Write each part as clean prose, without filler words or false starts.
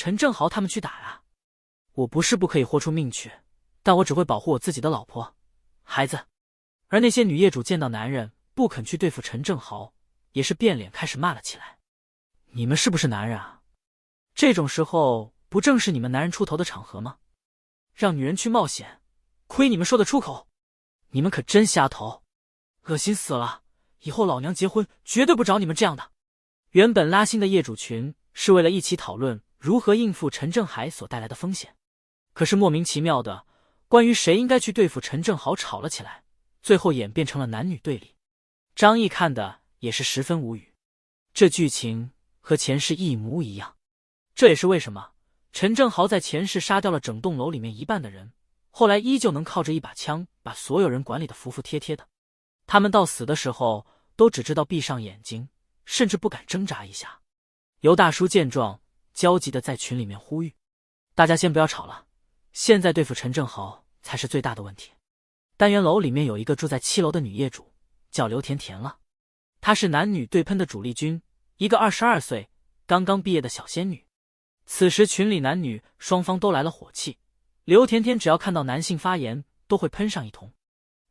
陈正豪他们去打啊？我不是不可以豁出命去，但我只会保护我自己的老婆、孩子。而那些女业主见到男人不肯去对付陈正豪，也是变脸开始骂了起来。你们是不是男人啊？这种时候不正是你们男人出头的场合吗？让女人去冒险，亏你们说得出口。你们可真瞎头，恶心死了，以后老娘结婚绝对不找你们这样的。原本拉新的业主群是为了一起讨论如何应付陈正海所带来的风险，可是莫名其妙的，关于谁应该去对付陈正豪吵了起来，最后演变成了男女对立。张毅看的也是十分无语，这剧情和前世一模一样。这也是为什么陈正豪在前世杀掉了整栋楼里面一半的人，后来依旧能靠着一把枪把所有人管理得服服帖帖的。他们到死的时候都只知道闭上眼睛，甚至不敢挣扎一下。尤大叔见状，焦急地在群里面呼吁，大家先不要吵了，现在对付陈正豪才是最大的问题。单元楼里面有一个住在7楼的女业主，叫刘甜甜了。她是男女对喷的主力军，一个22岁刚刚毕业的小仙女。此时群里男女双方都来了火气，刘甜甜只要看到男性发言都会喷上一通，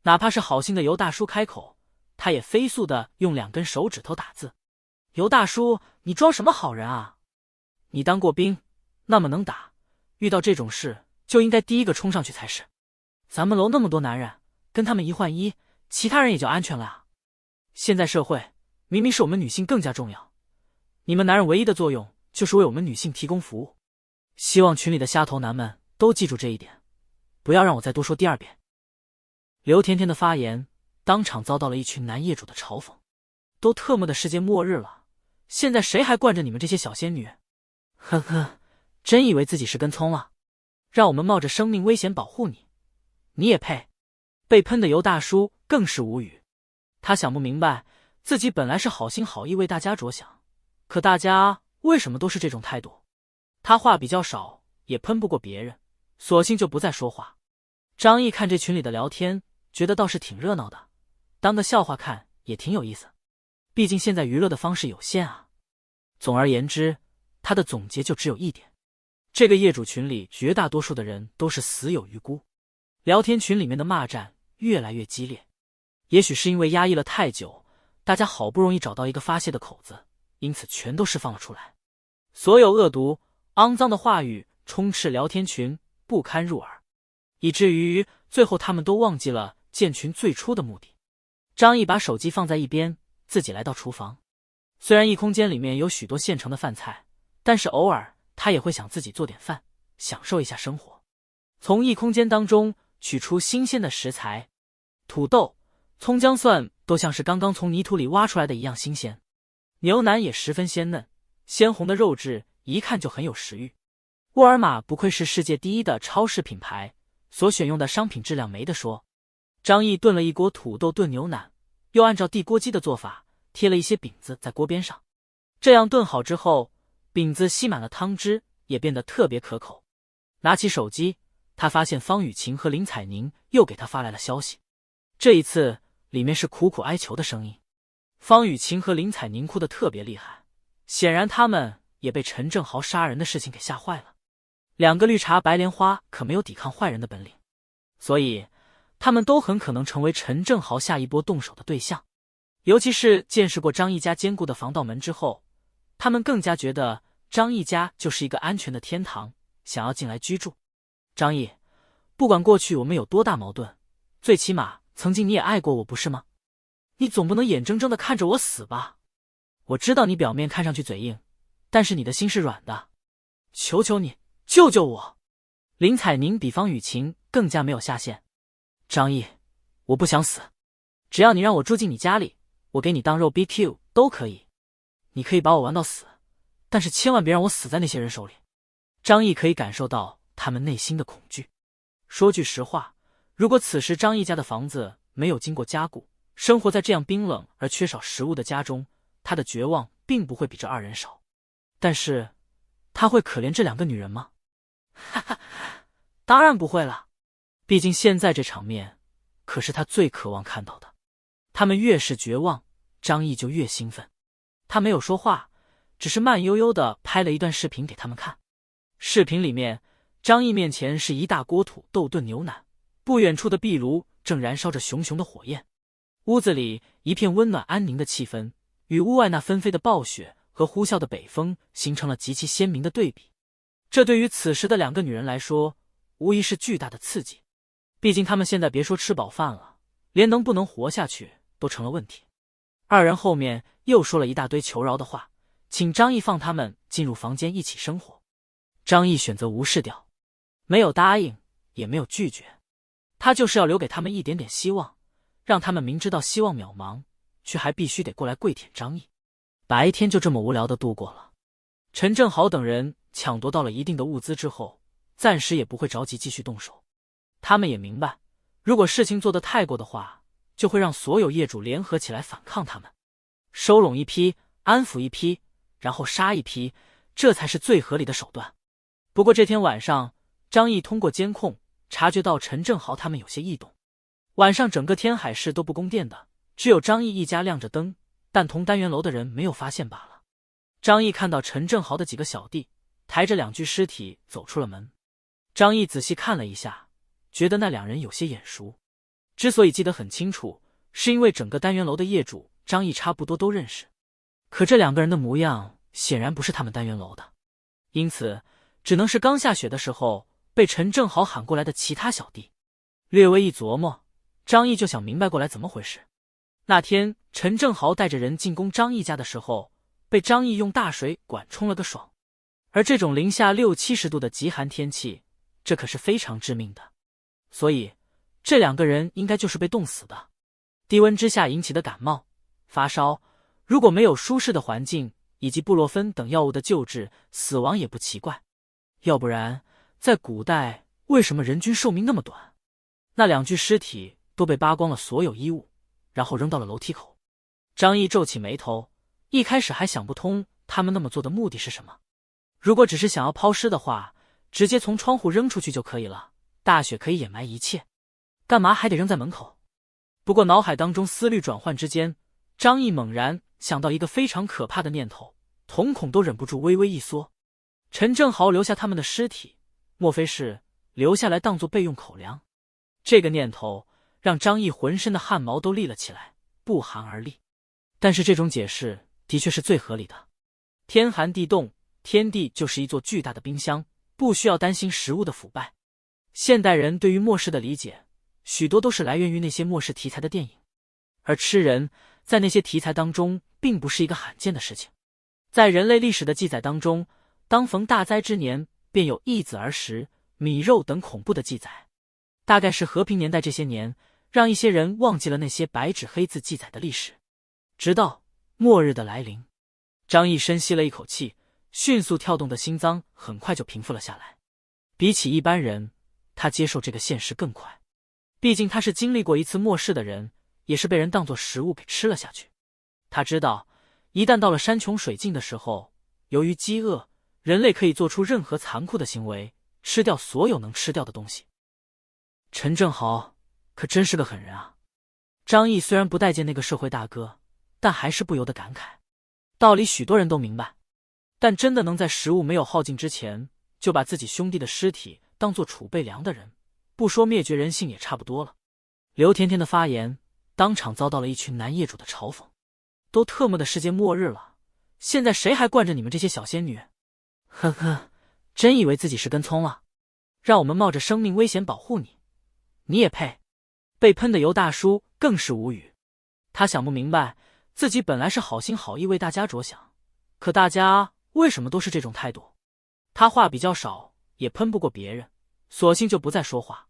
哪怕是好心的尤大叔开口，她也飞速的用2根手指头打字。尤大叔，你装什么好人啊？你当过兵，那么能打，遇到这种事就应该第一个冲上去才是。咱们楼那么多男人，跟他们一换一，其他人也就安全了啊。现在社会明明是我们女性更加重要，你们男人唯一的作用就是为我们女性提供服务。希望群里的瞎头男们都记住这一点，不要让我再多说第2遍。刘甜甜的发言当场遭到了一群男业主的嘲讽，都特么的世界末日了，现在谁还惯着你们这些小仙女？呵呵，真以为自己是根葱了？让我们冒着生命危险保护你，你也配？被喷的尤大叔更是无语，他想不明白，自己本来是好心好意为大家着想，可大家为什么都是这种态度？他话比较少，也喷不过别人，索性就不再说话。张毅看这群里的聊天，觉得倒是挺热闹的，当个笑话看也挺有意思。毕竟现在娱乐的方式有限啊。总而言之，他的总结就只有一点：这个业主群里绝大多数的人都是死有余辜。聊天群里面的骂战越来越激烈，也许是因为压抑了太久，大家好不容易找到一个发泄的口子，因此全都释放了出来。所有恶毒、肮脏的话语充斥聊天群，不堪入耳，以至于最后他们都忘记了建群最初的目的。张毅把手机放在一边，自己来到厨房。虽然异空间里面有许多现成的饭菜，但是偶尔他也会想自己做点饭，享受一下生活。从异空间当中取出新鲜的食材，土豆、葱姜蒜都像是刚刚从泥土里挖出来的一样新鲜，牛腩也十分鲜嫩，鲜红的肉质一看就很有食欲。沃尔玛不愧是世界第一的超市品牌，所选用的商品质量没得说。张毅炖了一锅土豆炖牛腩，又按照地锅鸡的做法贴了一些饼子在锅边上。这样炖好之后，饼子吸满了汤汁，也变得特别可口。拿起手机，他发现方雨晴和林彩宁又给他发来了消息，这一次里面是苦苦哀求的声音。方雨晴和林彩宁哭得特别厉害，显然他们也被陈正豪杀人的事情给吓坏了。2个绿茶白莲花可没有抵抗坏人的本领，所以他们都很可能成为陈正豪下一波动手的对象。尤其是见识过张毅家坚固的防盗门之后，他们更加觉得张毅家就是一个安全的天堂，想要进来居住。张毅，不管过去我们有多大矛盾，最起码曾经你也爱过我，不是吗？你总不能眼睁睁地看着我死吧？我知道你表面看上去嘴硬，但是你的心是软的，求求你救救我！林彩宁比方雨晴更加没有下限。张毅，我不想死，只要你让我住进你家里，我给你当肉 BQ 都可以。你可以把我玩到死，但是千万别让我死在那些人手里。张毅可以感受到他们内心的恐惧。说句实话，如果此时张毅家的房子没有经过加固，生活在这样冰冷而缺少食物的家中，他的绝望并不会比这2人少。但是他会可怜这2个女人吗？哈哈，当然不会了。毕竟现在这场面可是他最渴望看到的。他们越是绝望，张毅就越兴奋。他没有说话，只是慢悠悠地拍了一段视频给他们看。视频里面，张毅面前是一大锅土豆炖牛腩，不远处的壁炉正燃烧着熊熊的火焰。屋子里一片温暖安宁的气氛，与屋外那纷飞的暴雪和呼啸的北风形成了极其鲜明的对比。这对于此时的两个女人来说，无疑是巨大的刺激。毕竟她们现在别说吃饱饭了，连能不能活下去都成了问题。二人后面又说了一大堆求饶的话，请张毅放他们进入房间一起生活。张毅选择无视掉，没有答应，也没有拒绝，他就是要留给他们一点点希望，让他们明知道希望渺茫，却还必须得过来跪舔张毅。白天就这么无聊的度过了。陈正豪等人抢夺到了一定的物资之后，暂时也不会着急继续动手。他们也明白，如果事情做得太过的话，就会让所有业主联合起来反抗他们。收拢一批，安抚一批，然后杀一批，这才是最合理的手段。不过这天晚上，张毅通过监控察觉到陈正豪他们有些异动。晚上整个天海市都不供电的，只有张毅一家亮着灯，但同单元楼的人没有发现罢了。张毅看到陈正豪的几个小弟抬着2具尸体走出了门。张毅仔细看了一下，觉得那2人有些眼熟。之所以记得很清楚，是因为整个单元楼的业主张毅差不多都认识。可这2个人的模样显然不是他们单元楼的，因此只能是刚下雪的时候被陈正豪喊过来的其他小弟。略微一琢磨，张毅就想明白过来怎么回事。那天陈正豪带着人进攻张毅家的时候，被张毅用大水管冲了个爽。而这种零下60、70度的极寒天气，这可是非常致命的。所以这2个人应该就是被冻死的。低温之下引起的感冒、发烧，如果没有舒适的环境以及布洛芬等药物的救治，死亡也不奇怪。要不然在古代为什么人均寿命那么短？那2具尸体都被扒光了所有衣物，然后扔到了楼梯口。张毅皱起眉头，一开始还想不通他们那么做的目的是什么。如果只是想要抛尸的话，直接从窗户扔出去就可以了，大雪可以掩埋一切，干嘛还得扔在门口？不过脑海当中思虑转换之间，张毅猛然想到一个非常可怕的念头，瞳孔都忍不住微微一缩。陈正豪留下他们的尸体，莫非是留下来当作备用口粮？这个念头让张毅浑身的汗毛都立了起来，不寒而栗。但是这种解释的确是最合理的。天寒地冻，天地就是一座巨大的冰箱，不需要担心食物的腐败。现代人对于末世的理解，许多都是来源于那些末世题材的电影，而吃人在那些题材当中并不是一个罕见的事情。在人类历史的记载当中，当逢大灾之年，便有易子而食、米肉等恐怖的记载。大概是和平年代这些年，让一些人忘记了那些白纸黑字记载的历史。直到末日的来临，张毅深吸了一口气，迅速跳动的心脏很快就平复了下来。比起一般人，他接受这个现实更快。毕竟他是经历过一次末世的人，也是被人当作食物给吃了下去。他知道，一旦到了山穷水尽的时候，由于饥饿，人类可以做出任何残酷的行为，吃掉所有能吃掉的东西。陈正豪可真是个狠人啊！张毅虽然不待见那个社会大哥，但还是不由得感慨。道理许多人都明白，但真的能在食物没有耗尽之前，就把自己兄弟的尸体当作储备粮的人，不说灭绝人性也差不多了。刘甜甜的发言当场遭到了一群男业主的嘲讽。都特么的世界末日了，现在谁还惯着你们这些小仙女？呵呵，真以为自己是根葱了？让我们冒着生命危险保护你，你也配？被喷的尤大叔更是无语。他想不明白，自己本来是好心好意为大家着想，可大家为什么都是这种态度？他话比较少，也喷不过别人，索性就不再说话。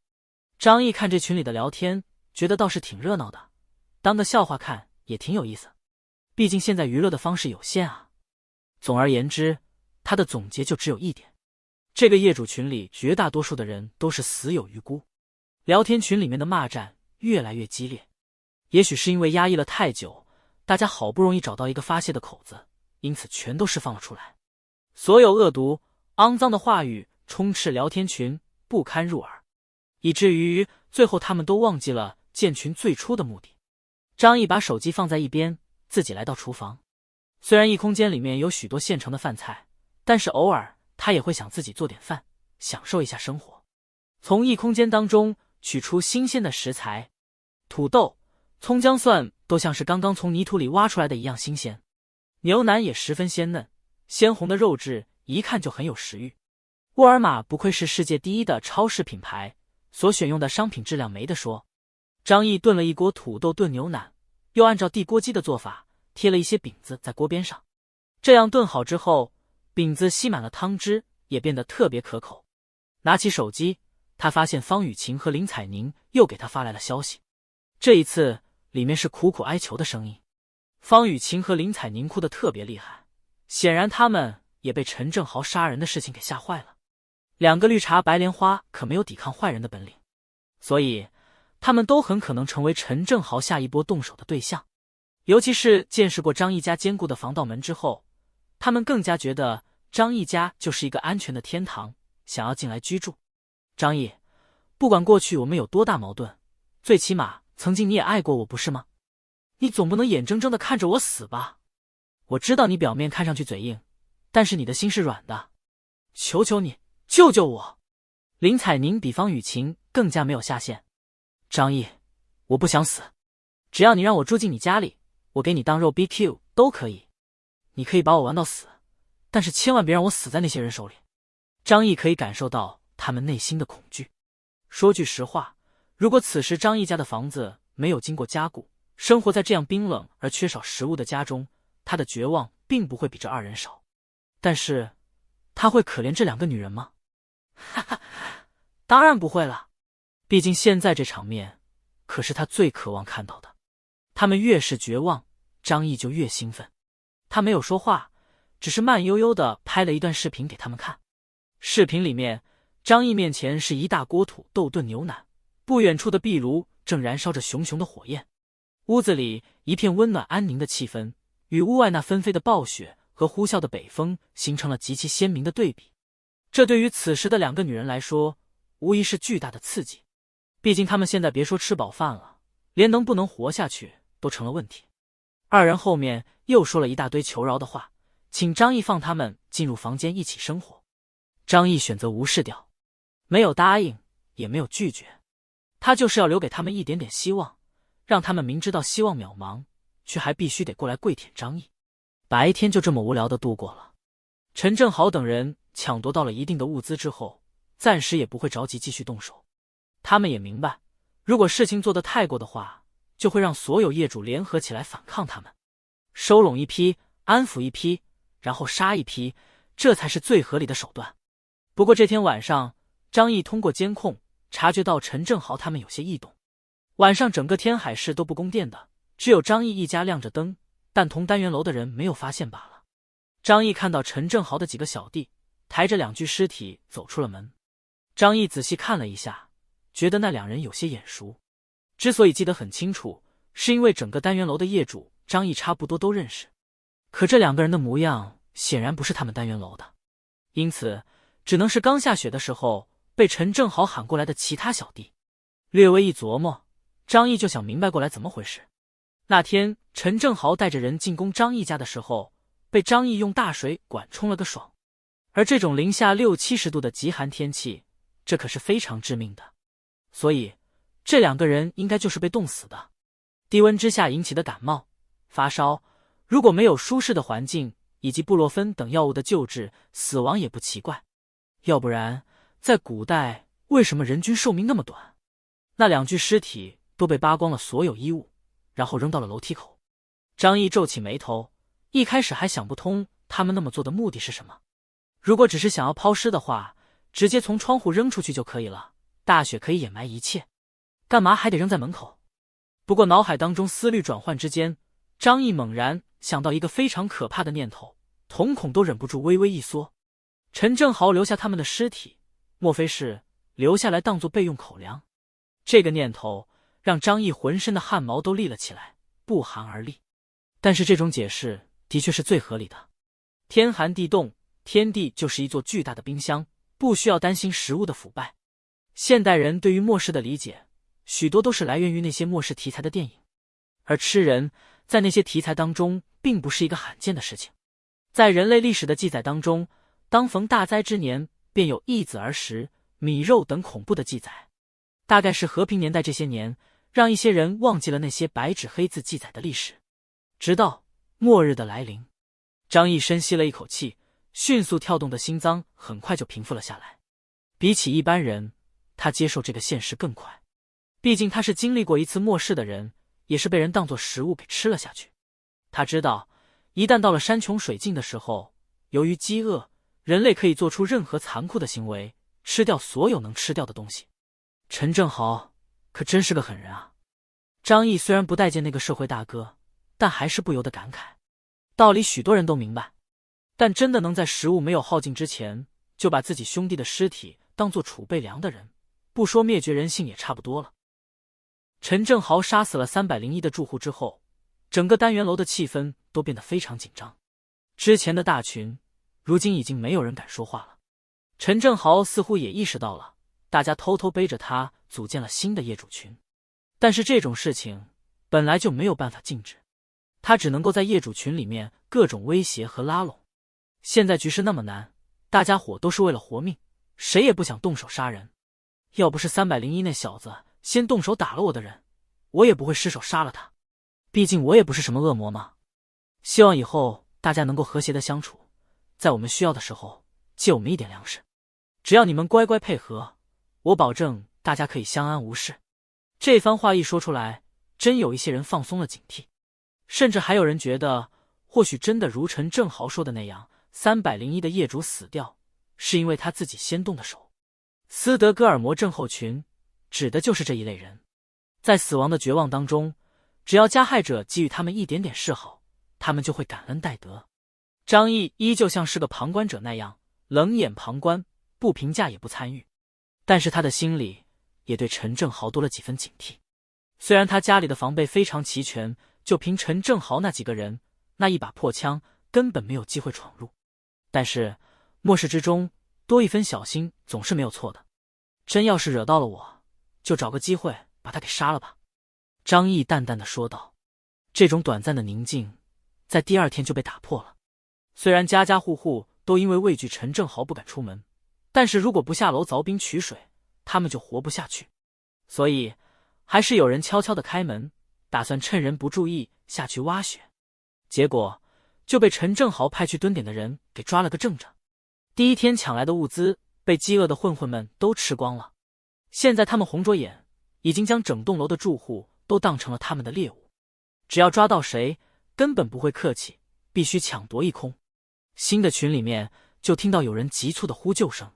张毅看这群里的聊天，觉得倒是挺热闹的，当个笑话看也挺有意思。毕竟现在娱乐的方式有限啊。总而言之，他的总结就只有一点：这个业主群里绝大多数的人都是死有余辜。聊天群里面的骂战越来越激烈，也许是因为压抑了太久，大家好不容易找到一个发泄的口子，因此全都释放了出来。所有恶毒、肮脏的话语充斥聊天群，不堪入耳，以至于最后他们都忘记了建群最初的目的。张毅把手机放在一边，自己来到厨房。虽然异空间里面有许多现成的饭菜，但是偶尔他也会想自己做点饭，享受一下生活。从异空间当中取出新鲜的食材，土豆、葱姜蒜都像是刚刚从泥土里挖出来的一样新鲜。牛腩也十分鲜嫩，鲜红的肉质一看就很有食欲。沃尔玛不愧是世界第一的超市品牌，所选用的商品质量没得说。张毅炖了一锅土豆炖牛腩，又按照地锅鸡的做法贴了一些饼子在锅边上。这样炖好之后，饼子吸满了汤汁，也变得特别可口。拿起手机，他发现方雨晴和林采宁又给他发来了消息。这一次里面是苦苦哀求的声音。方雨晴和林采宁哭得特别厉害，显然他们也被陈正豪杀人的事情给吓坏了。两个绿茶白莲花可没有抵抗坏人的本领，所以他们都很可能成为陈正豪下一波动手的对象。尤其是见识过张毅家坚固的防盗门之后，他们更加觉得张毅家就是一个安全的天堂，想要进来居住。张毅，不管过去我们有多大矛盾，最起码曾经你也爱过我，不是吗？你总不能眼睁睁地看着我死吧？我知道你表面看上去嘴硬，但是你的心是软的。求求你，救救我！林采宁比方雨晴更加没有下限。张毅，我不想死，只要你让我住进你家里，我给你当肉 BQ 都可以。你可以把我玩到死，但是千万别让我死在那些人手里。张毅可以感受到他们内心的恐惧。说句实话，如果此时张毅家的房子没有经过加固，生活在这样冰冷而缺少食物的家中，他的绝望并不会比这二人少。但是他会可怜这两个女人吗？哈哈，当然不会了。毕竟现在这场面可是他最渴望看到的。他们越是绝望，张毅就越兴奋。他没有说话，只是慢悠悠地拍了一段视频给他们看。视频里面，张毅面前是一大锅土豆炖牛腩，不远处的壁炉正燃烧着熊熊的火焰。屋子里一片温暖安宁的气氛，与屋外那纷飞的暴雪和呼啸的北风形成了极其鲜明的对比。这对于此时的两个女人来说，无疑是巨大的刺激。毕竟她们现在别说吃饱饭了，连能不能活下去都成了问题。二人后面又说了一大堆求饶的话，请张毅放他们进入房间一起生活。张毅选择无视掉，没有答应，也没有拒绝，他就是要留给他们一点点希望，让他们明知道希望渺茫，却还必须得过来跪舔张毅。白天就这么无聊地度过了。陈正豪等人抢夺到了一定的物资之后，暂时也不会着急继续动手。他们也明白，如果事情做得太过的话，就会让所有业主联合起来反抗他们。收拢一批，安抚一批，然后杀一批，这才是最合理的手段。不过这天晚上，张毅通过监控察觉到陈正豪他们有些异动。晚上整个天海市都不供电的，只有张毅一家亮着灯，但同单元楼的人没有发现罢了。张毅看到陈正豪的几个小弟抬着两具尸体走出了门。张毅仔细看了一下，觉得那两人有些眼熟。之所以记得很清楚，是因为整个单元楼的业主张毅差不多都认识。可这两个人的模样显然不是他们单元楼的，因此只能是刚下雪的时候被陈正豪喊过来的其他小弟。略微一琢磨，张毅就想明白过来怎么回事。那天陈正豪带着人进攻张毅家的时候，被张毅用大水管冲了个爽。而这种零下60、70度的极寒天气，这可是非常致命的。所以这两个人应该就是被冻死的。低温之下引起的感冒、发烧，如果没有舒适的环境以及布洛芬等药物的救治，死亡也不奇怪。要不然在古代为什么人均寿命那么短？那两具尸体都被扒光了所有衣物，然后扔到了楼梯口。张毅皱起眉头，一开始还想不通他们那么做的目的是什么。如果只是想要抛尸的话，直接从窗户扔出去就可以了，大雪可以掩埋一切，干嘛还得扔在门口？不过脑海当中思虑转换之间，张毅猛然想到一个非常可怕的念头，瞳孔都忍不住微微一缩。陈正豪留下他们的尸体，莫非是留下来当作备用口粮？这个念头让张毅浑身的汗毛都立了起来，不寒而栗。但是这种解释的确是最合理的。天寒地冻，天地就是一座巨大的冰箱，不需要担心食物的腐败。现代人对于末世的理解，许多都是来源于那些末世题材的电影，而吃人在那些题材当中并不是一个罕见的事情。在人类历史的记载当中，当逢大灾之年，便有易子而食、米肉等恐怖的记载。大概是和平年代这些年，让一些人忘记了那些白纸黑字记载的历史。直到末日的来临，张毅深吸了一口气，迅速跳动的心脏很快就平复了下来。比起一般人，他接受这个现实更快。毕竟他是经历过一次末世的人，也是被人当作食物给吃了下去。他知道，一旦到了山穷水尽的时候，由于饥饿，人类可以做出任何残酷的行为，吃掉所有能吃掉的东西。陈正豪可真是个狠人啊！张毅虽然不待见那个社会大哥，但还是不由得感慨。道理许多人都明白，但真的能在食物没有耗尽之前，就把自己兄弟的尸体当作储备粮的人，不说灭绝人性也差不多了。陈正豪杀死了301的住户之后，整个单元楼的气氛都变得非常紧张。之前的大群，如今已经没有人敢说话了。陈正豪似乎也意识到了，大家偷偷背着他组建了新的业主群。但是这种事情本来就没有办法禁止，他只能够在业主群里面各种威胁和拉拢。现在局势那么难，大家伙都是为了活命，谁也不想动手杀人。要不是301那小子先动手打了我的人，我也不会失手杀了他。毕竟我也不是什么恶魔嘛。希望以后大家能够和谐的相处，在我们需要的时候借我们一点粮食。只要你们乖乖配合，我保证大家可以相安无事。这番话一说出来，真有一些人放松了警惕，甚至还有人觉得，或许真的如陈正豪说的那样，301的业主死掉，是因为他自己先动的手。斯德哥尔摩症候群指的就是这一类人，在死亡的绝望当中，只要加害者给予他们一点点示好，他们就会感恩戴德。张毅依旧像是个旁观者那样，冷眼旁观，不评价也不参与，但是他的心里也对陈正豪多了几分警惕。虽然他家里的防备非常齐全，就凭陈正豪那几个人，那一把破枪根本没有机会闯入，但是末世之中多一分小心总是没有错的。真要是惹到了我，就找个机会把他给杀了吧。张毅淡淡的说道。这种短暂的宁静在第二天就被打破了。虽然家家户户都因为畏惧陈正豪不敢出门，但是如果不下楼凿冰取水，他们就活不下去。所以还是有人悄悄的开门，打算趁人不注意下去挖雪。结果就被陈正豪派去蹲点的人给抓了个正着。第一天抢来的物资被饥饿的混混们都吃光了，现在他们红着眼，已经将整栋楼的住户都当成了他们的猎物，只要抓到谁根本不会客气，必须抢夺一空。新的群里面就听到有人急促的呼救声。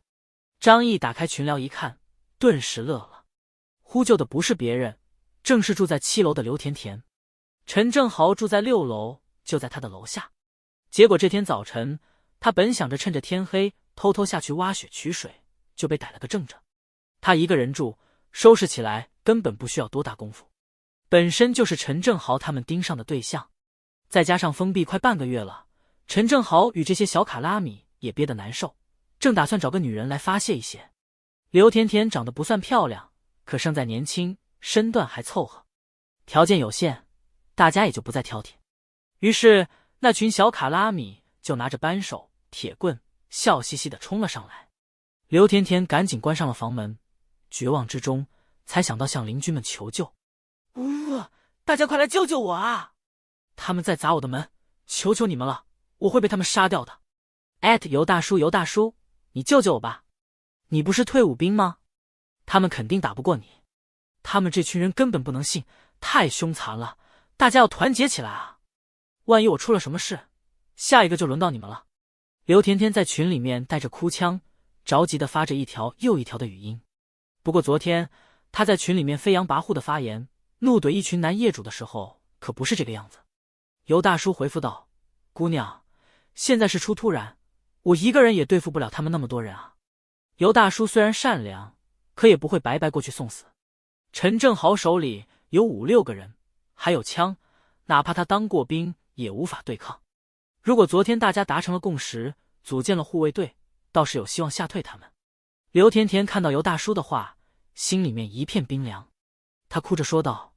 张毅打开群聊一看，顿时乐了。呼救的不是别人，正是住在7楼的刘甜甜。陈正豪住在6楼，就在他的楼下。结果这天早晨，他本想着趁着天黑偷偷下去挖雪取水，就被逮了个正着。他一个人住，收拾起来根本不需要多大功夫，本身就是陈正豪他们盯上的对象，再加上封闭快半个月了，陈正豪与这些小卡拉米也憋得难受，正打算找个女人来发泄一些。刘甜甜长得不算漂亮，可胜在年轻，身段还凑合，条件有限，大家也就不再挑剔。于是那群小卡拉米就拿着扳手、铁棍，笑嘻嘻地冲了上来。刘甜甜赶紧关上了房门，绝望之中才想到向邻居们求救。大家快来救救我啊！他们在砸我的门，求求你们了，我会被他们杀掉的。尤大叔，尤大叔，你救救我吧！你不是退伍兵吗？他们肯定打不过你，他们这群人根本不能信，太凶残了，大家要团结起来啊！万一我出了什么事，下一个就轮到你们了。刘甜甜在群里面带着哭腔，着急地发着一条又一条的语音。不过昨天她在群里面飞扬跋扈的发言，怒怼一群男业主的时候，可不是这个样子。尤大叔回复道：姑娘，现在是出突然，我一个人也对付不了他们那么多人啊。尤大叔虽然善良，可也不会白白过去送死。陈正豪手里有5、6个人，还有枪，哪怕他当过兵也无法对抗。如果昨天大家达成了共识，组建了护卫队，倒是有希望吓退他们。刘甜甜看到尤大叔的话，心里面一片冰凉，她哭着说道：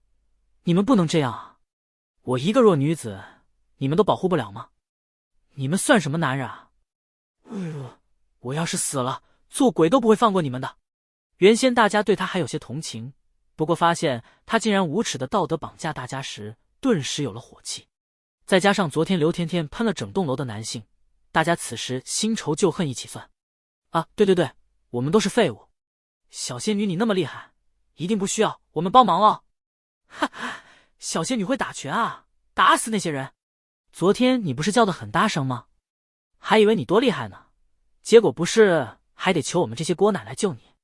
你们不能这样啊，我一个弱女子，你们都保护不了吗？你们算什么男人啊？我要是死了，做鬼都不会放过你们的。原先大家对他还有些同情，不过发现他竟然无耻的道德绑架大家时，顿时有了火气。再加上昨天刘甜甜喷了整栋楼的男性，大家此时新仇旧恨一起算。啊，对，我们都是废物。小仙女你那么厉害，一定不需要我们帮忙了。哈哈，小仙女会打拳啊，打死那些人。昨天你不是叫得很大声吗？还以为你多厉害呢，结果不是还得求我们这些锅奶来救你。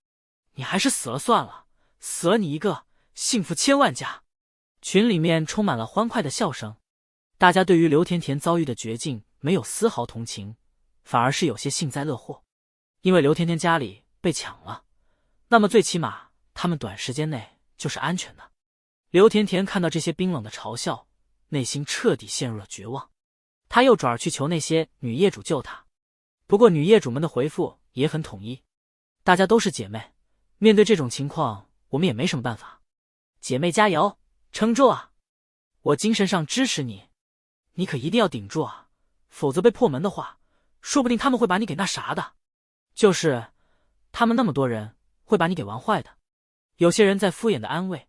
你还是死了算了，死了你一个，幸福千万家。群里面充满了欢快的笑声，大家对于刘甜甜遭遇的绝境没有丝毫同情，反而是有些幸灾乐祸。因为刘甜甜家里被抢了，那么最起码他们短时间内就是安全的。刘甜甜看到这些冰冷的嘲笑，内心彻底陷入了绝望。她又转而去求那些女业主救她，不过女业主们的回复也很统一，大家都是姐妹，面对这种情况我们也没什么办法。姐妹加油，撑住啊，我精神上支持你，你可一定要顶住啊，否则被破门的话，说不定他们会把你给那啥的。就是他们那么多人会把你给玩坏的。有些人在敷衍的安慰，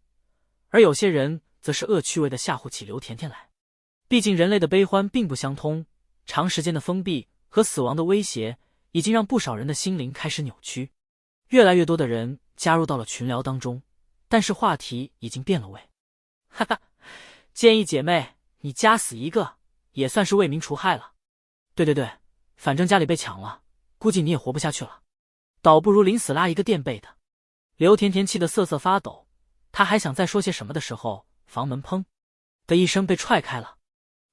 而有些人则是恶趣味的吓唬起刘甜甜来。毕竟人类的悲欢并不相通，长时间的封闭和死亡的威胁已经让不少人的心灵开始扭曲。越来越多的人加入到了群聊当中，但是话题已经变了味。哈哈，建议姐妹你夹死一个也算是为民除害了。对，反正家里被抢了，估计你也活不下去了，倒不如临死拉一个垫背的。刘甜甜气得瑟瑟发抖，她还想再说些什么的时候，房门砰的一声被踹开了。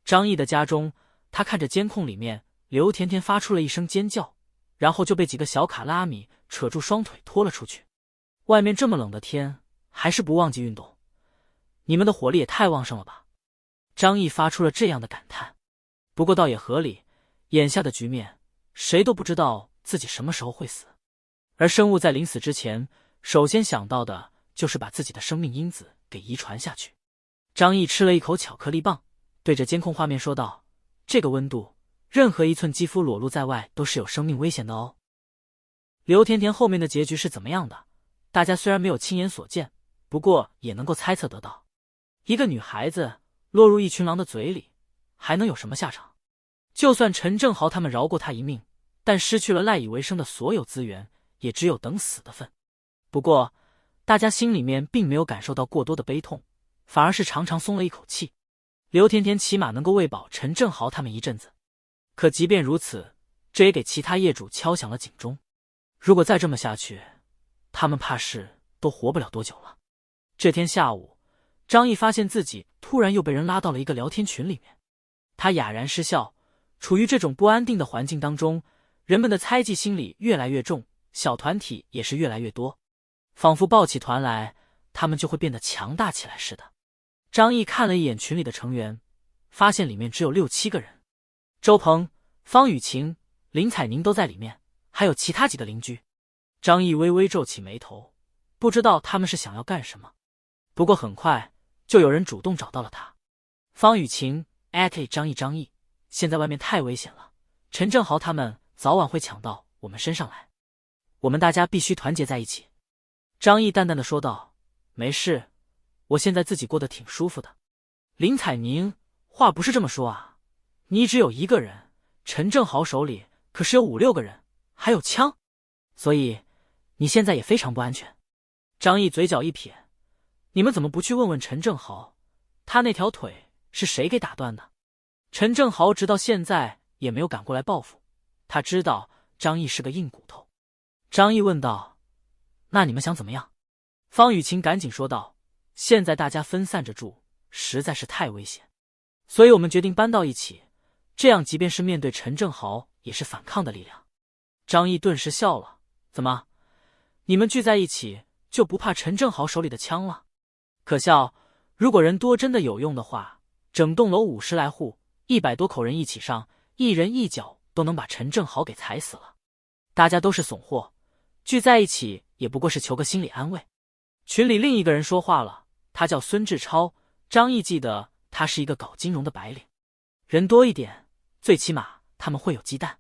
张毅的家中，他看着监控里面刘甜甜发出了一声尖叫，然后就被几个小卡拉米扯住双腿拖了出去。外面这么冷的天，还是不忘记运动，你们的火力也太旺盛了吧。张毅发出了这样的感叹，不过倒也合理，眼下的局面谁都不知道自己什么时候会死，而生物在临死之前首先想到的就是把自己的生命因子给遗传下去。张毅吃了一口巧克力棒，对着监控画面说道，这个温度，任何一寸肌肤裸露在外都是有生命危险的哦。刘甜甜后面的结局是怎么样的，大家虽然没有亲眼所见，不过也能够猜测得到。一个女孩子落入一群狼的嘴里，还能有什么下场？就算陈正豪他们饶过她一命，但失去了赖以为生的所有资源，也只有等死的份。不过大家心里面并没有感受到过多的悲痛，反而是长长松了一口气。刘甜甜起码能够喂饱陈正豪他们一阵子，可即便如此，这也给其他业主敲响了警钟。如果再这么下去，他们怕是都活不了多久了。这天下午，张毅发现自己突然又被人拉到了一个聊天群里面，他哑然失笑。处于这种不安定的环境当中，人们的猜忌心理越来越重，小团体也是越来越多，仿佛抱起团来，他们就会变得强大起来似的。张毅看了一眼群里的成员，发现里面只有6、7个人，周鹏、方雨晴、林彩宁都在里面，还有其他几个邻居。张毅微微皱起眉头，不知道他们是想要干什么。不过很快就有人主动找到了他。方雨晴张毅，现在外面太危险了，陈正豪他们早晚会抢到我们身上来，我们大家必须团结在一起。张毅淡淡的说道，没事，我现在自己过得挺舒服的。林彩宁，话不是这么说啊，你只有一个人，陈正豪手里可是有5、6个人，还有枪，所以你现在也非常不安全。张毅嘴角一撇，你们怎么不去问问陈正豪，他那条腿是谁给打断的？陈正豪直到现在也没有赶过来报复，他知道张毅是个硬骨头。张毅问道，那你们想怎么样？方雨晴赶紧说道，现在大家分散着住，实在是太危险，所以我们决定搬到一起，这样即便是面对陈正豪也是反抗的力量。张毅顿时笑了，怎么，你们聚在一起就不怕陈正豪手里的枪了？可笑，如果人多真的有用的话，整栋楼50来户100多口人一起上，一人一脚都能把陈正豪给踩死了。大家都是怂货，聚在一起也不过是求个心理安慰。群里另一个人说话了，他叫孙志超，张毅记得他是一个搞金融的白领。人多一点，最起码他们会有鸡蛋，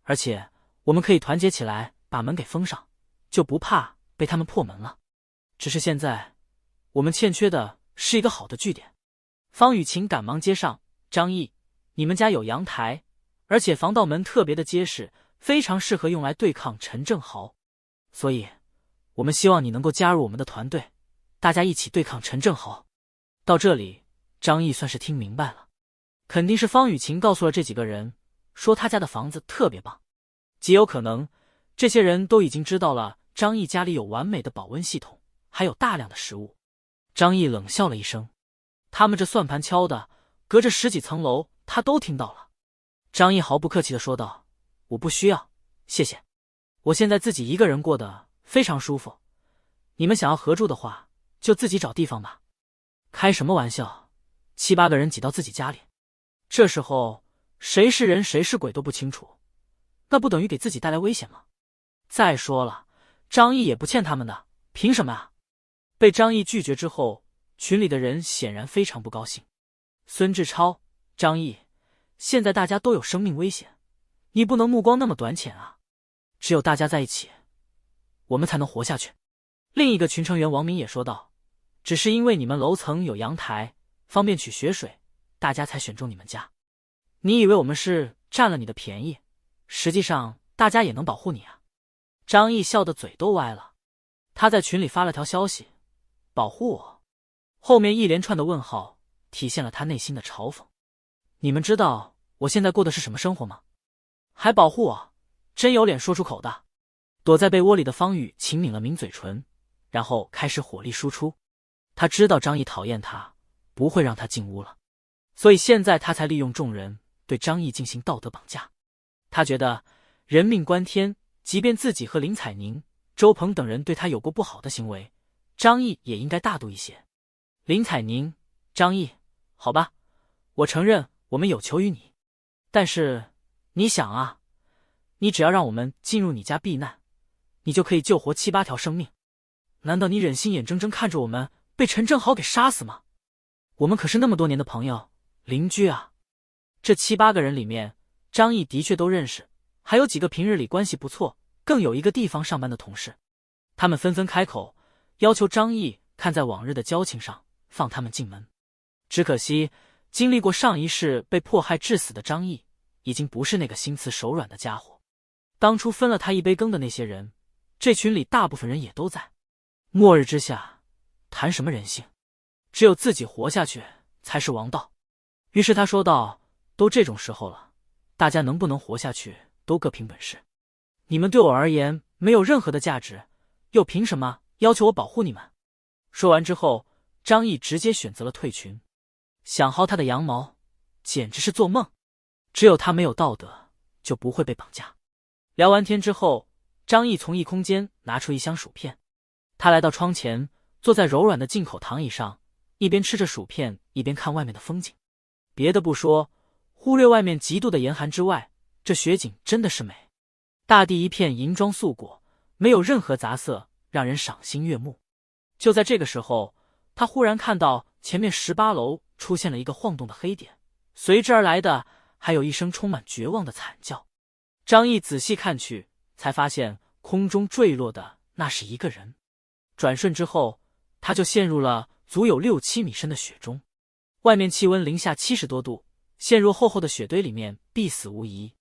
而且我们可以团结起来把门给封上，就不怕被他们破门了。只是现在我们欠缺的是一个好的据点。方雨晴赶忙接上，张毅，你们家有阳台，而且防盗门特别的结实，非常适合用来对抗陈正豪，所以我们希望你能够加入我们的团队，大家一起对抗陈正豪。到这里，张毅算是听明白了，肯定是方雨晴告诉了这几个人，说他家的房子特别棒，极有可能这些人都已经知道了张毅家里有完美的保温系统，还有大量的食物。张毅冷笑了一声，他们这算盘敲的，隔着10几层楼，他都听到了。张毅毫不客气地说道：“我不需要，谢谢。我现在自己一个人过得非常舒服，你们想要合住的话，就自己找地方吧。”开什么玩笑，7、8个人挤到自己家里，这时候谁是人谁是鬼都不清楚，那不等于给自己带来危险吗？再说了，张毅也不欠他们的，凭什么啊？被张毅拒绝之后，群里的人显然非常不高兴。孙志超，张毅，现在大家都有生命危险，你不能目光那么短浅啊！只有大家在一起，我们才能活下去。另一个群成员王明也说道：“只是因为你们楼层有阳台，方便取雪水，大家才选中你们家。你以为我们是占了你的便宜，实际上大家也能保护你啊！”张毅笑得嘴都歪了，他在群里发了条消息：“保护我？”后面一连串的问号体现了他内心的嘲讽。你们知道我现在过的是什么生活吗？还保护我？真有脸说出口的。躲在被窝里的方雨晴抿了抿嘴唇，然后开始火力输出。他知道张毅讨厌他，不会让他进屋了，所以现在他才利用众人对张毅进行道德绑架。他觉得人命关天，即便自己和林采宁、周鹏等人对他有过不好的行为，张毅也应该大度一些。林采宁、张毅，好吧，我承认我们有求于你，但是你想啊，你只要让我们进入你家避难，你就可以救活7、8条生命。难道你忍心眼睁睁看着我们被陈正豪给杀死吗？我们可是那么多年的朋友、邻居啊！这7、8个人里面，张毅的确都认识，还有几个平日里关系不错，更有一个地方上班的同事。他们纷纷开口，要求张毅看在往日的交情上放他们进门。只可惜经历过上一世被迫害致死的张毅，已经不是那个心慈手软的家伙。当初分了他一杯羹的那些人，这群里大部分人也都在。末日之下，谈什么人性？只有自己活下去才是王道。于是他说道：“都这种时候了，大家能不能活下去都各凭本事。你们对我而言没有任何的价值，又凭什么要求我保护你们？”说完之后，张毅直接选择了退群。想薅他的羊毛，简直是做梦。只有他没有道德，就不会被绑架。聊完天之后，张毅从异空间拿出一箱薯片，他来到窗前，坐在柔软的进口躺椅上，一边吃着薯片，一边看外面的风景。别的不说，忽略外面极度的严寒之外，这雪景真的是美。大地一片银装素裹，没有任何杂色，让人赏心悦目。就在这个时候，他忽然看到前面18楼出现了一个晃动的黑点，随之而来的还有一声充满绝望的惨叫。张毅仔细看去，才发现空中坠落的那是一个人。转瞬之后，他就陷入了足有6、7米深的雪中。外面气温零下70多度，陷入厚厚的雪堆里面必死无疑。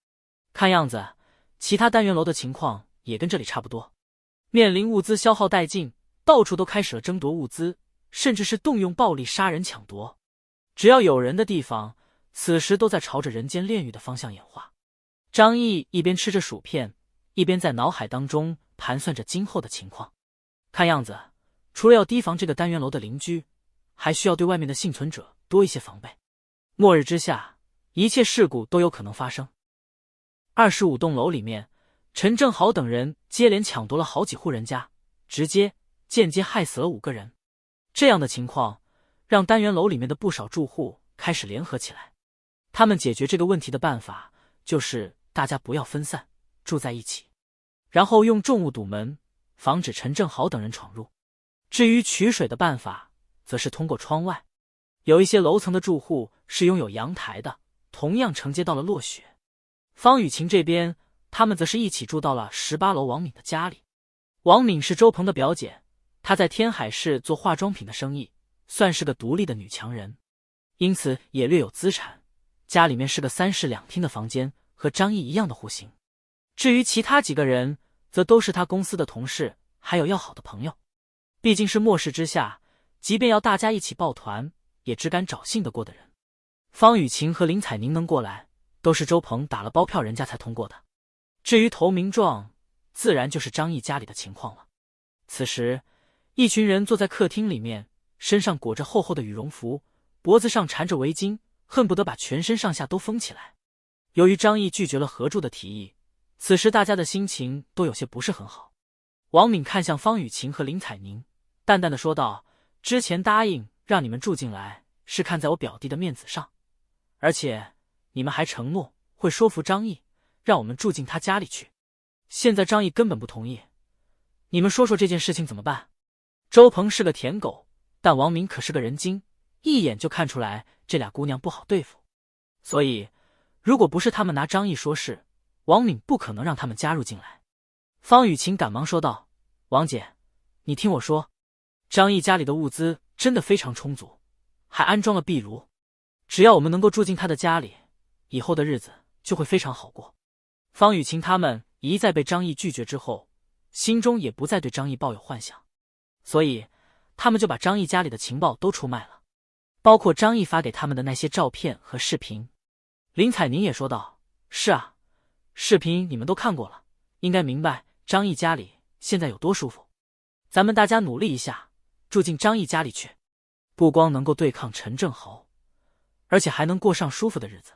看样子其他单元楼的情况也跟这里差不多，面临物资消耗殆尽，到处都开始了争夺物资，甚至是动用暴力杀人抢夺。只要有人的地方，此时都在朝着人间炼狱的方向演化。张毅一边吃着薯片，一边在脑海当中盘算着今后的情况。看样子除了要提防这个单元楼的邻居，还需要对外面的幸存者多一些防备。末日之下，一切事故都有可能发生。25栋楼里面，陈正豪等人接连抢夺了好几户人家，直接间接害死了5个人。这样的情况让单元楼里面的不少住户开始联合起来。他们解决这个问题的办法就是大家不要分散，住在一起，然后用重物堵门，防止陈正豪等人闯入。至于取水的办法，则是通过窗外。有一些楼层的住户是拥有阳台的，同样承接到了落雪。方雨晴这边，他们则是一起住到了18楼王敏的家里。王敏是周鹏的表姐，她在天海市做化妆品的生意，算是个独立的女强人，因此也略有资产。家里面是个3室2厅的房间，和张毅一样的户型。至于其他几个人，则都是他公司的同事，还有要好的朋友。毕竟是末世之下，即便要大家一起抱团，也只敢找信得过的人。方雨晴和林采宁能过来，都是周鹏打了包票人家才通过的。至于投名状，自然就是张毅家里的情况了。此时，一群人坐在客厅里面，身上裹着厚厚的羽绒服，脖子上缠着围巾，恨不得把全身上下都封起来。由于张毅拒绝了合住的提议，此时大家的心情都有些不是很好。王敏看向方雨晴和林采宁，淡淡的说道：“之前答应让你们住进来，是看在我表弟的面子上，而且你们还承诺会说服张毅，让我们住进他家里去。现在张毅根本不同意，你们说说这件事情怎么办？”周鹏是个舔狗，但王敏可是个人精，一眼就看出来这俩姑娘不好对付，所以如果不是他们拿张毅说事，王敏不可能让他们加入进来。方雨晴赶忙说道：“王姐，你听我说，张毅家里的物资真的非常充足，还安装了壁炉，只要我们能够住进他的家里，以后的日子就会非常好过。”方雨晴他们一再被张毅拒绝之后，心中也不再对张毅抱有幻想，所以他们就把张毅家里的情报都出卖了，包括张毅发给他们的那些照片和视频。林采宁也说道：“是啊，视频你们都看过了，应该明白张毅家里现在有多舒服。咱们大家努力一下，住进张毅家里去，不光能够对抗陈正豪，而且还能过上舒服的日子。”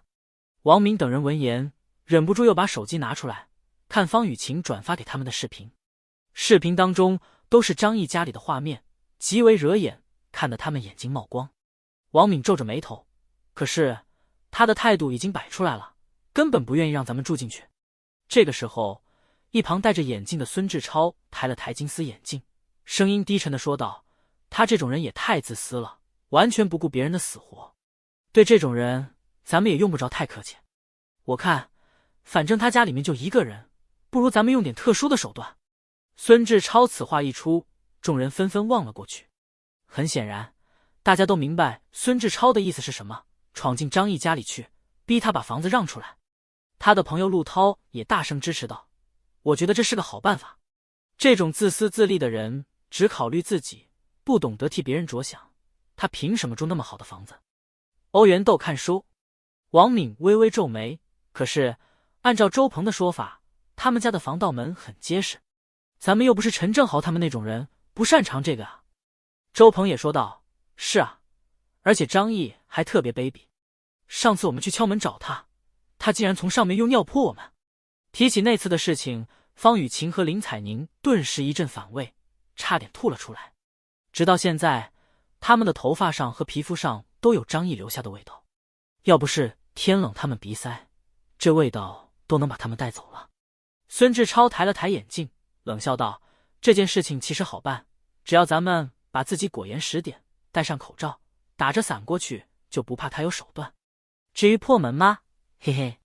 王敏等人闻言，忍不住又把手机拿出来看方雨晴转发给他们的视频。视频当中都是张毅家里的画面，极为惹眼，看得他们眼睛冒光。王敏皱着眉头，可是他的态度已经摆出来了，根本不愿意让咱们住进去。这个时候，一旁戴着眼镜的孙志超抬了抬金丝眼镜，声音低沉的说道：“他这种人也太自私了，完全不顾别人的死活。对这种人，咱们也用不着太客气。我看，反正他家里面就一个人，不如咱们用点特殊的手段。”孙志超此话一出，众人纷纷望了过去。很显然，大家都明白孙志超的意思是什么，闯进张毅家里去，逼他把房子让出来。他的朋友陆涛也大声支持道：“我觉得这是个好办法。这种自私自利的人，只考虑自己，不懂得替别人着想，他凭什么住那么好的房子？”欧元豆看书，王敏微微皱眉，可是按照周鹏的说法，他们家的防盗门很结实，咱们又不是陈正豪他们那种人，不擅长这个啊。周鹏也说道：“是啊，而且张毅还特别卑鄙，上次我们去敲门找他，他竟然从上面用尿泼我们。”提起那次的事情，方雨晴和林采宁顿时一阵反胃，差点吐了出来。直到现在，他们的头发上和皮肤上都有张毅留下的味道，要不是天冷他们鼻塞，这味道都能把他们带走了。孙志超抬了抬眼镜，冷笑道：“这件事情其实好办，只要咱们把自己裹严实点，戴上口罩，打着伞过去，就不怕他有手段。至于破门吗？嘿嘿。”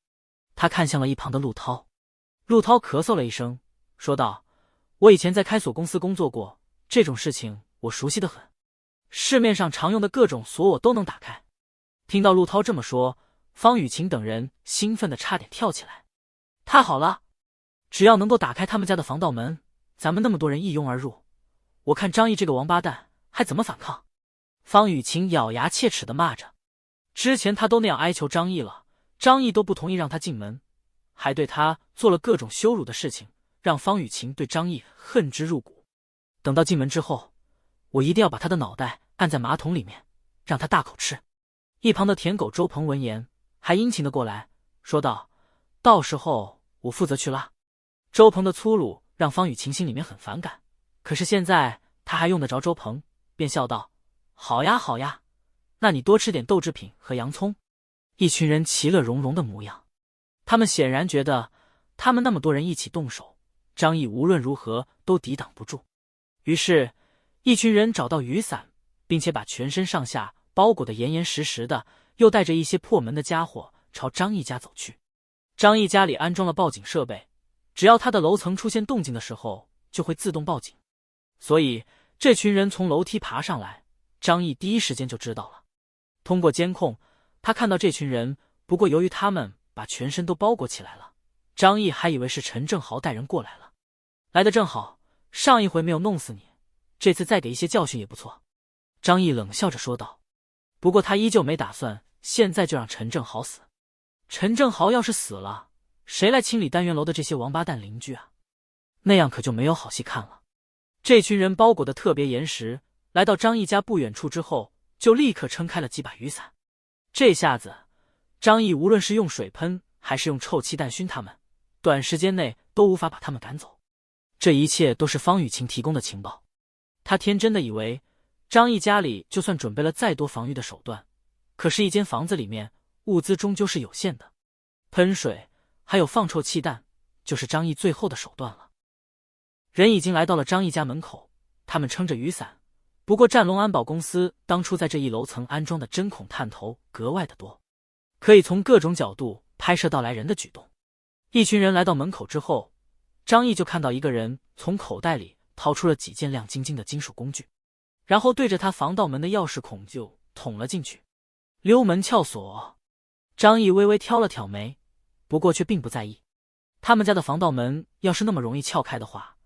他看向了一旁的陆涛。陆涛咳嗽了一声，说道：“我以前在开锁公司工作过，这种事情我熟悉得很，市面上常用的各种锁我都能打开。”听到陆涛这么说，方雨晴等人兴奋的差点跳起来。太好了，只要能够打开他们家的防盗门，咱们那么多人一拥而入，我看张毅这个王八蛋还怎么反抗。方雨晴咬牙切齿的骂着，之前他都那样哀求张毅了，张毅都不同意让他进门，还对他做了各种羞辱的事情，让方雨晴对张毅恨之入骨。等到进门之后，我一定要把他的脑袋按在马桶里面，让他大口吃。一旁的舔狗周鹏闻言，还殷勤的过来说道：“到时候我负责去拉。”周鹏的粗鲁让方雨晴心里面很反感，可是现在他还用得着周鹏，便笑道：“好呀好呀，那你多吃点豆制品和洋葱。”一群人其乐融融的模样，他们显然觉得他们那么多人一起动手，张毅无论如何都抵挡不住。于是一群人找到雨伞，并且把全身上下包裹得严严实实的，又带着一些破门的家伙朝张毅家走去。张毅家里安装了报警设备，只要他的楼层出现动静的时候，就会自动报警。所以这群人从楼梯爬上来，张毅第一时间就知道了。通过监控，他看到这群人，不过由于他们把全身都包裹起来了，张毅还以为是陈正豪带人过来了。来得正好，上一回没有弄死你，这次再给一些教训也不错。张毅冷笑着说道。不过他依旧没打算现在就让陈正豪死。陈正豪要是死了，谁来清理单元楼的这些王八蛋邻居啊？那样可就没有好戏看了。这群人包裹得特别严实，来到张毅家不远处之后，就立刻撑开了几把雨伞。这下子，张毅无论是用水喷还是用臭气弹熏他们，短时间内都无法把他们赶走。这一切都是方雨晴提供的情报。他天真的以为张毅家里就算准备了再多防御的手段，可是一间房子里面物资终究是有限的，喷水还有放臭气弹就是张毅最后的手段了。人已经来到了张毅家门口，他们撑着雨伞。不过战龙安保公司当初在这一楼层安装的针孔探头格外的多，可以从各种角度拍摄到来人的举动。一群人来到门口之后，张毅就看到一个人从口袋里掏出了几件亮晶晶的金属工具，然后对着他防盗门的钥匙孔就捅了进去。溜门撬锁，张毅微微挑了挑眉，不过却并不在意。他们家的防盗门要是那么容易撬开的话，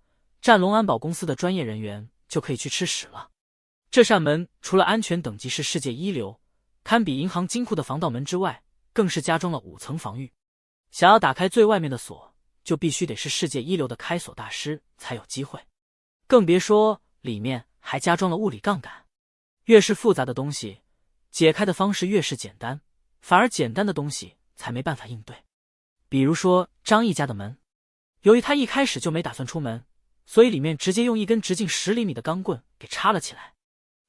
战龙安保公司的专业人员就可以去吃屎了。这扇门除了安全等级是世界一流，堪比银行金库的防盗门之外，更是加装了5层防御。想要打开最外面的锁，就必须得是世界一流的开锁大师才有机会，更别说里面还加装了物理杠杆。越是复杂的东西，解开的方式越是简单，反而简单的东西才没办法应对。比如说张毅家的门，由于他一开始就没打算出门，所以里面直接用一根直径10厘米的钢棍给插了起来。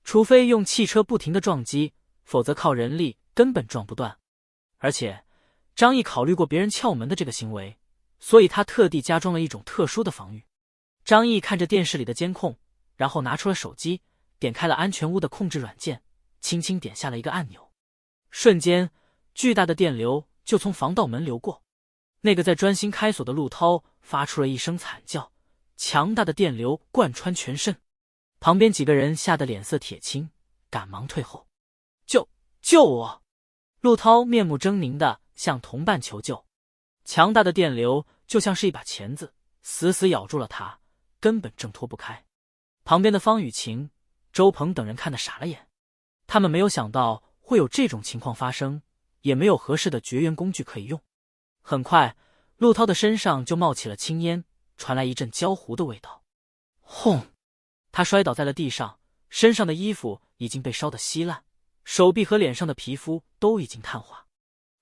除非用汽车不停的撞击，否则靠人力根本撞不断。而且张毅考虑过别人撬门的这个行为，所以他特地加装了一种特殊的防御。张毅看着电视里的监控，然后拿出了手机，点开了安全屋的控制软件，轻轻点下了一个按钮。瞬间，巨大的电流就从防盗门流过。那个在专心开锁的陆涛发出了一声惨叫，强大的电流贯穿全身。旁边几个人吓得脸色铁青，赶忙退后。救我！陆涛面目狰狞地向同伴求救。强大的电流就像是一把钳子，死死咬住了他，根本挣脱不开。旁边的方雨晴、周鹏等人看得傻了眼，他们没有想到会有这种情况发生，也没有合适的绝缘工具可以用。很快，陆涛的身上就冒起了青烟，传来一阵焦糊的味道。轰！他摔倒在了地上，身上的衣服已经被烧得稀烂，手臂和脸上的皮肤都已经碳化，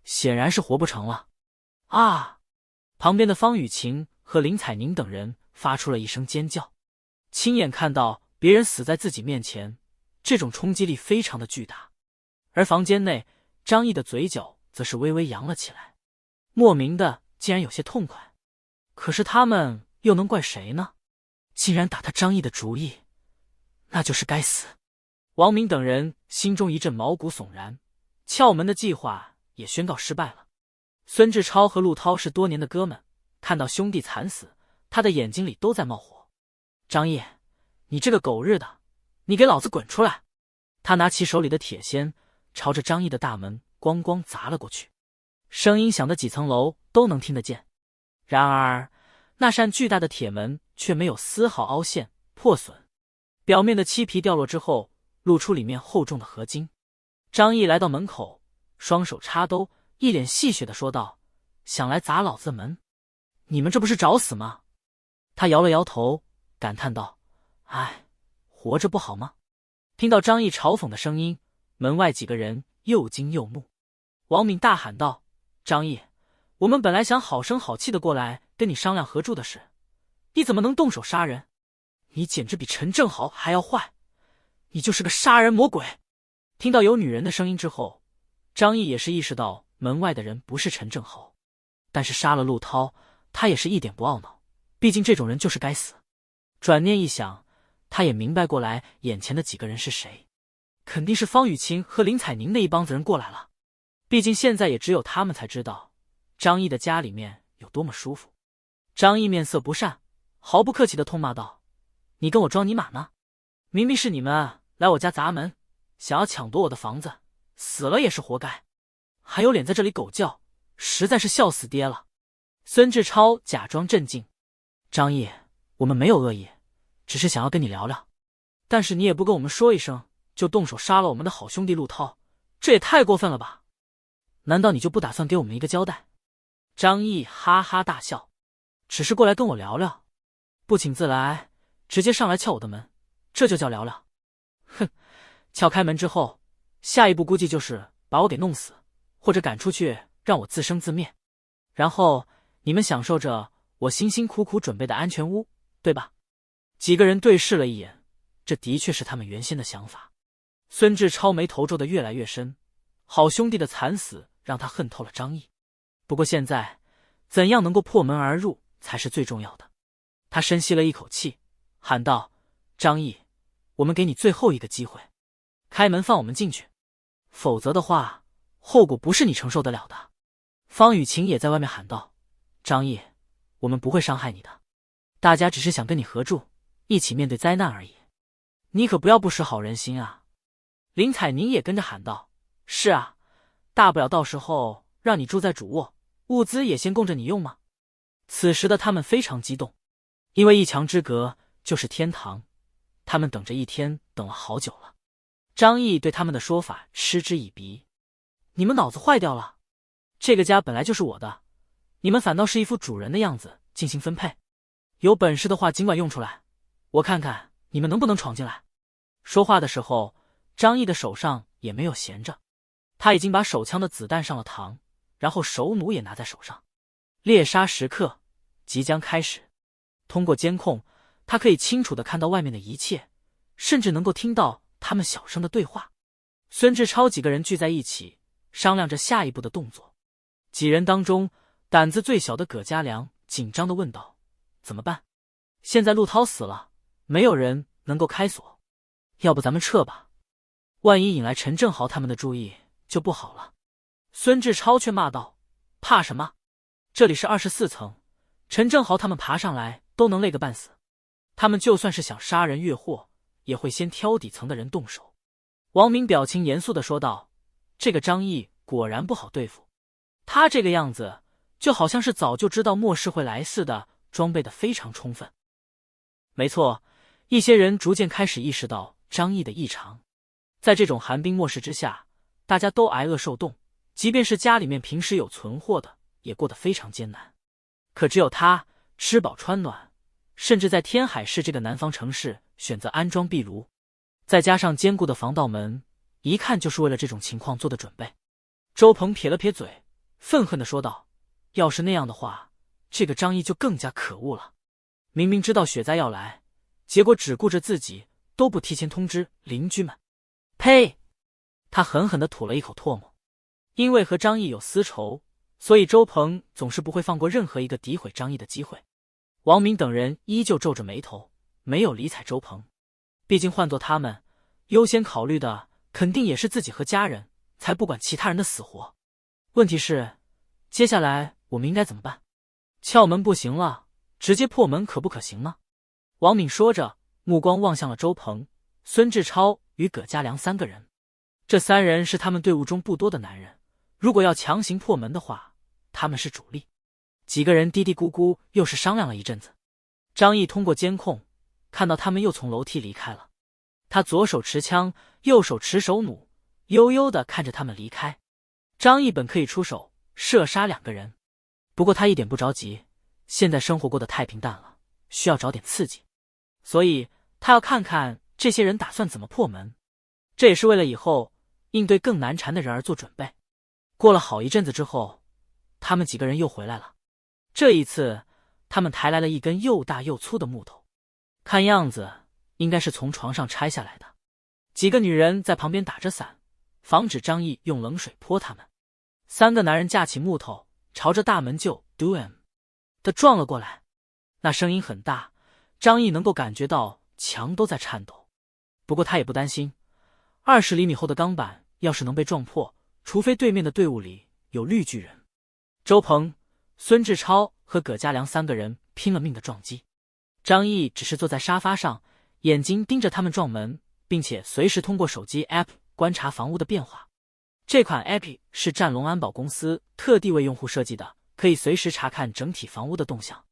显然是活不成了。啊！旁边的方雨晴和林彩宁等人发出了一声尖叫。亲眼看到别人死在自己面前，这种冲击力非常的巨大。而房间内，张毅的嘴角则是微微扬了起来，莫名的竟然有些痛快。可是他们又能怪谁呢？竟然打他张毅的主意，那就是该死。王明等人心中一阵毛骨悚然，撬门的计划也宣告失败了。孙志超和陆涛是多年的哥们，看到兄弟惨死，他的眼睛里都在冒火。张毅，你这个狗日的，你给老子滚出来！他拿起手里的铁锨，朝着张毅的大门咣咣砸了过去，声音响得几层楼都能听得见。然而那扇巨大的铁门却没有丝毫凹陷破损，表面的漆皮掉落之后，露出里面厚重的合金。张毅来到门口，双手插兜，一脸戏谑地说道：“想来砸老子的门，你们这不是找死吗？”他摇了摇头，感叹道：“哎，活着不好吗？”听到张毅嘲讽的声音，门外几个人又惊又怒。王敏大喊道：“张毅，我们本来想好声好气的过来跟你商量合住的事，你怎么能动手杀人？你简直比陈正豪还要坏，你就是个杀人魔鬼！”听到有女人的声音之后，张毅也是意识到门外的人不是陈正豪，但是杀了陆涛，他也是一点不懊恼，毕竟这种人就是该死。转念一想，他也明白过来眼前的几个人是谁，肯定是方雨晴和林彩宁那一帮子人过来了。毕竟现在也只有他们才知道张毅的家里面有多么舒服。张毅面色不善，毫不客气地痛骂道：“你跟我装尼玛呢？明明是你们来我家砸门，想要抢夺我的房子，死了也是活该，还有脸在这里狗叫，实在是笑死爹了。”孙志超假装镇静：“张毅，我们没有恶意，只是想要跟你聊聊，但是你也不跟我们说一声，就动手杀了我们的好兄弟陆涛，这也太过分了吧？难道你就不打算给我们一个交代？”张毅哈哈大笑：“只是过来跟我聊聊，不请自来，直接上来撬我的门，这就叫聊聊？哼，撬开门之后，下一步估计就是把我给弄死，或者赶出去让我自生自灭，然后你们享受着我辛辛苦苦准备的安全屋，对吧？”几个人对视了一眼，这的确是他们原先的想法。孙志超眉头皱得越来越深，好兄弟的惨死让他恨透了张毅。不过现在，怎样能够破门而入才是最重要的。他深吸了一口气，喊道：“张毅，我们给你最后一个机会，开门放我们进去，否则的话，后果不是你承受得了的。”方雨晴也在外面喊道：“张毅，我们不会伤害你的，大家只是想跟你合住，一起面对灾难而已，你可不要不识好人心啊。”林采宁也跟着喊道：“是啊，大不了到时候让你住在主卧，物资也先供着你用嘛。”此时的他们非常激动，因为一墙之隔就是天堂，他们等着一天等了好久了。张毅对他们的说法嗤之以鼻：“你们脑子坏掉了？这个家本来就是我的，你们反倒是一副主人的样子进行分配，有本事的话尽管用出来，我看看你们能不能闯进来。”说话的时候，张毅的手上也没有闲着，他已经把手枪的子弹上了膛，然后手弩也拿在手上。猎杀时刻即将开始。通过监控，他可以清楚地看到外面的一切，甚至能够听到他们小声的对话。孙志超几个人聚在一起，商量着下一步的动作。几人当中，胆子最小的葛家良紧张地问道：“怎么办？现在陆涛死了，没有人能够开锁，要不咱们撤吧？万一引来陈正豪他们的注意，就不好了。”孙志超却骂道：“怕什么？这里是24层，陈正豪他们爬上来都能累个半死，他们就算是想杀人越货，也会先挑底层的人动手。”王明表情严肃地说道：“这个张毅果然不好对付，他这个样子就好像是早就知道末世会来似的，装备得非常充分。”没错，一些人逐渐开始意识到张毅的异常。在这种寒冰末世之下，大家都挨饿受冻，即便是家里面平时有存货的，也过得非常艰难。可只有他吃饱穿暖，甚至在天海市这个南方城市选择安装壁炉，再加上坚固的防盗门，一看就是为了这种情况做的准备。周鹏撇了撇嘴，愤恨地说道：“要是那样的话，这个张毅就更加可恶了。明明知道雪灾要来，结果只顾着自己，都不提前通知邻居们。呸！”他狠狠地吐了一口唾沫。因为和张毅有私仇，所以周鹏总是不会放过任何一个诋毁张毅的机会。王明等人依旧皱着眉头，没有理睬周鹏。毕竟换做他们，优先考虑的肯定也是自己和家人，才不管其他人的死活。问题是，接下来我们应该怎么办？撬门不行了，直接破门可不可行呢？王敏说着，目光望向了周鹏、孙志超与葛家良三个人。这三人是他们队伍中不多的男人，如果要强行破门的话，他们是主力。几个人嘀嘀咕咕，又是商量了一阵子。张毅通过监控看到他们又从楼梯离开了，他左手持枪，右手持手弩，悠悠地看着他们离开。张毅本可以出手射杀两个人，不过他一点不着急，现在生活过得太平淡了，需要找点刺激，所以他要看看这些人打算怎么破门，这也是为了以后应对更难缠的人而做准备。过了好一阵子之后，他们几个人又回来了。这一次他们抬来了一根又大又粗的木头，看样子应该是从床上拆下来的。几个女人在旁边打着伞，防止张毅用冷水泼他们。三个男人架起木头，朝着大门就 doom 的撞了过来。那声音很大，张毅能够感觉到墙都在颤抖。不过他也不担心，20厘米厚的钢板要是能被撞破，除非对面的队伍里有绿巨人。周鹏、孙志超和葛家良三个人拼了命的撞击。张毅只是坐在沙发上，眼睛盯着他们撞门，并且随时通过手机 App 观察房屋的变化。这款 App 是战龙安保公司特地为用户设计的，可以随时查看整体房屋的动向。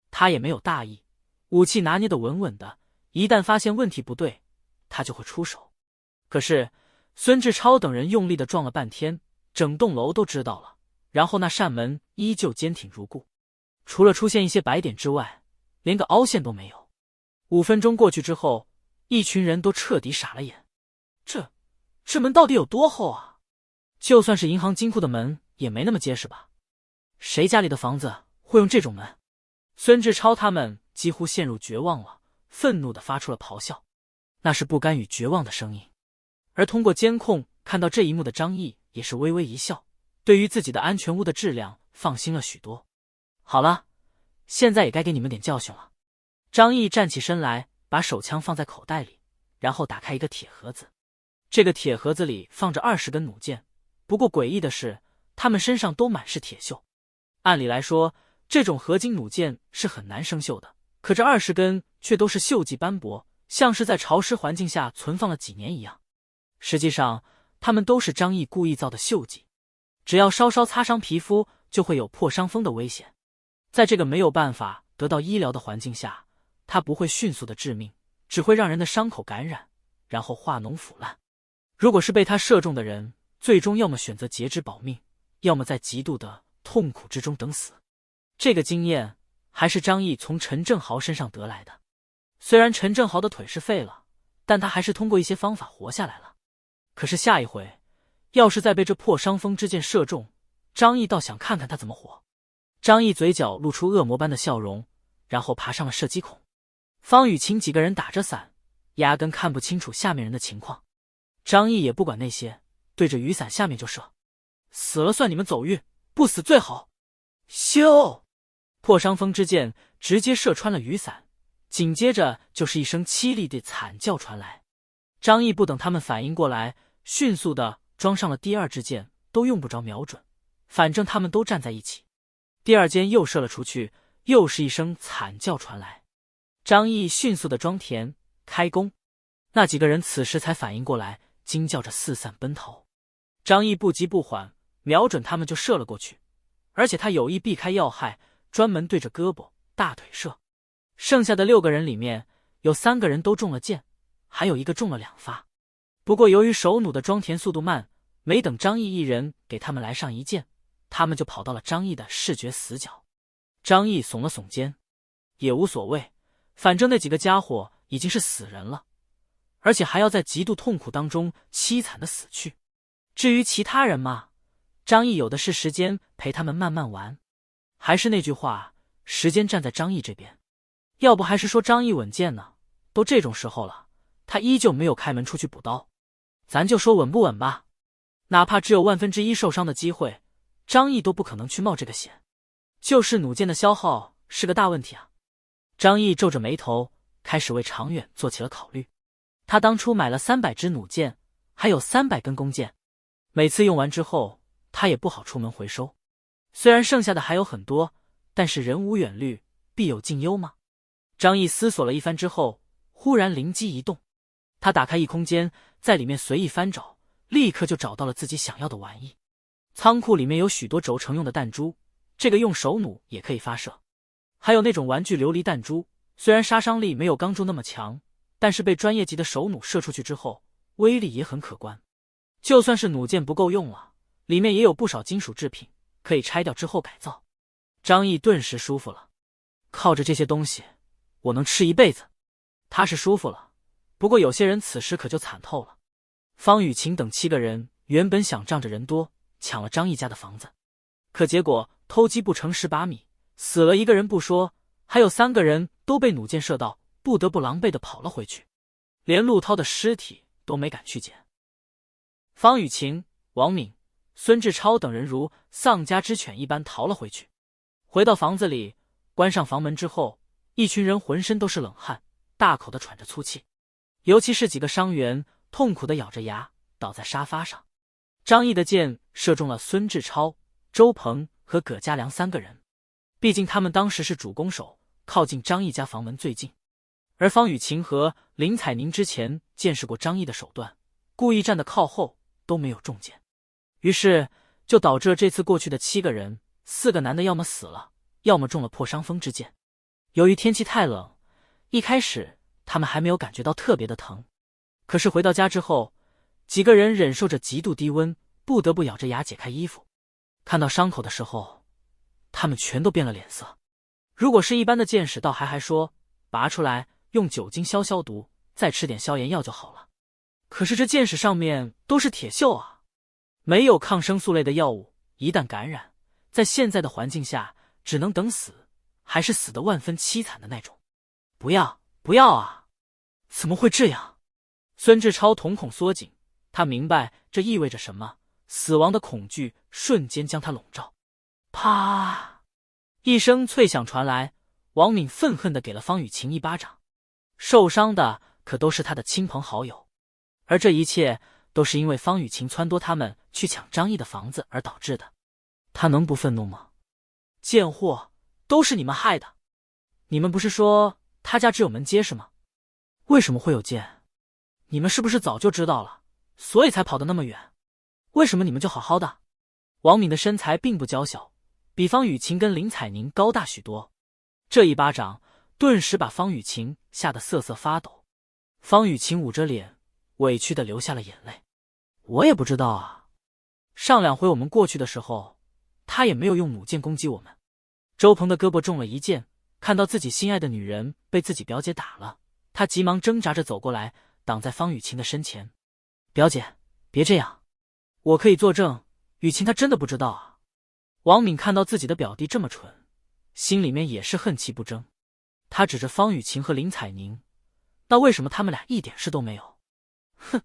他也没有大意，武器拿捏得稳稳的，一旦发现问题不对，他就会出手。可是孙志超等人用力地撞了半天，整栋楼都知道了，然后那扇门依旧坚挺如故，除了出现一些白点之外，连个凹陷都没有。5分钟过去之后，一群人都彻底傻了眼。这门到底有多厚啊？就算是银行金库的门也没那么结实吧？谁家里的房子会用这种门？孙志超他们几乎陷入绝望了，愤怒地发出了咆哮，那是不甘与绝望的声音。而通过监控看到这一幕的张毅也是微微一笑，对于自己的安全屋的质量放心了许多。好了，现在也该给你们点教训了。张毅站起身来，把手枪放在口袋里，然后打开一个铁盒子。这个铁盒子里放着20根弩箭，不过诡异的是，他们身上都满是铁锈。按理来说，这种合金弩箭是很难生锈的，可这20根却都是锈迹斑驳，像是在潮湿环境下存放了几年一样。实际上，他们都是张毅故意造的锈迹，只要稍稍擦伤皮肤，就会有破伤风的危险。在这个没有办法得到医疗的环境下，它不会迅速的致命，只会让人的伤口感染，然后化脓腐烂。如果是被他射中的人，最终要么选择截肢保命，要么在极度的痛苦之中等死。这个经验还是张毅从陈正豪身上得来的。虽然陈正豪的腿是废了，但他还是通过一些方法活下来了。可是下一回，要是再被这破伤风之箭射中，张毅倒想看看他怎么活。张毅嘴角露出恶魔般的笑容，然后爬上了射击孔。方雨晴几个人打着伞，压根看不清楚下面人的情况。张毅也不管那些，对着雨伞下面就射。死了算你们走运，不死最好。咻！破伤风之箭直接射穿了雨伞，紧接着就是一声凄厉的惨叫传来。张毅不等他们反应过来，迅速的装上了第2支箭，都用不着瞄准，反正他们都站在一起。第2箭又射了出去，又是一声惨叫传来。张毅迅速的装填开弓，那几个人此时才反应过来，惊叫着四散奔逃。张毅不急不缓，瞄准他们就射了过去，而且他有意避开要害，专门对着胳膊、大腿射。剩下的6个人里面，有3个人都中了箭，还有1个中了2发。不过由于手弩的装填速度慢，没等张毅一人给他们来上1箭，他们就跑到了张毅的视觉死角。张毅耸了耸肩，也无所谓，反正那几个家伙已经是死人了，而且还要在极度痛苦当中凄惨的死去。至于其他人嘛，张毅有的是时间陪他们慢慢玩。还是那句话，时间站在张毅这边。要不还是说张毅稳健呢，都这种时候了，他依旧没有开门出去补刀。咱就说稳不稳吧，哪怕只有1/1000受伤的机会，张毅都不可能去冒这个险。就是弩箭的消耗是个大问题啊。张毅皱着眉头，开始为长远做起了考虑。他当初买了300支弩箭，还有300根弓箭，每次用完之后，他也不好出门回收。虽然剩下的还有很多，但是人无远虑，必有近忧嘛。张毅思索了一番之后，忽然灵机一动，他打开异空间，在里面随意翻找，立刻就找到了自己想要的玩意。仓库里面有许多轴承用的弹珠，这个用手弩也可以发射。还有那种玩具琉璃弹珠，虽然杀伤力没有钢珠那么强，但是被专业级的手弩射出去之后，威力也很可观。就算是弩箭不够用了，里面也有不少金属制品，可以拆掉之后改造。张毅顿时舒服了，靠着这些东西，我能吃一辈子。他是舒服了，不过有些人此时可就惨透了。方雨晴等7个人原本想仗着人多抢了张毅家的房子，可结果偷鸡不成蚀把米，死了1个人不说，还有3个人都被弩箭射到，不得不狼狈地跑了回去，连陆涛的尸体都没敢去捡。方雨晴、王敏、孙志超等人如丧家之犬一般逃了回去。回到房子里，关上房门之后，一群人浑身都是冷汗，大口地喘着粗气。尤其是几个伤员，痛苦地咬着牙倒在沙发上。张毅的箭射中了孙志超、周鹏和葛家良3个人，毕竟他们当时是主攻手，靠近张毅家房门最近。而方雨晴和林采宁之前见识过张毅的手段，故意站得靠后，都没有中箭。于是就导致了这次过去的7个人，4个男的要么死了，要么中了破伤风之箭。由于天气太冷，一开始他们还没有感觉到特别的疼，可是回到家之后，几个人忍受着极度低温，不得不咬着牙解开衣服。看到伤口的时候，他们全都变了脸色。如果是一般的箭矢，倒还说拔出来用酒精消消毒，再吃点消炎药就好了。可是这箭矢上面都是铁锈啊，没有抗生素类的药物，一旦感染，在现在的环境下只能等死，还是死得万分凄惨的那种。不要啊！怎么会这样？孙志超瞳孔缩紧，他明白这意味着什么，死亡的恐惧瞬间将他笼罩。啪！一声脆响传来，王敏愤恨地给了方雨晴一巴掌。受伤的可都是他的亲朋好友，而这一切都是因为方雨晴撺掇他们去抢张毅的房子而导致的。他能不愤怒吗？贱货，都是你们害的！你们不是说他家只有门结实吗？为什么会有箭？你们是不是早就知道了，所以才跑得那么远？为什么你们就好好的？王敏的身材并不娇小，比方雨晴跟林采宁高大许多。这一巴掌顿时把方雨晴吓得瑟瑟发抖。方雨晴捂着脸，委屈地流下了眼泪。我也不知道啊，上2回我们过去的时候，他也没有用弩箭攻击我们。周鹏的胳膊中了一箭，看到自己心爱的女人被自己表姐打了，他急忙挣扎着走过来，挡在方雨晴的身前。表姐，别这样，我可以作证，雨晴她真的不知道啊。王敏看到自己的表弟这么蠢，心里面也是恨气不争。他指着方雨晴和林采宁，那为什么他们俩一点事都没有？哼，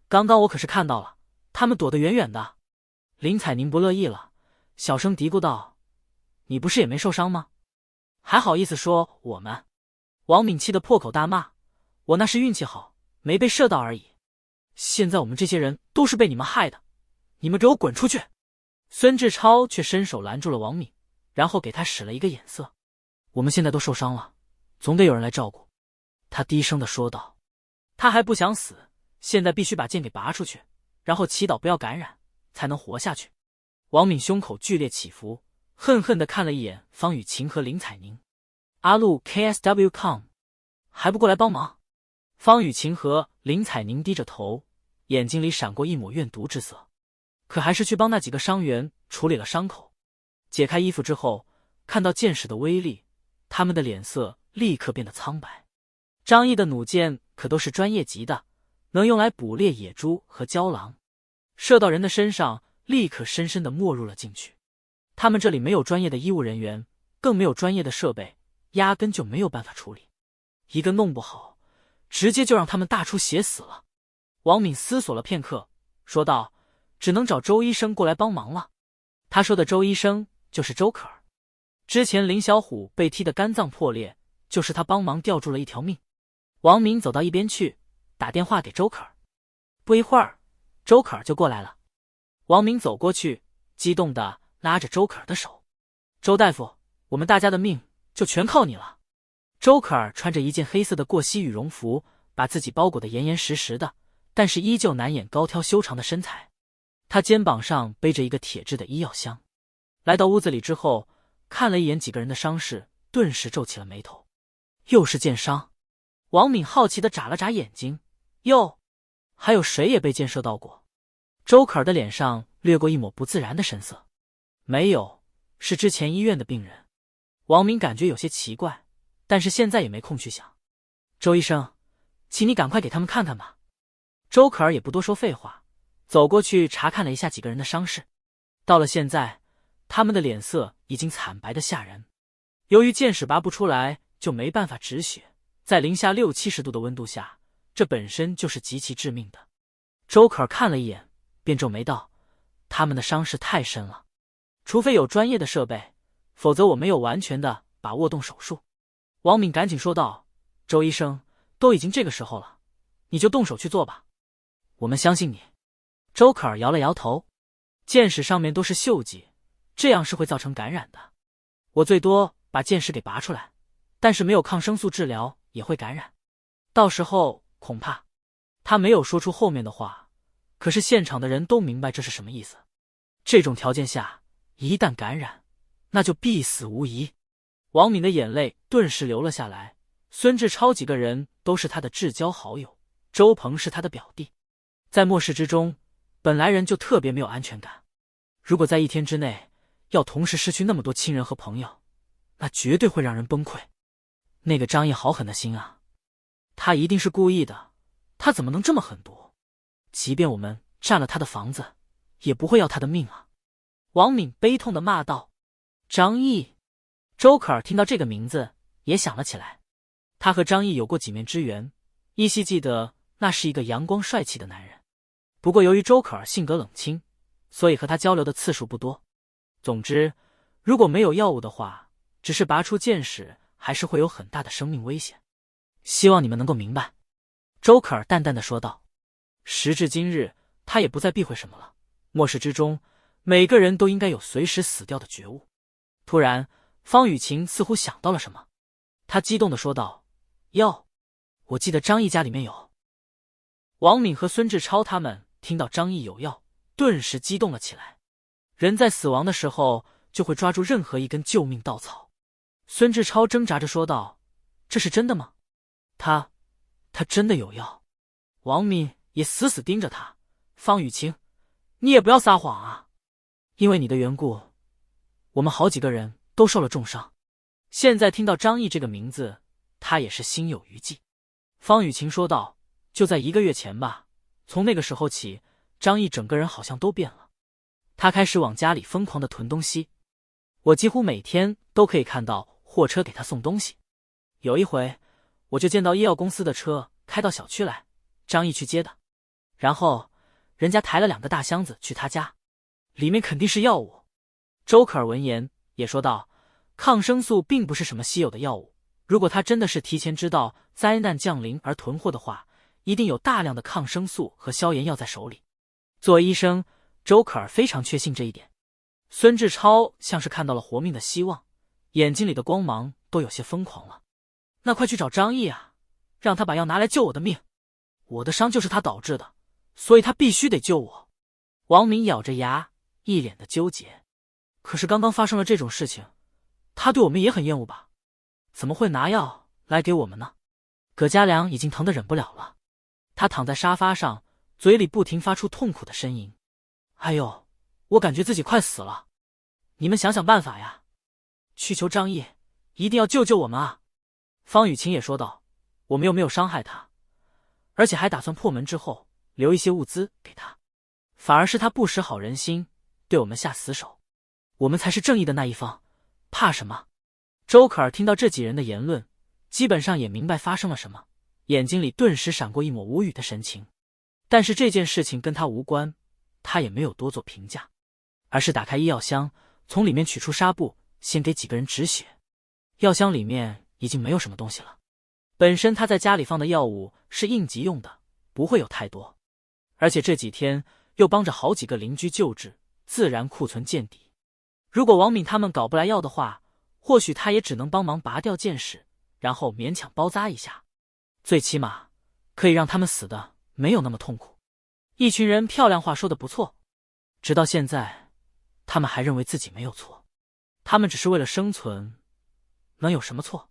刚刚我可是看到了，他们躲得远远的。林采宁不乐意了，小声嘀咕道：你不是也没受伤吗？还好意思说我们？王敏气得破口大骂：我那是运气好，没被射到而已。现在我们这些人都是被你们害的，你们给我滚出去！孙志超却伸手拦住了王敏，然后给他使了一个眼色。我们现在都受伤了，总得有人来照顾。他低声地说道。他还不想死，现在必须把剑给拔出去，然后祈祷不要感染，才能活下去。王敏胸口剧烈起伏，恨恨地看了一眼方雨晴和林采宁。阿路 KSW.com 还不过来帮忙？方雨晴和林采宁低着头，眼睛里闪过一抹怨毒之色，可还是去帮那几个伤员处理了伤口。解开衣服之后，看到箭矢的威力，他们的脸色立刻变得苍白。张毅的弩箭可都是专业级的，能用来捕猎野猪和郊狼，射到人的身上立刻深深地没入了进去。他们这里没有专业的医务人员，更没有专业的设备，压根就没有办法处理。一个弄不好，直接就让他们大出血死了。王敏思索了片刻，说道：只能找周医生过来帮忙了。他说的周医生就是周可儿，之前林小虎被踢得肝脏破裂，就是他帮忙吊住了一条命。王敏走到一边去，打电话给周可儿。不一会儿，周可儿就过来了。王敏走过去，激动地拉着周可儿的手：周大夫，我们大家的命就全靠你了。周可儿穿着一件黑色的过膝羽绒服，把自己包裹得严严实实的，但是依旧难掩高挑修长的身材。他肩膀上背着一个铁质的医药箱。来到屋子里之后，看了一眼几个人的伤势，顿时皱起了眉头。又是箭伤？王敏好奇地眨了眨眼睛。哟，还有谁也被箭射到过？周可儿的脸上掠过一抹不自然的神色。没有，是之前医院的病人。王敏感觉有些奇怪，但是现在也没空去想。周医生，请你赶快给他们看看吧。周可儿也不多说废话，走过去查看了一下几个人的伤势。到了现在，他们的脸色已经惨白的吓人。由于箭矢拔不出来，就没办法止血，在零下60-70度的温度下，这本身就是极其致命的。周可儿看了一眼，便皱眉道：他们的伤势太深了，除非有专业的设备，否则我没有完全的把握动手术。王敏赶紧说道：周医生，都已经这个时候了，你就动手去做吧，我们相信你。周可儿摇了摇头：箭矢上面都是锈迹，这样是会造成感染的。我最多把箭矢给拔出来，但是没有抗生素治疗也会感染，到时候恐怕……他没有说出后面的话，可是现场的人都明白这是什么意思。这种条件下，一旦感染，那就必死无疑。王敏的眼泪顿时流了下来。孙志超几个人都是他的至交好友，周鹏是他的表弟，在末世之中，本来人就特别没有安全感。如果在一天之内要同时失去那么多亲人和朋友，那绝对会让人崩溃。那个张毅好狠的心啊，他一定是故意的，他怎么能这么狠毒？即便我们占了他的房子，也不会要他的命啊！王敏悲痛地骂道。张毅，周可儿听到这个名字也想了起来。他和张毅有过几面之缘，依稀记得那是一个阳光帅气的男人。不过由于周可儿性格冷清，所以和他交流的次数不多。总之，如果没有药物的话，只是拔出剑矢，还是会有很大的生命危险。希望你们能够明白。周可儿淡淡的说道。时至今日，他也不再避讳什么了。末世之中，每个人都应该有随时死掉的觉悟。突然，方雨晴似乎想到了什么，他激动的说道：药，我记得张毅家里面有。王敏和孙志超他们听到张毅有药，顿时激动了起来。人在死亡的时候，就会抓住任何一根救命稻草。孙志超挣扎着说道：这是真的吗？他真的有药？王敏也死死盯着他。方雨晴，你也不要撒谎啊！因为你的缘故，我们好几个人都受了重伤。现在听到张毅这个名字，他也是心有余悸。方雨晴说道：就在1个月前吧，从那个时候起，张毅整个人好像都变了。他开始往家里疯狂的囤东西，我几乎每天都可以看到货车给他送东西。有一回，我就见到医药公司的车开到小区来，张毅去接的，然后人家抬了2个大箱子去他家，里面肯定是药物。周可儿闻言也说道：抗生素并不是什么稀有的药物，如果他真的是提前知道灾难降临而囤货的话，一定有大量的抗生素和消炎药在手里。作为医生，周可儿非常确信这一点。孙志超像是看到了活命的希望，眼睛里的光芒都有些疯狂了。那快去找张毅啊，让他把药拿来救我的命。我的伤就是他导致的，所以他必须得救我。王敏咬着牙，一脸的纠结。可是刚刚发生了这种事情，他对我们也很厌恶吧？怎么会拿药来给我们呢？葛家良已经疼得忍不了了，他躺在沙发上，嘴里不停发出痛苦的呻吟。哎呦，我感觉自己快死了，你们想想办法呀，去求张毅，一定要救救我们啊！方雨晴也说道：我们又没有伤害他，而且还打算破门之后留一些物资给他，反而是他不识好人心，对我们下死手。我们才是正义的那一方，怕什么？周可儿听到这几人的言论，基本上也明白发生了什么，眼睛里顿时闪过一抹无语的神情。但是这件事情跟他无关，他也没有多做评价，而是打开医药箱，从里面取出纱布，先给几个人止血。药箱里面已经没有什么东西了，本身他在家里放的药物是应急用的，不会有太多，而且这几天又帮着好几个邻居救治，自然库存见底。如果王敏他们搞不来药的话，或许他也只能帮忙拔掉剑矢，然后勉强包扎一下，最起码可以让他们死的没有那么痛苦。一群人漂亮话说得不错，直到现在他们还认为自己没有错，他们只是为了生存，能有什么错？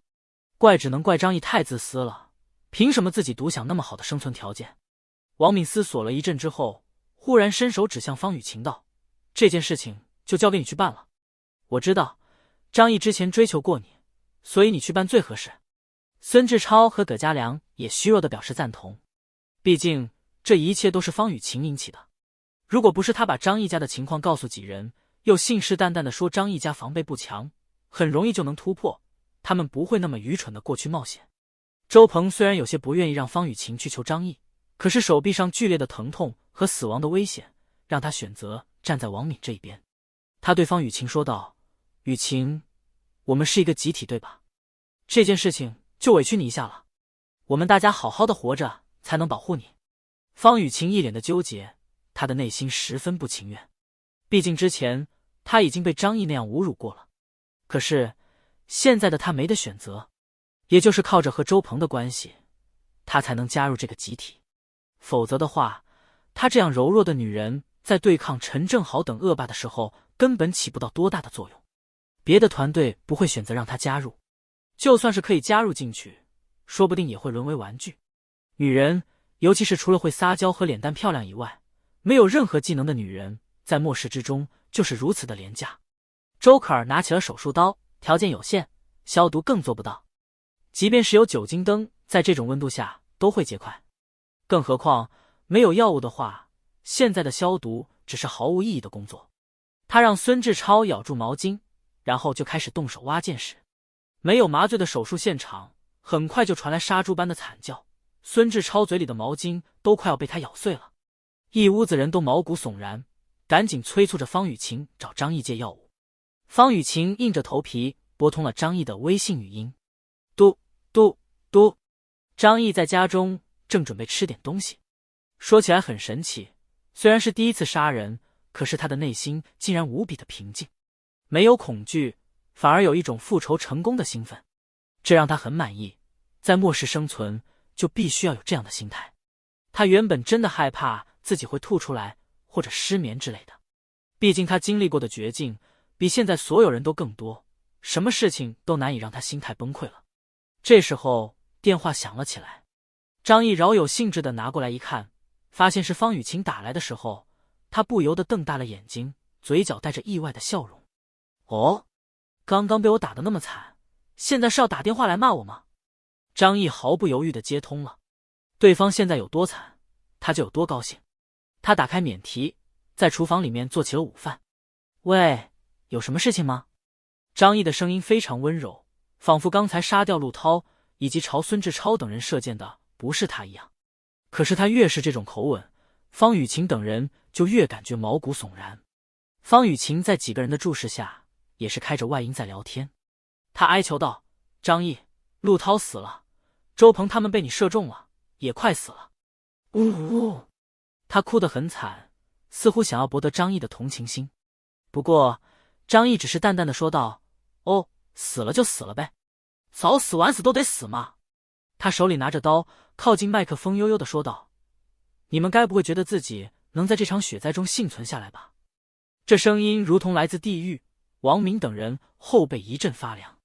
只能怪张毅太自私了，凭什么自己独享那么好的生存条件？王敏思索了一阵之后，忽然伸手指向方雨晴道：这件事情就交给你去办了。我知道张毅之前追求过你，所以你去办最合适。孙志超和葛家良也虚弱地表示赞同，毕竟这一切都是方雨晴引起的。如果不是他把张毅家的情况告诉几人，又信誓旦旦地说张毅家防备不强，很容易就能突破，他们不会那么愚蠢地过去冒险。周鹏虽然有些不愿意让方雨晴去求张毅，可是手臂上剧烈的疼痛和死亡的危险让他选择站在王敏这一边。他对方雨晴说道：雨晴，我们是一个集体对吧？这件事情就委屈你一下了，我们大家好好的活着才能保护你。方雨晴一脸的纠结，他的内心十分不情愿，毕竟之前他已经被张毅那样侮辱过了，可是现在的他没得选择，也就是靠着和周鹏的关系，他才能加入这个集体。否则的话，他这样柔弱的女人在对抗陈正豪等恶霸的时候，根本起不到多大的作用。别的团队不会选择让他加入，就算是可以加入进去，说不定也会沦为玩具。女人，尤其是除了会撒娇和脸蛋漂亮以外，没有任何技能的女人，在末世之中就是如此的廉价。周可儿拿起了手术刀，条件有限，消毒更做不到。即便是有酒精灯，在这种温度下都会结块。更何况没有药物的话，现在的消毒只是毫无意义的工作。他让孙志超咬住毛巾，然后就开始动手挖剑士。没有麻醉的手术现场，很快就传来杀猪般的惨叫。孙志超嘴里的毛巾都快要被他咬碎了，一屋子人都毛骨悚然，赶紧催促着方雨晴找张毅借药物。方雨晴硬着头皮拨通了张毅的微信语音。嘟嘟嘟，张毅在家中正准备吃点东西。说起来很神奇，虽然是第一次杀人，可是他的内心竟然无比的平静，没有恐惧，反而有一种复仇成功的兴奋，这让他很满意。在末世生存，就必须要有这样的心态。他原本真的害怕自己会吐出来或者失眠之类的，毕竟他经历过的绝境比现在所有人都更多，什么事情都难以让他心态崩溃了。这时候电话响了起来，张毅饶有兴致地拿过来一看，发现是方雨晴打来的时候，他不由得瞪大了眼睛，嘴角带着意外的笑容。哦，刚刚被我打得那么惨，现在是要打电话来骂我吗？张毅毫不犹豫地接通了，对方现在有多惨，他就有多高兴。他打开免提，在厨房里面做起了午饭。喂，有什么事情吗？张毅的声音非常温柔，仿佛刚才杀掉陆涛以及朝孙志超等人射箭的不是他一样。可是他越是这种口吻，方雨晴等人就越感觉毛骨悚然。方雨晴在几个人的注视下，也是开着外音在聊天。他哀求道：张毅，陆涛死了，周鹏他们被你射中了，也快死了。呜呜，他哭得很惨，似乎想要博得张毅的同情心。不过张毅只是淡淡的说道：哦，死了就死了呗，早死晚死都得死嘛。他手里拿着刀，靠近麦克风悠悠的说道：你们该不会觉得自己能在这场雪灾中幸存下来吧？这声音如同来自地狱。王明等人后背一阵发凉。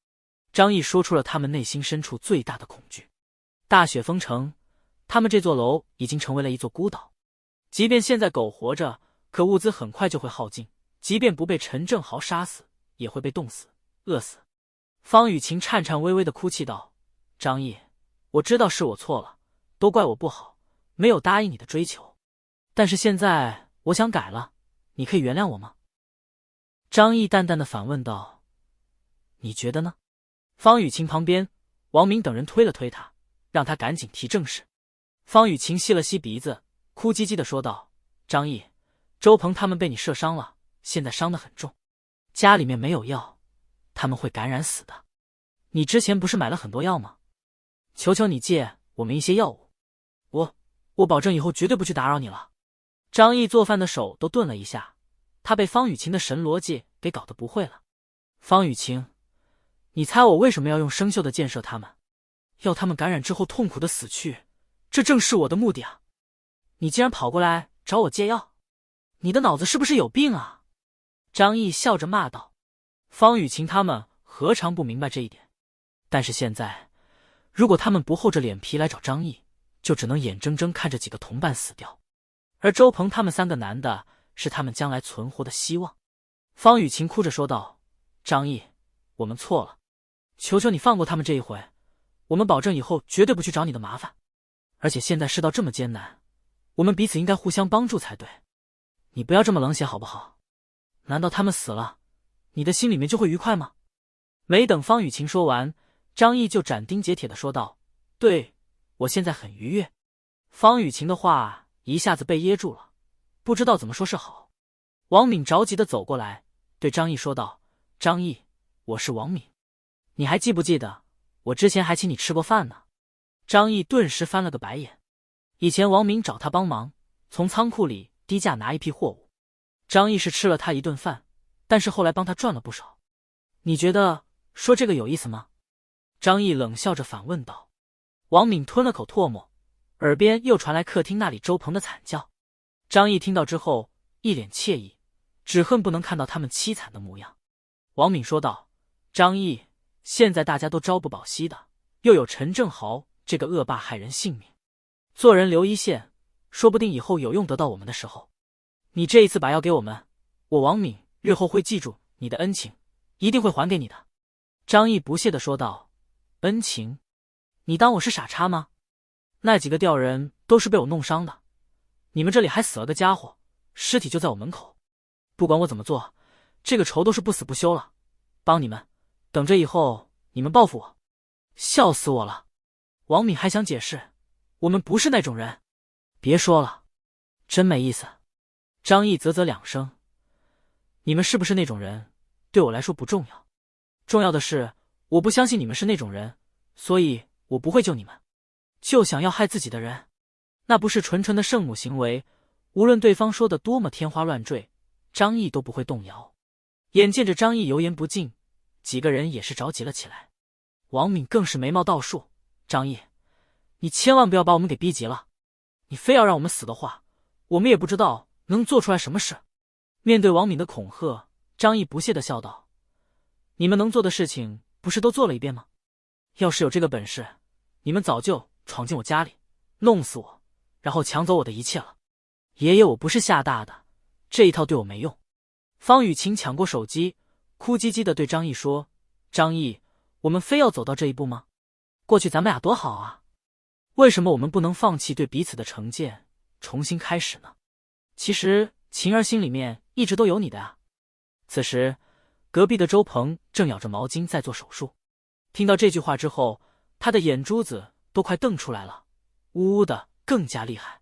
张毅说出了他们内心深处最大的恐惧。大雪封城，他们这座楼已经成为了一座孤岛。即便现在苟活着，可物资很快就会耗尽，即便不被陈正豪杀死，也会被冻死、饿死。方雨晴颤颤巍巍地哭泣道：张毅，我知道是我错了，都怪我不好，没有答应你的追求。但是现在我想改了，你可以原谅我吗？张毅淡淡的反问道：你觉得呢？方雨晴旁边，王明等人推了推他，让他赶紧提正事。方雨晴吸了吸鼻子，哭唧唧的说道：张毅，周鹏他们被你射伤了，现在伤得很重，家里面没有药，他们会感染死的。你之前不是买了很多药吗？求求你借我们一些药物，我保证以后绝对不去打扰你了。张毅做饭的手都顿了一下，他被方雨晴的神逻辑给搞得不会了。方雨晴，你猜我为什么要用生锈的箭射他们？要他们感染之后痛苦的死去，这正是我的目的啊！你竟然跑过来找我借药，你的脑子是不是有病啊？张毅笑着骂道。方雨晴他们何尝不明白这一点，但是现在如果他们不厚着脸皮来找张毅，就只能眼睁睁看着几个同伴死掉，而周鹏他们三个男的是他们将来存活的希望。方雨晴哭着说道：张毅，我们错了，求求你放过他们这一回，我们保证以后绝对不去找你的麻烦。而且现在世道这么艰难，我们彼此应该互相帮助才对，你不要这么冷血好不好？难道他们死了，你的心里面就会愉快吗？没等方雨晴说完，张毅就斩钉截铁地说道：对，我现在很愉悦。方雨晴的话一下子被噎住了，不知道怎么说是好。王敏着急地走过来，对张毅说道：张毅，我是王敏，你还记不记得我之前还请你吃过饭呢？张毅顿时翻了个白眼。以前王敏找他帮忙，从仓库里低价拿一批货物，张毅是吃了他一顿饭，但是后来帮他赚了不少。你觉得说这个有意思吗？张毅冷笑着反问道。王敏吞了口唾沫，耳边又传来客厅那里周鹏的惨叫。张毅听到之后一脸惬意，只恨不能看到他们凄惨的模样。王敏说道：张毅，现在大家都朝不保夕的，又有陈正豪这个恶霸害人性命，做人留一线，说不定以后有用得到我们的时候。你这一次把药给我们，我王敏日后会记住你的恩情，一定会还给你的。张毅不屑地说道。恩情？你当我是傻叉吗？那几个吊人都是被我弄伤的，你们这里还死了个家伙，尸体就在我门口，不管我怎么做，这个仇都是不死不休了。帮你们，等着以后你们报复我。笑死我了。王敏还想解释，我们不是那种人。别说了，真没意思。张毅啧啧两声，你们是不是那种人对我来说不重要，重要的是我不相信你们是那种人，所以我不会救你们。就想要害自己的人，那不是纯纯的圣母行为，无论对方说的多么天花乱坠，张毅都不会动摇。眼见着张毅油盐不进，几个人也是着急了起来。王敏更是眉毛倒竖，张毅，你千万不要把我们给逼急了，你非要让我们死的话，我们也不知道能做出来什么事。面对王敏的恐吓，张毅不屑地笑道：你们能做的事情不是都做了一遍吗？要是有这个本事，你们早就闯进我家里，弄死我，然后抢走我的一切了。爷爷我不是吓大的，这一套对我没用。方雨晴抢过手机，哭唧唧地对张毅说：张毅，我们非要走到这一步吗？过去咱们俩多好啊，为什么我们不能放弃对彼此的成见，重新开始呢？其实晴儿心里面一直都有你的啊。此时隔壁的周鹏正咬着毛巾在做手术，听到这句话之后，他的眼珠子都快瞪出来了，呜呜的更加厉害。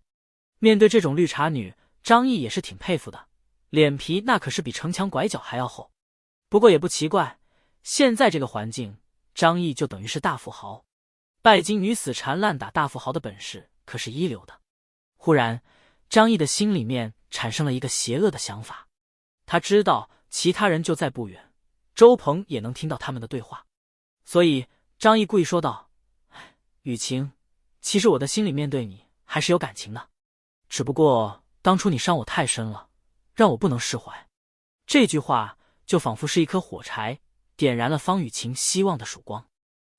面对这种绿茶女，张毅也是挺佩服的，脸皮那可是比城墙拐角还要厚。不过也不奇怪，现在这个环境，张毅就等于是大富豪，拜金女死缠烂打大富豪的本事可是一流的。忽然张毅的心里面产生了一个邪恶的想法，他知道其他人就在不远，周鹏也能听到他们的对话，所以张毅故意说道：雨晴，其实我的心里面对你还是有感情的，只不过当初你伤我太深了，让我不能释怀。这句话就仿佛是一颗火柴，点燃了方雨晴希望的曙光。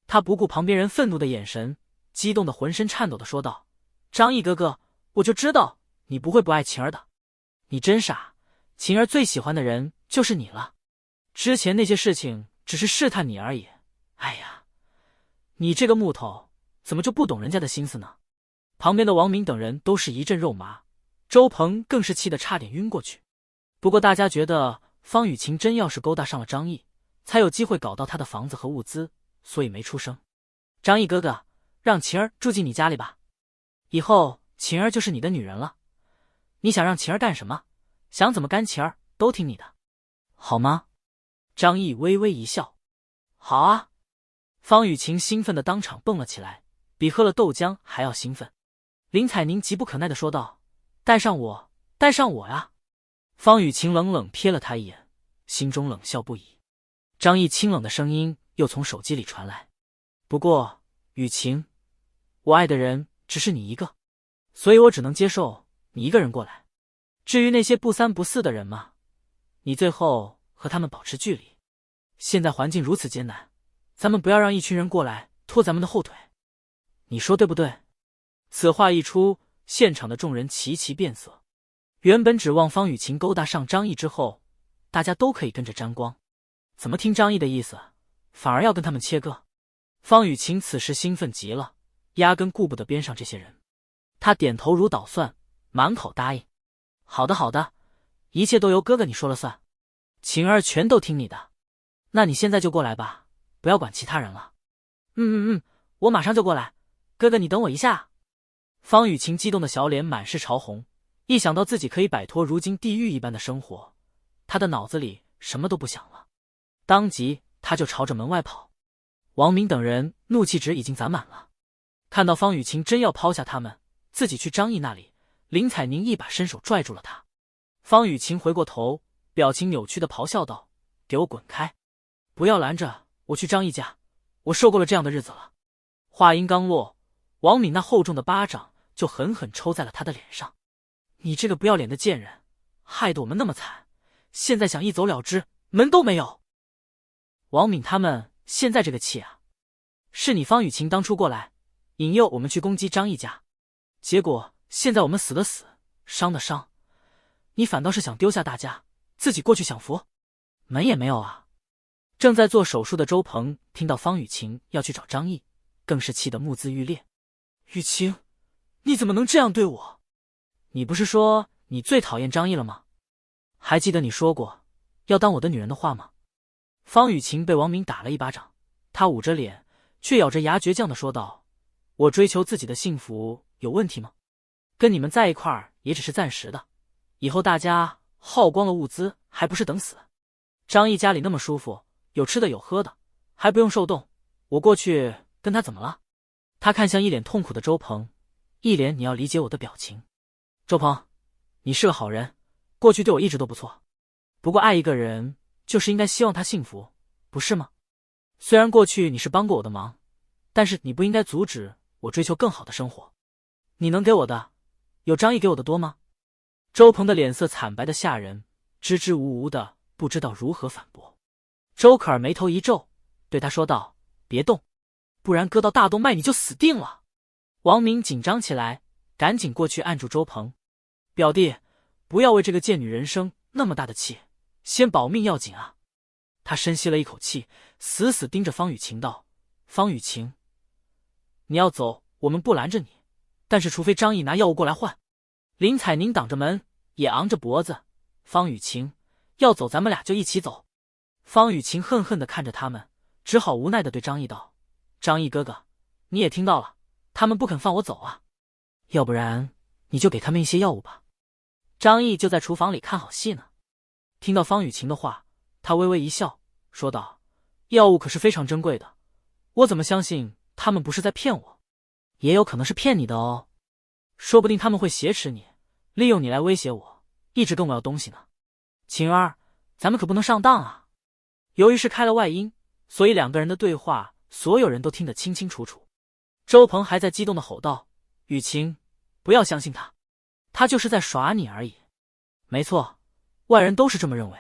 他不顾旁边人愤怒的眼神，激动的浑身颤抖的说道：张毅哥哥，我就知道你不会不爱晴儿的，你真傻，晴儿最喜欢的人就是你了，之前那些事情只是试探你而已。哎呀，你这个木头怎么就不懂人家的心思呢？旁边的王明等人都是一阵肉麻，周鹏更是气得差点晕过去。不过大家觉得方雨晴真要是勾搭上了张毅，才有机会搞到他的房子和物资，所以没出声。张毅哥哥，让晴儿住进你家里吧，以后晴儿就是你的女人了，你想让晴儿干什么，想怎么干晴儿都听你的，好吗？张毅微微一笑，好啊。方雨晴兴奋的当场蹦了起来，比喝了豆浆还要兴奋。林采宁急不可耐的说道：带上我，带上我呀！方雨晴冷冷瞥了他一眼，心中冷笑不已。张毅清冷的声音又从手机里传来：不过雨晴，我爱的人只是你一个，所以我只能接受你一个人过来。至于那些不三不四的人嘛，你最后和他们保持距离。现在环境如此艰难，咱们不要让一群人过来拖咱们的后腿，你说对不对？此话一出，现场的众人齐齐变色。原本指望方雨晴勾搭上张毅之后，大家都可以跟着沾光，怎么听张毅的意思，反而要跟他们切割？方雨晴此时兴奋极了，压根顾不得边上这些人，他点头如捣蒜，满口答应：好的好的，一切都由哥哥你说了算，晴儿全都听你的。那你现在就过来吧，不要管其他人了。我马上就过来，哥哥你等我一下。方雨晴激动的小脸满是潮红，一想到自己可以摆脱如今地狱一般的生活，他的脑子里什么都不想了，当即他就朝着门外跑。王明等人怒气值已经攒满了，看到方雨晴真要抛下他们自己去张毅那里，林采宁一把伸手拽住了他。方雨晴回过头，表情扭曲的咆哮道：给我滚开，不要拦着我去张毅家，我受够了这样的日子了。话音刚落，王敏那厚重的巴掌就狠狠抽在了他的脸上。你这个不要脸的贱人，害得我们那么惨，现在想一走了之，门都没有。王敏他们现在这个气啊，是你方雨晴当初过来引诱我们去攻击张毅家，结果现在我们死的死，伤的伤，你反倒是想丢下大家，自己过去享福，门也没有啊。正在做手术的周鹏听到方雨晴要去找张毅，更是气得目眦欲裂。雨晴，你怎么能这样对我？你不是说你最讨厌张毅了吗？还记得你说过要当我的女人的话吗？方雨晴被王敏打了一巴掌，她捂着脸，却咬着牙倔强地说道：我追求自己的幸福有问题吗？跟你们在一块儿也只是暂时的，以后大家耗光了物资，还不是等死？张毅家里那么舒服，有吃的有喝的，还不用受冻，我过去跟他怎么了？他看向一脸痛苦的周鹏，一脸你要理解我的表情。周鹏，你是个好人，过去对我一直都不错，不过爱一个人就是应该希望他幸福，不是吗？虽然过去你是帮过我的忙，但是你不应该阻止我追求更好的生活。你能给我的有张毅给我的多吗？周鹏的脸色惨白的吓人，支支吾吾的不知道如何反驳。周可儿眉头一皱，对他说道：别动，不然割到大动脉你就死定了。王敏紧张起来，赶紧过去按住周鹏。表弟，不要为这个贱女人生那么大的气，先保命要紧啊。他深吸了一口气，死死盯着方雨晴道：方雨晴，你要走我们不拦着你，但是除非张毅拿药物过来换。林采宁挡着门，也昂着脖子：方雨晴，要走咱们俩就一起走。方雨晴恨恨地看着他们，只好无奈地对张毅道：张毅哥哥，你也听到了，他们不肯放我走啊，要不然你就给他们一些药物吧。张毅就在厨房里看好戏呢。听到方雨晴的话，他微微一笑，说道：药物可是非常珍贵的，我怎么相信他们不是在骗我？也有可能是骗你的哦，说不定他们会挟持你，利用你来威胁我，一直跟我要东西呢。晴儿，咱们可不能上当啊。由于是开了外音，所以两个人的对话所有人都听得清清楚楚。周鹏还在激动地吼道：雨晴，不要相信他，他就是在耍你而已。没错，外人都是这么认为，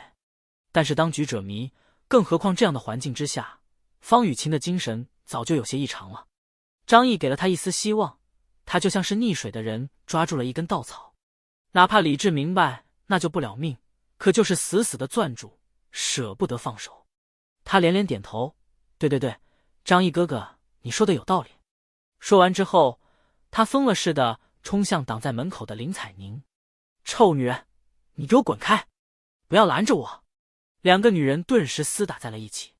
但是当局者迷，更何况这样的环境之下，方雨晴的精神早就有些异常了。张毅给了他一丝希望，他就像是溺水的人抓住了一根稻草，哪怕理智明白那就不了命，可就是死死地攥住，舍不得放手。他连连点头：对对对，张毅哥哥，你说的有道理。说完之后，他疯了似的冲向挡在门口的林采宁：臭女人，你给我滚开，不要拦着我。两个女人顿时厮打在了一起。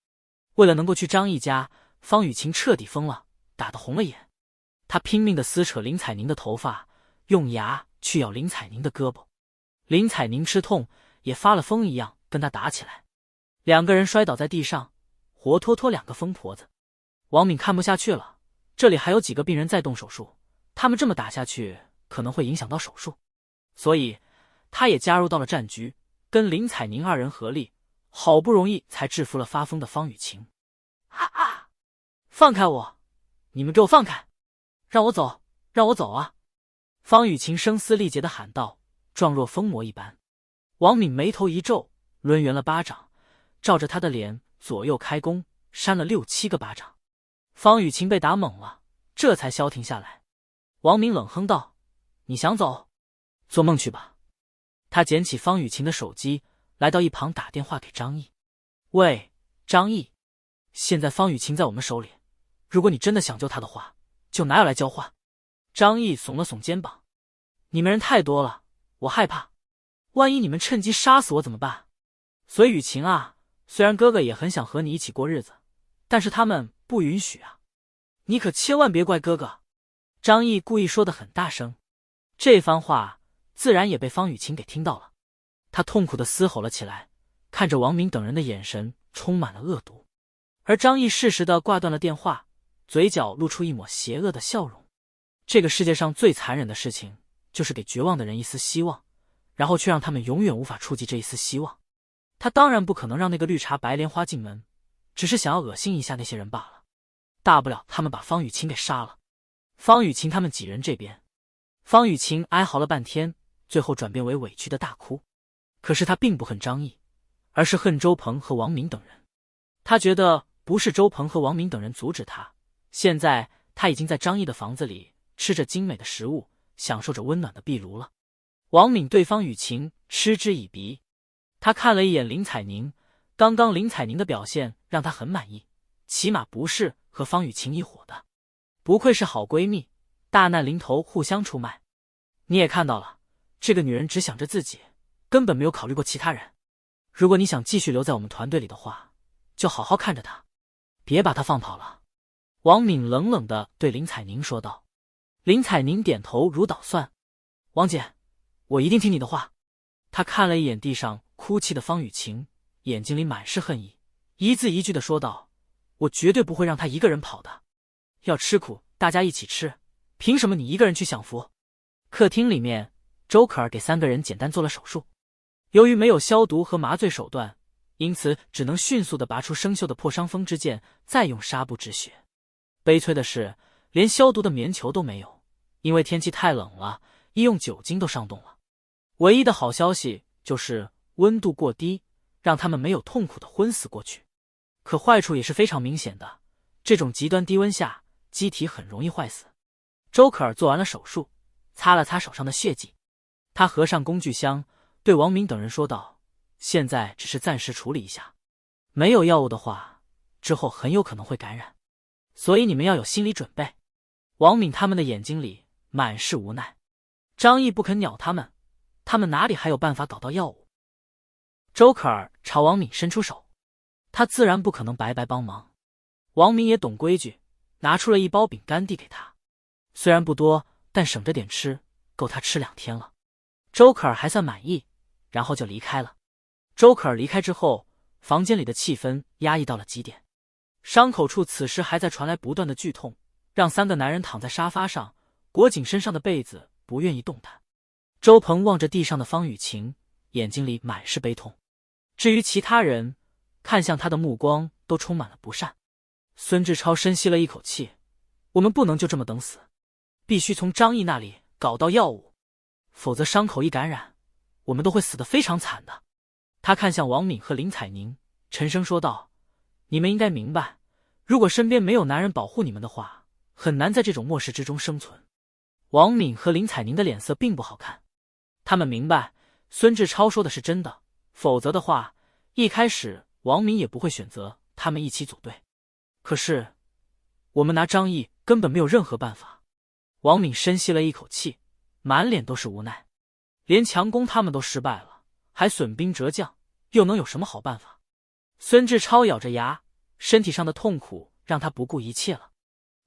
为了能够去张毅家，方雨晴彻底疯了，打得红了眼。她拼命地撕扯林采宁的头发，用牙去咬林采宁的胳膊。林采宁吃痛，也发了疯一样跟她打起来。两个人摔倒在地上，活脱脱两个疯婆子。王敏看不下去了，这里还有几个病人在动手术，他们这么打下去可能会影响到手术，所以他也加入到了战局，跟林采宁二人合力，好不容易才制服了发疯的方雨晴。放开我，你们给我放开，让我走，让我走啊！方雨晴声嘶力竭地喊道，状若疯魔一般。王敏眉头一皱，抡圆了巴掌，照着他的脸左右开弓，扇了6、7个巴掌。方雨晴被打懵了，这才消停下来。王敏冷哼道：你想走，做梦去吧。他捡起方雨晴的手机，来到一旁打电话给张毅：喂，张毅，现在方雨晴在我们手里，如果你真的想救她的话，就拿药来交换。张毅耸了耸肩膀：你们人太多了，我害怕，万一你们趁机杀死我怎么办？所以雨晴啊，虽然哥哥也很想和你一起过日子，但是他们不允许啊，你可千万别怪哥哥。张毅故意说得很大声，这番话自然也被方雨晴给听到了。他痛苦地嘶吼了起来，看着王敏等人的眼神充满了恶毒。而张毅适时地挂断了电话，嘴角露出一抹邪恶的笑容。这个世界上最残忍的事情，就是给绝望的人一丝希望，然后却让他们永远无法触及这一丝希望。他当然不可能让那个绿茶白莲花进门，只是想要恶心一下那些人罢了。大不了他们把方雨晴给杀了。方雨晴他们几人这边，方雨晴哀嚎了半天，最后转变为委屈的大哭。可是他并不恨张毅，而是恨周鹏和王敏等人。他觉得不是周鹏和王敏等人阻止他，现在他已经在张毅的房子里吃着精美的食物，享受着温暖的壁炉了。王敏对方雨晴嗤之以鼻，他看了一眼林采宁，刚刚林采宁的表现让他很满意，起码不是和方雨晴一伙的。不愧是好闺蜜，大难临头互相出卖。你也看到了，这个女人只想着自己，根本没有考虑过其他人。如果你想继续留在我们团队里的话，就好好看着她，别把她放跑了。王敏冷冷地对林采宁说道。林采宁点头如捣蒜，王姐，我一定听你的话。她看了一眼地上哭泣的方雨晴，眼睛里满是恨意，一字一句地说道，我绝对不会让她一个人跑的。要吃苦大家一起吃，凭什么你一个人去享福？客厅里面，周可儿给3个人简单做了手术。由于没有消毒和麻醉手段，因此只能迅速地拔出生锈的破伤风之剑，再用纱布止血。悲催的是，连消毒的棉球都没有，因为天气太冷了，医用酒精都上冻了。唯一的好消息就是温度过低，让他们没有痛苦地昏死过去。可坏处也是非常明显的，这种极端低温下，机体很容易坏死。周可儿做完了手术，擦了擦手上的血迹，他合上工具箱，对王敏等人说道，现在只是暂时处理一下，没有药物的话，之后很有可能会感染，所以你们要有心理准备。王敏他们的眼睛里满是无奈，张毅不肯鸟他们，他们哪里还有办法搞到药物？周可儿朝王敏伸出手，他自然不可能白白帮忙。王敏也懂规矩，拿出了一包饼干递给他，虽然不多，但省着点吃，够他吃2天了。周可儿还算满意，然后就离开了。周可儿离开之后，房间里的气氛压抑到了极点，伤口处此时还在传来不断的剧痛，让3个男人躺在沙发上，裹紧身上的被子，不愿意动弹。周鹏望着地上的方雨晴，眼睛里满是悲痛。至于其他人，看向他的目光都充满了不善。孙志超深吸了一口气，我们不能就这么等死，必须从张毅那里搞到药物，否则伤口一感染，我们都会死得非常惨的。他看向王敏和林采宁，沉声说道，你们应该明白，如果身边没有男人保护你们的话，很难在这种末世之中生存。王敏和林采宁的脸色并不好看，他们明白孙志超说的是真的，否则的话，一开始王敏也不会选择他们一起组队。可是我们拿张毅根本没有任何办法。王敏深吸了一口气，满脸都是无奈，连强攻他们都失败了，还损兵折将，又能有什么好办法？孙志超咬着牙，身体上的痛苦让他不顾一切了。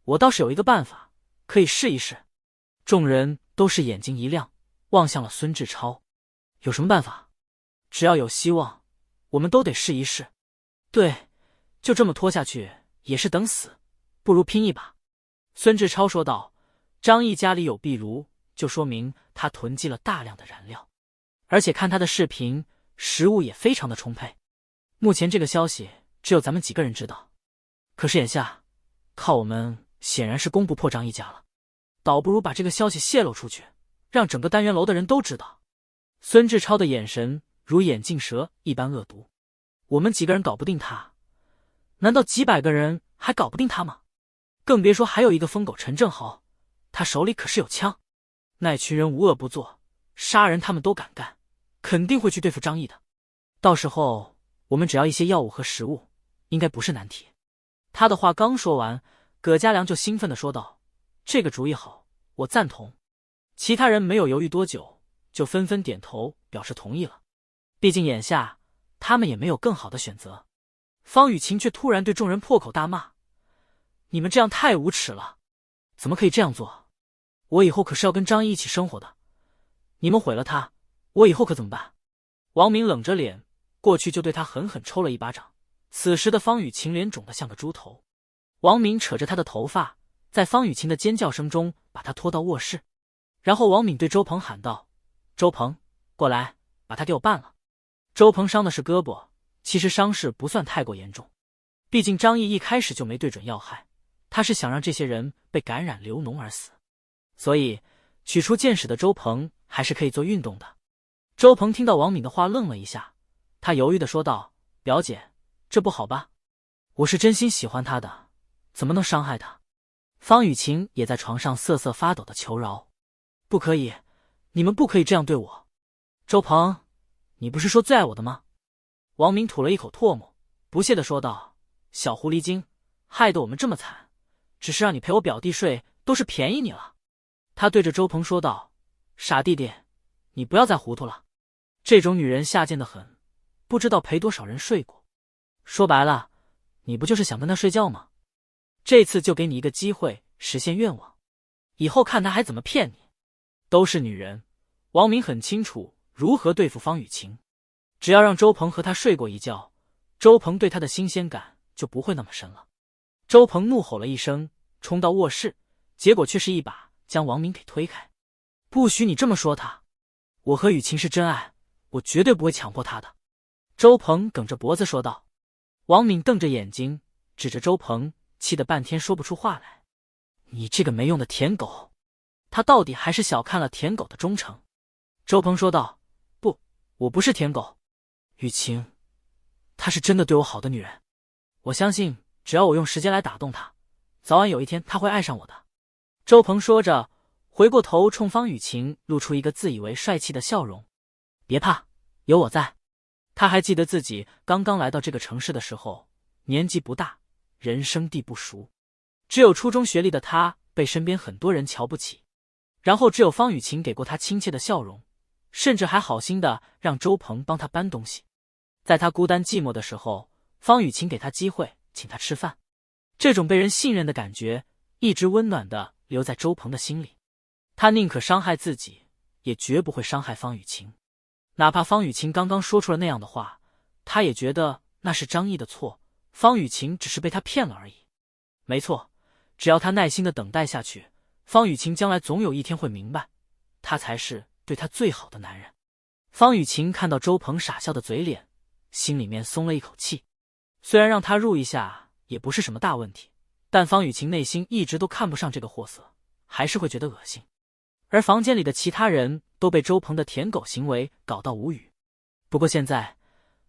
我倒是有一个办法，可以试一试。众人都是眼睛一亮，望向了孙志超。有什么办法？只要有希望，我们都得试一试。对，就这么拖下去也是等死，不如拼一把。孙志超说道。张毅家里有壁炉，就说明他囤积了大量的燃料，而且看他的视频，食物也非常的充沛。目前这个消息只有咱们几个人知道，可是眼下靠我们显然是攻不破张毅家了，倒不如把这个消息泄露出去，让整个单元楼的人都知道。孙志超的眼神如眼镜蛇一般恶毒，我们几个人搞不定他，难道几百个人还搞不定他吗？更别说还有一个疯狗陈正豪，他手里可是有枪，那群人无恶不作，杀人他们都敢干，肯定会去对付张毅的。到时候我们只要一些药物和食物，应该不是难题。他的话刚说完，葛家良就兴奋地说道，这个主意好，我赞同。其他人没有犹豫多久，就纷纷点头表示同意了。毕竟眼下他们也没有更好的选择。方雨晴却突然对众人破口大骂，你们这样太无耻了，怎么可以这样做？我以后可是要跟张毅一起生活的，你们毁了他，我以后可怎么办？王明冷着脸过去就对他狠狠抽了一巴掌。此时的方雨晴脸肿得像个猪头，王敏扯着他的头发，在方雨晴的尖叫声中把他拖到卧室。然后王敏对周鹏喊道，周鹏，过来，把他给我办了。周鹏伤的是胳膊，其实伤势不算太过严重，毕竟张毅一开始就没对准要害，他是想让这些人被感染流脓而死。所以取出箭矢的周鹏还是可以做运动的。周鹏听到王敏的话愣了一下，他犹豫地说道：“表姐，这不好吧？我是真心喜欢他的，怎么能伤害他？”方雨晴也在床上瑟瑟发抖的求饶：“不可以，你们不可以这样对我。周鹏，你不是说最爱我的吗？”王敏吐了一口唾沫，不屑地说道：“小狐狸精，害得我们这么惨，只是让你陪我表弟睡，都是便宜你了。”他对着周鹏说道：“傻弟弟，你不要再糊涂了，这种女人下贱得很，不知道陪多少人睡过。说白了，你不就是想跟她睡觉吗？这次就给你一个机会实现愿望，以后看她还怎么骗你。”都是女人，王敏很清楚如何对付方雨晴，只要让周鹏和她睡过一觉，周鹏对她的新鲜感就不会那么深了。周鹏怒吼了一声，冲到卧室，结果却是一把将王敏给推开。“不许你这么说她，我和雨晴是真爱，我绝对不会强迫她的。”周鹏梗着脖子说道。王敏瞪着眼睛指着周鹏，气得半天说不出话来。“你这个没用的舔狗！”他到底还是小看了舔狗的忠诚。周鹏说道：“不，我不是舔狗，雨晴，她是真的对我好的女人，我相信只要我用时间来打动她，早晚有一天她会爱上我的。”周鹏说着，回过头冲方雨晴露出一个自以为帅气的笑容：“别怕，有我在。”他还记得自己刚刚来到这个城市的时候，年纪不大，人生地不熟，只有初中学历的他被身边很多人瞧不起，然后只有方雨晴给过他亲切的笑容，甚至还好心的让周鹏帮他搬东西。在他孤单寂寞的时候，方雨晴给他机会请他吃饭，这种被人信任的感觉一直温暖的留在周鹏的心里。他宁可伤害自己，也绝不会伤害方雨晴。哪怕方雨晴刚刚说出了那样的话，他也觉得那是张毅的错，方雨晴只是被他骗了而已。没错，只要他耐心的等待下去，方雨晴将来总有一天会明白，他才是对他最好的男人。方雨晴看到周鹏傻笑的嘴脸，心里面松了一口气。虽然让他入一下也不是什么大问题，但方雨晴内心一直都看不上这个货色，还是会觉得恶心。而房间里的其他人都被周鹏的舔狗行为搞到无语。不过现在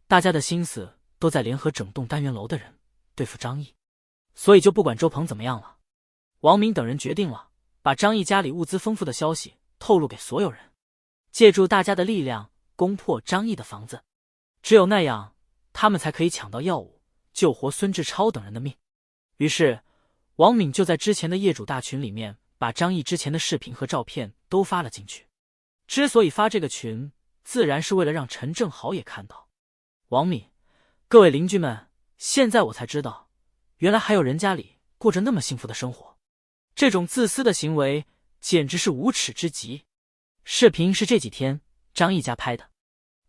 大家的心思都在联合整栋单元楼的人对付张毅，所以就不管周鹏怎么样了。王敏等人决定了，把张毅家里物资丰富的消息透露给所有人，借助大家的力量攻破张毅的房子，只有那样他们才可以抢到药物，救活孙志超等人的命。于是王敏就在之前的业主大群里面把张毅之前的视频和照片都发了进去。之所以发这个群，自然是为了让陈正豪也看到。王敏，各位邻居们，现在我才知道，原来还有人家里过着那么幸福的生活。这种自私的行为简直是无耻之极。视频是这几天张毅家拍的，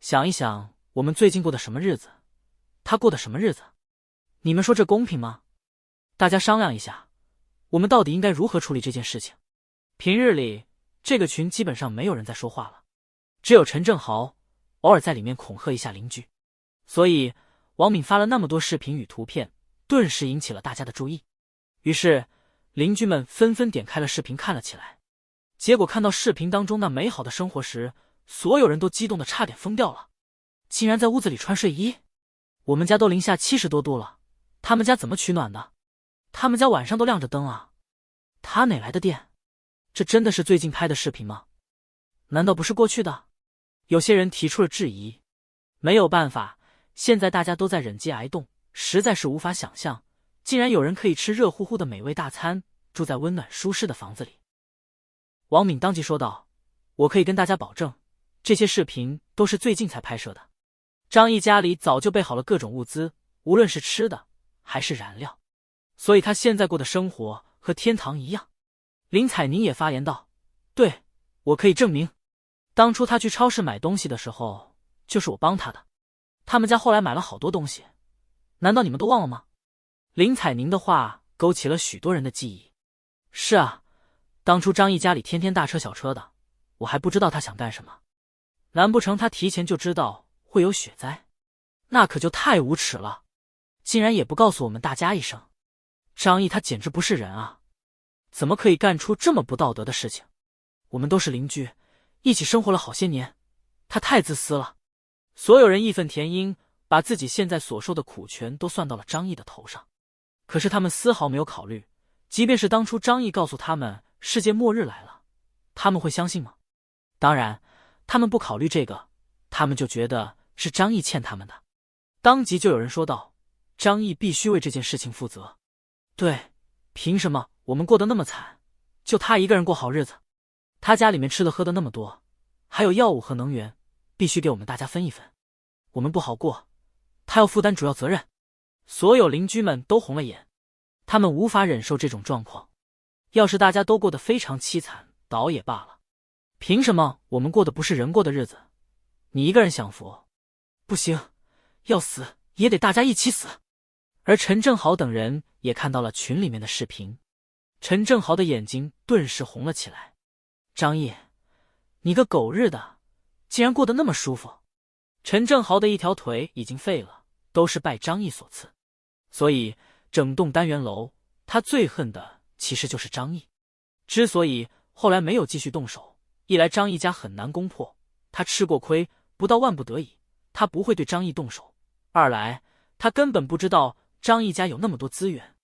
想一想我们最近过的什么日子，他过的什么日子，你们说这公平吗？大家商量一下，我们到底应该如何处理这件事情？平日里这个群基本上没有人在说话了，只有陈正豪偶尔在里面恐吓一下邻居，所以王敏发了那么多视频与图片，顿时引起了大家的注意。于是邻居们纷纷点开了视频看了起来，结果看到视频当中那美好的生活时，所有人都激动的差点疯掉了。竟然在屋子里穿睡衣，我们家都零下70多度了，他们家怎么取暖的？他们家晚上都亮着灯啊，他哪来的电？这真的是最近拍的视频吗？难道不是过去的？有些人提出了质疑。没有办法，现在大家都在忍饥挨冻，实在是无法想象，竟然有人可以吃热乎乎的美味大餐，住在温暖舒适的房子里。王敏当即说道：“我可以跟大家保证，这些视频都是最近才拍摄的。张毅家里早就备好了各种物资，无论是吃的还是燃料，所以他现在过的生活和天堂一样。”林采妮也发言道：“对，我可以证明，当初他去超市买东西的时候，就是我帮他的。他们家后来买了好多东西，难道你们都忘了吗？”林采宁的话勾起了许多人的记忆。是啊，当初张毅家里天天大车小车的，我还不知道他想干什么。难不成他提前就知道会有雪灾？那可就太无耻了，竟然也不告诉我们大家一声。张毅他简直不是人啊！怎么可以干出这么不道德的事情？我们都是邻居，一起生活了好些年，他太自私了。所有人义愤填膺，把自己现在所受的苦全都算到了张毅的头上。可是他们丝毫没有考虑，即便是当初张毅告诉他们世界末日来了，他们会相信吗？当然，他们不考虑这个，他们就觉得是张毅欠他们的。当即就有人说道：张毅必须为这件事情负责。对，凭什么我们过得那么惨，就他一个人过好日子？他家里面吃的喝的那么多，还有药物和能源，必须给我们大家分一分。我们不好过，他要负担主要责任。所有邻居们都红了眼，他们无法忍受这种状况。要是大家都过得非常凄惨，倒也罢了。凭什么我们过的不是人过的日子，你一个人享福？不行，要死也得大家一起死。而陈正豪等人也看到了群里面的视频，陈正豪的眼睛顿时红了起来。张毅，你个狗日的，竟然过得那么舒服！陈正豪的一条腿已经废了，都是拜张毅所赐。所以整栋单元楼，他最恨的其实就是张毅。之所以后来没有继续动手，一来张毅家很难攻破，他吃过亏，不到万不得已，他不会对张毅动手；二来他根本不知道张毅家有那么多资源，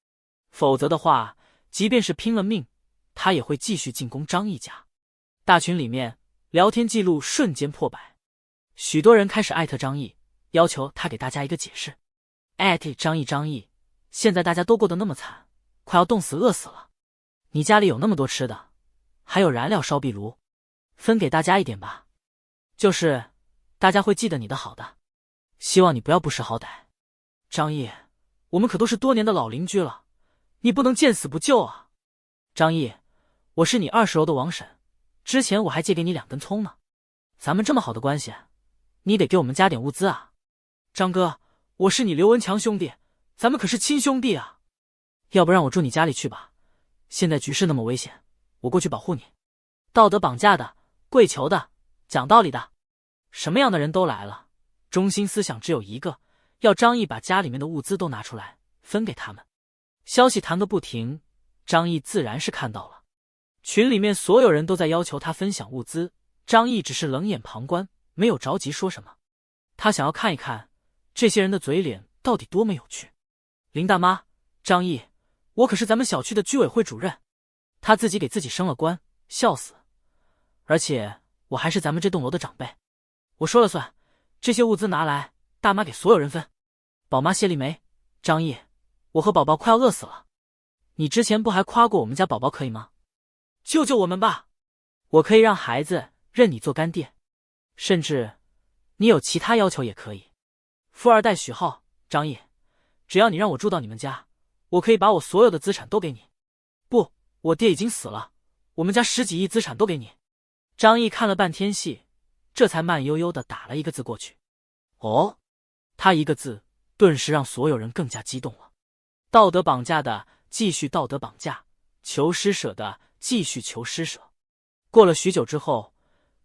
否则的话，即便是拼了命，他也会继续进攻张毅家。大群里面聊天记录瞬间破百，许多人开始艾特张毅，要求他给大家一个解释。艾特张毅，现在大家都过得那么惨，快要冻死饿死了，你家里有那么多吃的，还有燃料烧壁炉，分给大家一点吧，就是大家会记得你的好的，希望你不要不识好歹。张毅，我们可都是多年的老邻居了，你不能见死不救啊！张毅，我是你20楼的王婶，之前我还借给你2根葱呢，咱们这么好的关系，你得给我们加点物资啊！张哥，我是你刘文强兄弟，咱们可是亲兄弟啊！要不让我住你家里去吧，现在局势那么危险，我过去保护你。道德绑架的、跪求的、讲道理的，什么样的人都来了，中心思想只有一个，要张毅把家里面的物资都拿出来分给他们。消息弹个不停，张毅自然是看到了。群里面所有人都在要求他分享物资，张毅只是冷眼旁观，没有着急说什么。他想要看一看这些人的嘴脸到底多么有趣。林大妈，张毅，我可是咱们小区的居委会主任，他自己给自己升了官，笑死！而且我还是咱们这栋楼的长辈，我说了算，这些物资拿来，大妈给所有人分。宝妈谢丽梅，张毅，我和宝宝快要饿死了，你之前不还夸过我们家宝宝可以吗？救救我们吧！我可以让孩子认你做干爹，甚至你有其他要求也可以。富二代许浩，张毅，只要你让我住到你们家，我可以把我所有的资产都给你。不，我爹已经死了，我们家10几亿资产都给你。张毅看了半天戏，这才慢悠悠地打了一个字过去。哦，他一个字顿时让所有人更加激动了。道德绑架的继续道德绑架，求施舍的继续求施舍。过了许久之后，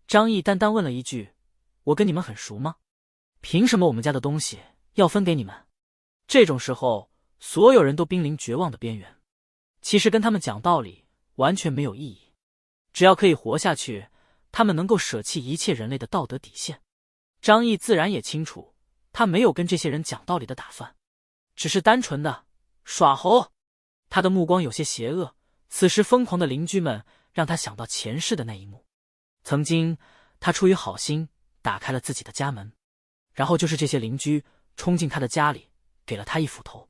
张毅淡淡问了一句：我跟你们很熟吗？凭什么我们家的东西要分给你们？这种时候，所有人都濒临绝望的边缘。其实跟他们讲道理完全没有意义，只要可以活下去，他们能够舍弃一切人类的道德底线。张毅自然也清楚，他没有跟这些人讲道理的打算，只是单纯的耍猴。他的目光有些邪恶，此时疯狂的邻居们让他想到前世的那一幕。曾经他出于好心打开了自己的家门，然后就是这些邻居冲进他的家里，给了他一斧头，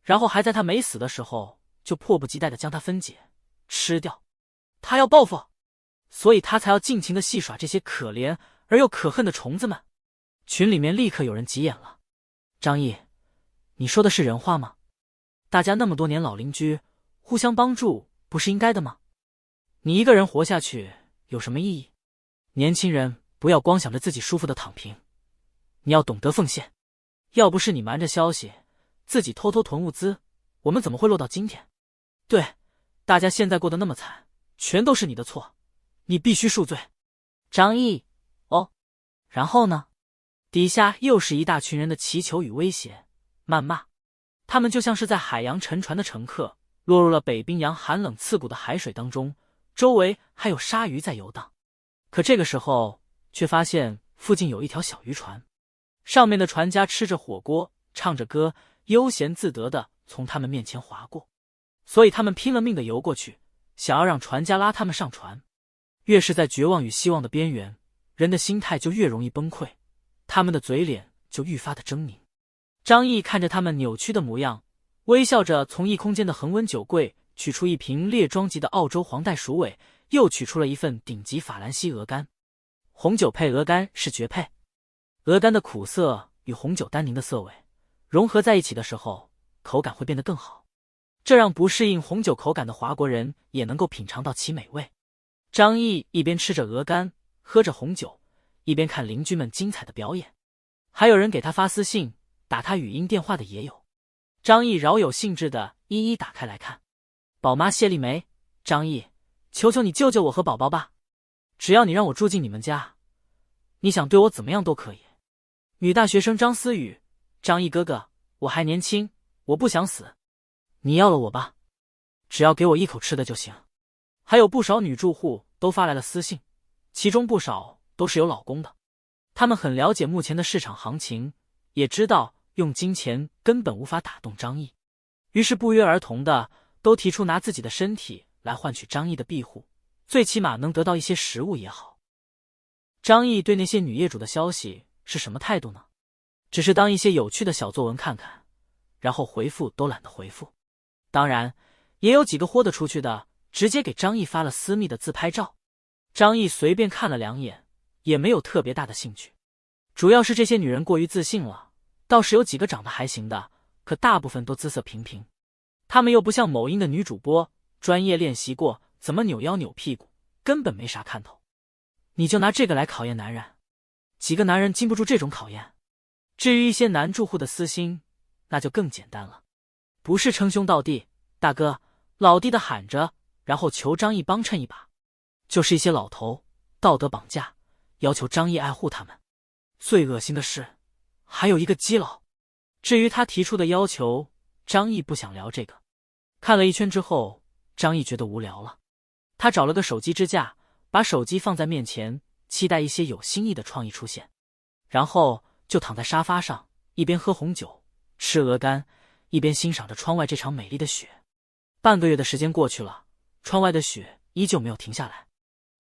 然后还在他没死的时候就迫不及待地将他分解吃掉。他要报复，所以他才要尽情地戏耍这些可怜而又可恨的虫子们。群里面立刻有人急眼了：张毅，你说的是人话吗？大家那么多年老邻居，互相帮助不是应该的吗？你一个人活下去有什么意义？年轻人不要光想着自己舒服的躺平，你要懂得奉献。要不是你瞒着消息，自己偷偷囤物资，我们怎么会落到今天？对，大家现在过得那么惨，全都是你的错，你必须赎罪。张毅，哦，然后呢？底下又是一大群人的祈求与威胁、谩骂。他们就像是在海洋沉船的乘客，落入了北冰洋寒冷刺骨的海水当中，周围还有鲨鱼在游荡。可这个时候，却发现附近有一条小渔船，上面的船家吃着火锅，唱着歌，悠闲自得地从他们面前划过。所以他们拼了命地游过去，想要让船家拉他们上船。越是在绝望与希望的边缘，人的心态就越容易崩溃，他们的嘴脸就愈发的狰狞。张毅看着他们扭曲的模样，微笑着从异空间的恒温酒柜取出一瓶列装级的澳洲黄带鼠尾，又取出了一份顶级法兰西鹅肝。红酒配鹅肝是绝配，鹅肝的苦涩与红酒单宁的涩味融合在一起的时候，口感会变得更好，这让不适应红酒口感的华国人也能够品尝到其美味。张毅一边吃着鹅肝，喝着红酒，一边看邻居们精彩的表演，还有人给他发私信，打他语音电话的也有。张毅饶有兴致的一一打开来看。宝妈谢丽梅，张毅，求求你救救我和宝宝吧，只要你让我住进你们家，你想对我怎么样都可以。女大学生张思雨，张毅哥哥，我还年轻，我不想死，你要了我吧，只要给我一口吃的就行。还有不少女住户都发来了私信，其中不少都是有老公的。他们很了解目前的市场行情，也知道用金钱根本无法打动张毅，于是不约而同的都提出拿自己的身体来换取张毅的庇护，最起码能得到一些食物也好。张毅对那些女业主的消息是什么态度呢？只是当一些有趣的小作文看看，然后回复都懒得回复。当然也有几个豁得出去的，直接给张毅发了私密的自拍照。张毅随便看了两眼，也没有特别大的兴趣。主要是这些女人过于自信了，倒是有几个长得还行的，可大部分都姿色平平。她们又不像某音的女主播，专业练习过怎么扭腰扭屁股，根本没啥看头。你就拿这个来考验男人，几个男人经不住这种考验。至于一些男住户的私心，那就更简单了，不是称兄道弟，大哥老弟的喊着，然后求张毅帮衬一把，就是一些老头道德绑架，要求张毅爱护他们。最恶心的是，还有一个基佬。至于他提出的要求，张毅不想聊这个。看了一圈之后，张毅觉得无聊了，他找了个手机支架，把手机放在面前，期待一些有新意的创意出现，然后就躺在沙发上，一边喝红酒吃鹅肝，一边欣赏着窗外这场美丽的雪。半个月的时间过去了，窗外的雪依旧没有停下来，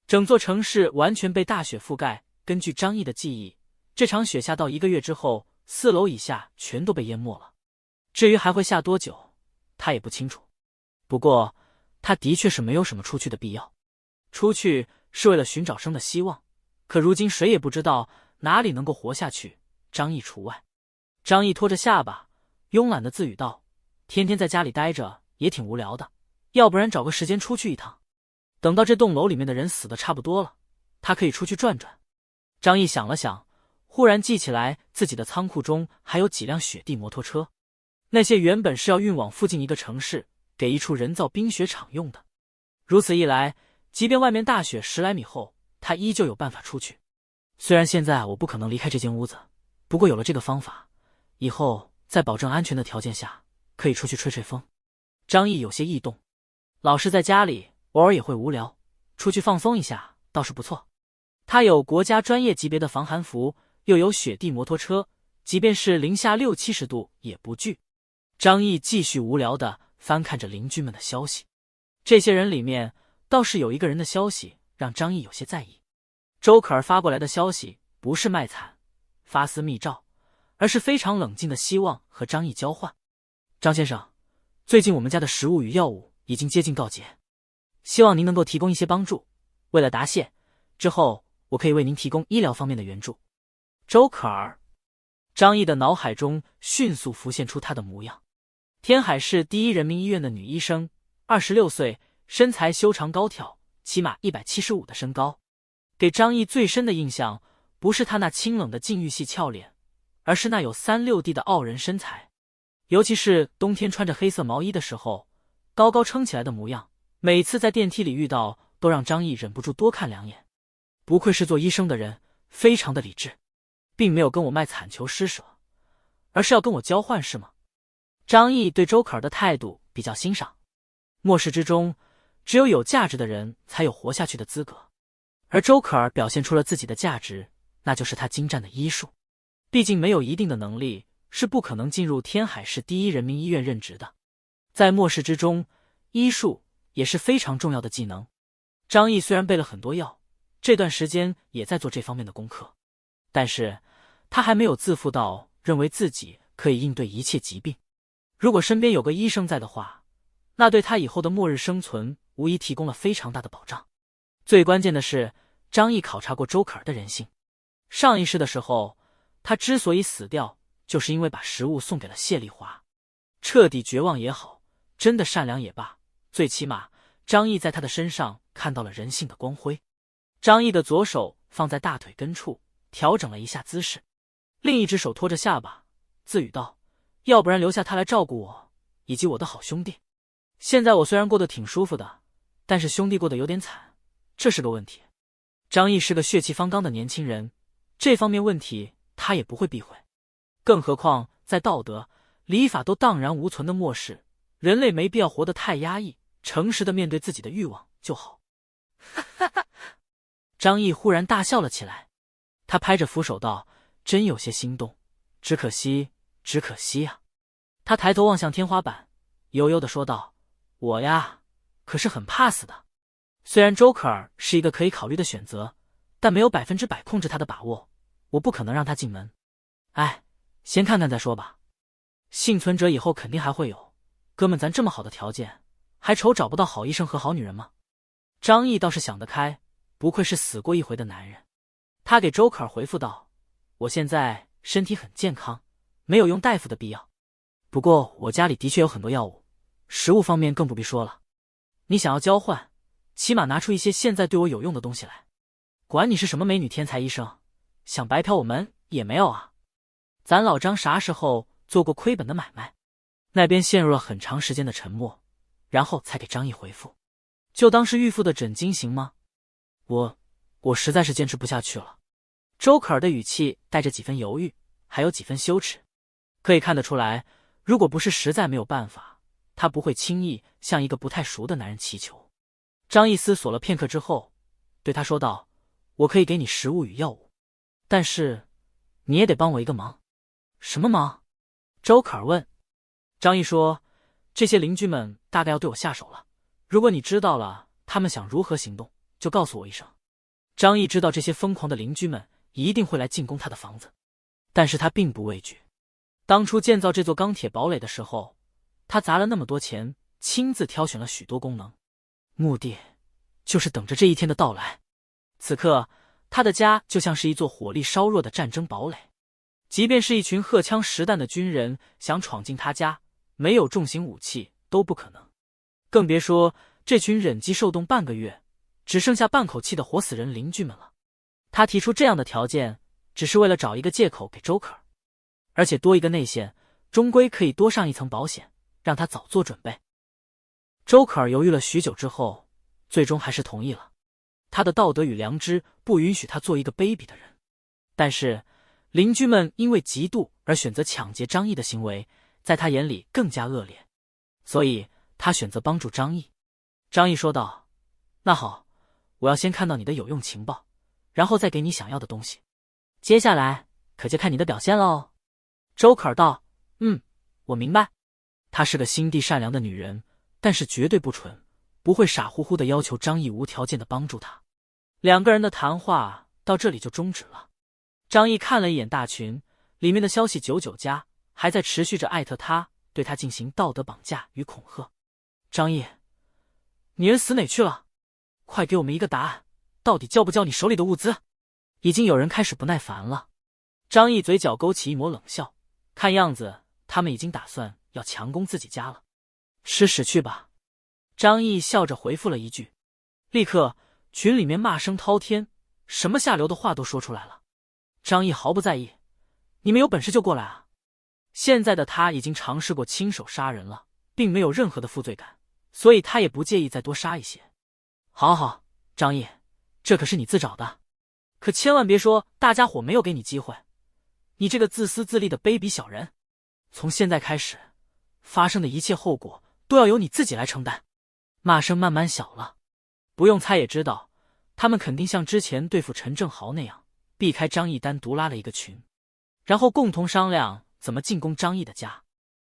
整座城市完全被大雪覆盖。根据张毅的记忆，这场雪下到1个月之后，4楼以下全都被淹没了。至于还会下多久，他也不清楚。不过他的确是没有什么出去的必要，出去是为了寻找生的希望，可如今谁也不知道哪里能够活下去，张毅除外。张毅拖着下巴，慵懒的自语道：天天在家里待着也挺无聊的，要不然找个时间出去一趟。等到这栋楼里面的人死的差不多了，他可以出去转转。张毅想了想，忽然记起来自己的仓库中还有几辆雪地摩托车，那些原本是要运往附近一个城市，给一处人造冰雪场用的。如此一来，即便外面大雪10来米厚，他依旧有办法出去。虽然现在我不可能离开这间屋子，不过有了这个方法，以后在保证安全的条件下，可以出去吹吹风。张毅有些异动，老是在家里，偶尔也会无聊，出去放松一下倒是不错。他有国家专业级别的防寒服，又有雪地摩托车，即便是零下60、70度也不惧。张毅继续无聊地翻看着邻居们的消息，这些人里面倒是有一个人的消息让张毅有些在意。周可儿发过来的消息不是卖惨发私密照，而是非常冷静的希望和张毅交换。张先生，最近我们家的食物与药物已经接近告捷，希望您能够提供一些帮助，为了答谢，之后我可以为您提供医疗方面的援助。周可儿，张毅的脑海中迅速浮现出她的模样。天海市第1人民医院的女医生，26岁，身材修长高挑，起码175的身高。给张毅最深的印象不是她那清冷的禁欲系俏脸，而是那有3、6D 的傲人身材，尤其是冬天穿着黑色毛衣的时候，高高撑起来的模样，每次在电梯里遇到都让张毅忍不住多看2眼。不愧是做医生的人，非常的理智，并没有跟我卖惨求施舍，而是要跟我交换是吗？张毅对周可儿的态度比较欣赏。末世之中，只有有价值的人才有活下去的资格，而周可儿表现出了自己的价值，那就是她精湛的医术。毕竟没有一定的能力，是不可能进入天海市第一人民医院任职的。在末世之中，医术也是非常重要的技能。张毅虽然备了很多药，这段时间也在做这方面的功课，但是他还没有自负到认为自己可以应对一切疾病。如果身边有个医生在的话，那对他以后的末日生存无疑提供了非常大的保障。最关键的是，张毅考察过周可儿的人性。上一世的时候，他之所以死掉，就是因为把食物送给了谢丽华。彻底绝望也好，真的善良也罢，最起码张毅在他的身上看到了人性的光辉。张毅的左手放在大腿根处，调整了一下姿势，另一只手托着下巴，自语道：要不然留下他来照顾我以及我的好兄弟。现在我虽然过得挺舒服的，但是兄弟过得有点惨，这是个问题。张毅是个血气方刚的年轻人，这方面问题他也不会避讳。更何况在道德、礼法都荡然无存的末世，人类没必要活得太压抑，诚实的面对自己的欲望就好。张毅忽然大笑了起来，他拍着扶手道：真有些心动，只可惜，只可惜啊。他抬头望向天花板，悠悠地说道：我呀，可是很怕死的。虽然周可儿是一个可以考虑的选择，但没有100%控制他的把握，我不可能让他进门。哎，先看看再说吧。幸存者以后肯定还会有，哥们咱这么好的条件，还愁找不到好医生和好女人吗？张毅倒是想得开，不愧是死过一回的男人。他给周可儿回复道：我现在身体很健康，没有用大夫的必要。不过我家里的确有很多药物，食物方面更不必说了。你想要交换，起码拿出一些现在对我有用的东西来。管你是什么美女天才医生，想白嫖我们也没有啊。咱老张啥时候做过亏本的买卖？那边陷入了很长时间的沉默，然后才给张毅回复：就当是预付的诊金行吗？我实在是坚持不下去了。周可儿的语气带着几分犹豫，还有几分羞耻。可以看得出来，如果不是实在没有办法，他不会轻易向一个不太熟的男人祈求。张毅思索了片刻之后，对他说道：我可以给你食物与药物，但是你也得帮我一个忙。什么忙？周可儿问。张毅说：这些邻居们大概要对我下手了，如果你知道了他们想如何行动，就告诉我一声。张毅知道这些疯狂的邻居们一定会来进攻他的房子，但是他并不畏惧。当初建造这座钢铁堡垒的时候，他砸了那么多钱，亲自挑选了许多功能，目的就是等着这一天的到来。此刻他的家就像是一座火力稍弱的战争堡垒，即便是一群荷枪实弹的军人想闯进他家，没有重型武器都不可能，更别说这群忍饥受冻半个月只剩下半口气的活死人邻居们了。他提出这样的条件，只是为了找一个借口给周可儿，而且多一个内线，终归可以多上一层保险，让他早做准备。周可儿犹豫了许久之后，最终还是同意了。他的道德与良知不允许他做一个卑鄙的人，但是邻居们因为嫉妒而选择抢劫张毅的行为，在他眼里更加恶劣，所以他选择帮助张毅。张毅说道：那好，我要先看到你的有用情报，然后再给你想要的东西，接下来可就看你的表现喽。周可儿道：我明白。她是个心地善良的女人，但是绝对不蠢，不会傻乎乎的要求张毅无条件的帮助她。两个人的谈话到这里就终止了。张毅看了一眼大群，里面的消息99加，还在持续着艾特他，对他进行道德绑架与恐吓。张毅，你人死哪去了？快给我们一个答案，到底交不交你手里的物资？已经有人开始不耐烦了。张毅嘴角勾起一抹冷笑，看样子他们已经打算要强攻自己家了。吃屎去吧！张毅笑着回复了一句，立刻群里面骂声滔天，什么下流的话都说出来了。张毅毫不在意，你们有本事就过来啊！现在的他已经尝试过亲手杀人了，并没有任何的负罪感，所以他也不介意再多杀一些。好好，张毅，这可是你自找的，可千万别说大家伙没有给你机会，你这个自私自利的卑鄙小人！从现在开始，发生的一切后果都要由你自己来承担。骂声慢慢小了，不用猜也知道，他们肯定像之前对付陈正豪那样，避开张毅单独拉了一个群，然后共同商量怎么进攻张毅的家。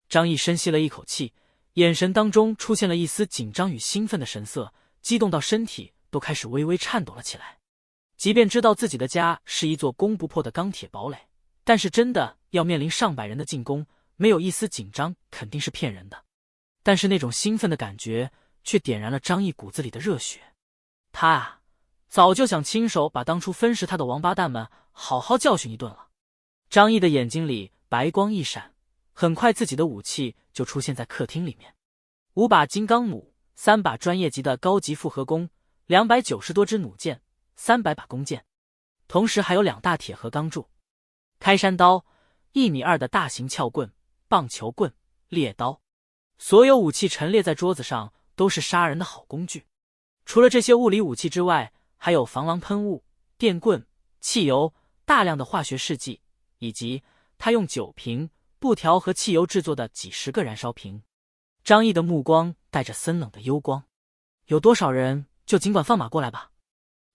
张毅深吸了一口气，眼神当中出现了一丝紧张与兴奋的神色，激动到身体都开始微微颤抖了起来。即便知道自己的家是一座攻不破的钢铁堡垒，但是真的要面临上百人的进攻，没有一丝紧张肯定是骗人的。但是那种兴奋的感觉却点燃了张毅骨子里的热血。他啊，早就想亲手把当初分食他的王八蛋们好好教训一顿了。张毅的眼睛里白光一闪，很快自己的武器就出现在客厅里面，5把金刚弩，3把专业级的高级复合弓，290多支弩箭，300把弓箭，同时还有2大铁盒钢柱、开山刀，1.2米的大型撬棍、棒球棍、猎刀，所有武器陈列在桌子上，都是杀人的好工具。除了这些物理武器之外，还有防狼喷雾、电棍、汽油、大量的化学试剂，以及他用酒瓶、布条和汽油制作的几十个燃烧瓶。张毅的目光带着森冷的幽光，有多少人就尽管放马过来吧。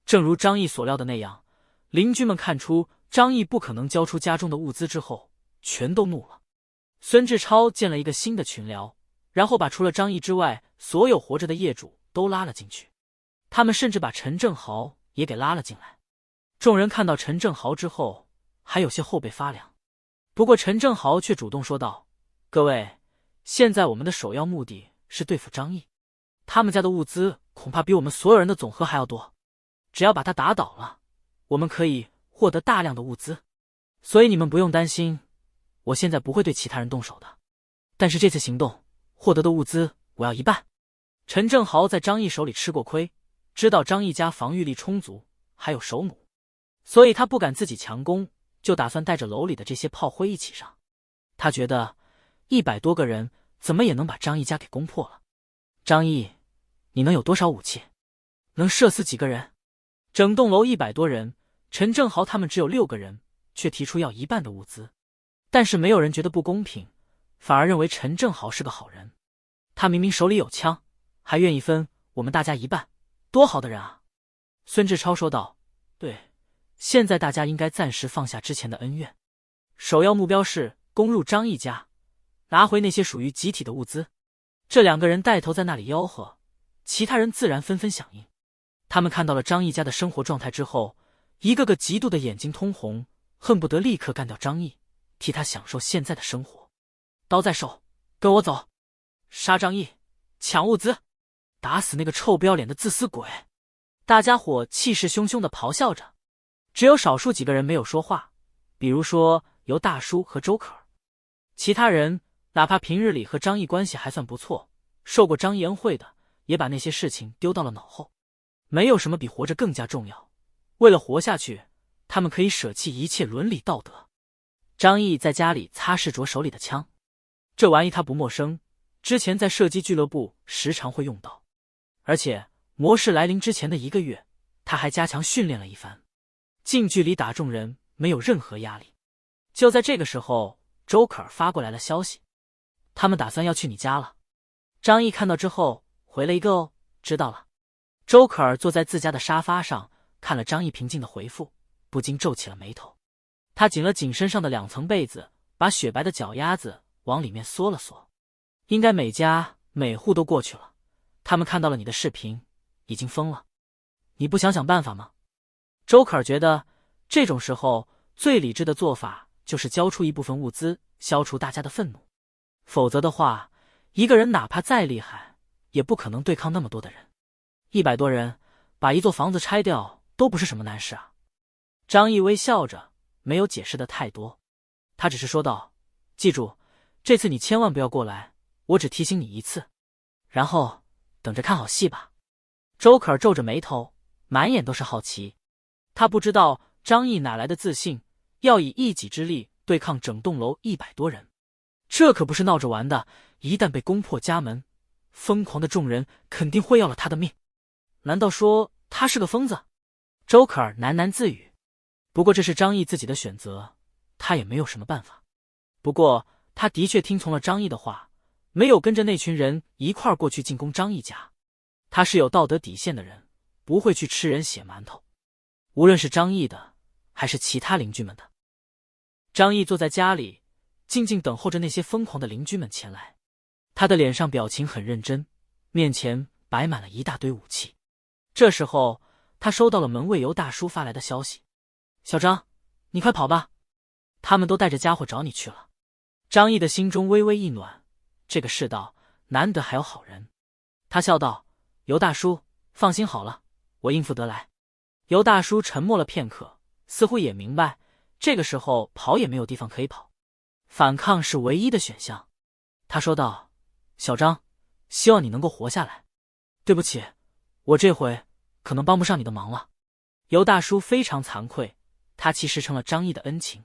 正如张毅所料的那样，邻居们看出张毅不可能交出家中的物资之后，全都怒了。孙志超建了一个新的群聊，然后把除了张毅之外所有活着的业主都拉了进去，他们甚至把陈正豪也给拉了进来。众人看到陈正豪之后，还有些后背发凉。不过陈正豪却主动说道：“各位，现在我们的首要目的是对付张毅，他们家的物资恐怕比我们所有人的总和还要多，只要把他打倒了，我们可以获得大量的物资，所以你们不用担心，我现在不会对其他人动手的。但是这次行动获得的物资我要一半。”陈正豪在张毅手里吃过亏，知道张毅家防御力充足，还有手弩，所以他不敢自己强攻，就打算带着楼里的这些炮灰一起上。他觉得100多个人怎么也能把张毅家给攻破了。张毅，你能有多少武器？能射死几个人？整栋楼100多人，陈正豪他们只有6个人，却提出要一半的物资。但是没有人觉得不公平，反而认为陈正豪是个好人。他明明手里有枪，还愿意分我们大家一半，多好的人啊！孙志超说道：“对，现在大家应该暂时放下之前的恩怨，首要目标是攻入张毅家，拿回那些属于集体的物资。”这2个人带头在那里吆喝，其他人自然纷纷响应。他们看到了张毅家的生活状态之后，一个个嫉妒的眼睛通红，恨不得立刻干掉张毅，替他享受现在的生活。刀在手，跟我走，杀张毅，抢物资，打死那个臭不要脸的自私鬼！大家伙气势汹汹地咆哮着，只有少数几个人没有说话，比如说尤大叔和周可儿。其他人哪怕平日里和张毅关系还算不错，受过张毅恩惠的，也把那些事情丢到了脑后。没有什么比活着更加重要，为了活下去，他们可以舍弃一切伦理道德。张毅在家里擦拭着手里的枪，这玩意他不陌生，之前在射击俱乐部时常会用到，而且模式来临之前的1个月，他还加强训练了一番，近距离打中人没有任何压力。就在这个时候，周可儿发过来了消息，他们打算要去你家了。张毅看到之后回了一个哦，知道了。周可儿坐在自家的沙发上，看了张毅平静的回复，不禁皱起了眉头。他紧了紧身上的2层被子，把雪白的脚丫子往里面缩了缩。应该每家每户都过去了，他们看到了你的视频，已经疯了。你不想想办法吗？周可儿觉得这种时候最理智的做法就是交出一部分物资，消除大家的愤怒。否则的话，一个人哪怕再厉害，也不可能对抗那么多的人。100多人把一座房子拆掉都不是什么难事啊。张毅微笑着，没有解释的太多，他只是说道：“记住，这次你千万不要过来，我只提醒你一次，然后等着看好戏吧。”周可儿皱着眉头，满眼都是好奇。他不知道张毅哪来的自信，要以一己之力对抗整栋楼100多人，这可不是闹着玩的。一旦被攻破家门，疯狂的众人肯定会要了他的命。难道说他是个疯子？周可儿喃喃自语。不过这是张毅自己的选择，他也没有什么办法。不过他的确听从了张毅的话，没有跟着那群人一块儿过去进攻张毅家。他是有道德底线的人，不会去吃人血馒头，无论是张毅的还是其他邻居们的。张毅坐在家里，静静等候着那些疯狂的邻居们前来。他的脸上表情很认真，面前摆满了一大堆武器。这时候他收到了门卫尤大叔发来的消息：小张，你快跑吧，他们都带着家伙找你去了。张毅的心中微微一暖，这个世道难得还有好人。他笑道：尤大叔，放心好了，我应付得来。尤大叔沉默了片刻，似乎也明白这个时候跑也没有地方可以跑，反抗是唯一的选项。他说道：小张，希望你能够活下来。对不起，我这回可能帮不上你的忙了。尤大叔非常惭愧，他其实成了张毅的恩情。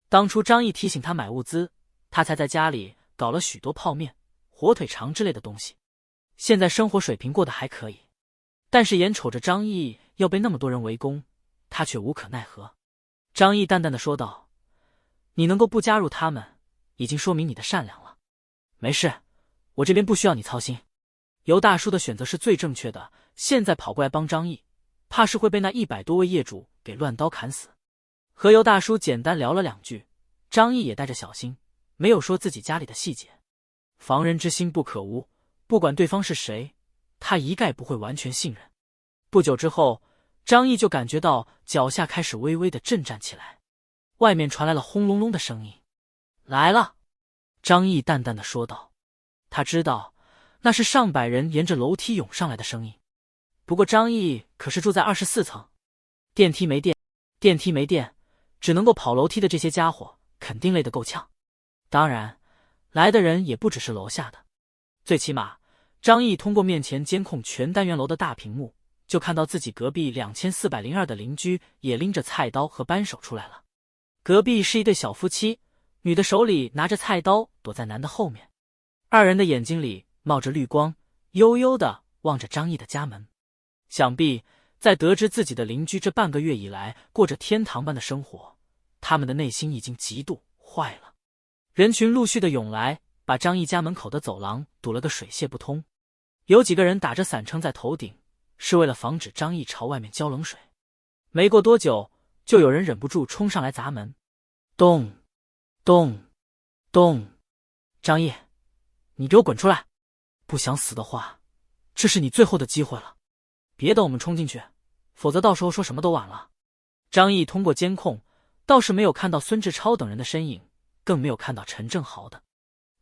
当初张毅提醒他买物资，他才在家里搞了许多泡面、火腿肠之类的东西。现在生活水平过得还可以，但是眼瞅着张毅要被那么多人围攻，他却无可奈何。张毅淡淡的说道：你能够不加入他们，已经说明你的善良了。没事，我这边不需要你操心。尤大叔的选择是最正确的，现在跑过来帮张毅，怕是会被那100多位业主给乱刀砍死。和尤大叔简单聊了2句，张毅也带着小心，没有说自己家里的细节。防人之心不可无，不管对方是谁，他一概不会完全信任。不久之后，张毅就感觉到脚下开始微微的震颤起来，外面传来了轰隆隆的声音。来了，张毅淡淡的说道。他知道那是上百人沿着楼梯涌上来的声音。不过张毅可是住在24层，电梯没电，只能够跑楼梯的这些家伙肯定累得够呛。当然，来的人也不只是楼下的。最起码，张毅通过面前监控全单元楼的大屏幕，就看到自己隔壁2402的邻居也拎着菜刀和扳手出来了。隔壁是一对小夫妻，女的手里拿着菜刀躲在男的后面，二人的眼睛里冒着绿光，悠悠地望着张毅的家门。想必在得知自己的邻居这半个月以来过着天堂般的生活，他们的内心已经极度坏了。人群陆续的涌来，把张毅家门口的走廊堵了个水泄不通。有几个人打着伞撑在头顶，是为了防止张毅朝外面浇冷水。没过多久，就有人忍不住冲上来砸门。咚咚咚！张毅，你给我滚出来！不想死的话，这是你最后的机会了，别等我们冲进去，否则到时候说什么都晚了。张毅通过监控倒是没有看到孙志超等人的身影，更没有看到陈正豪的。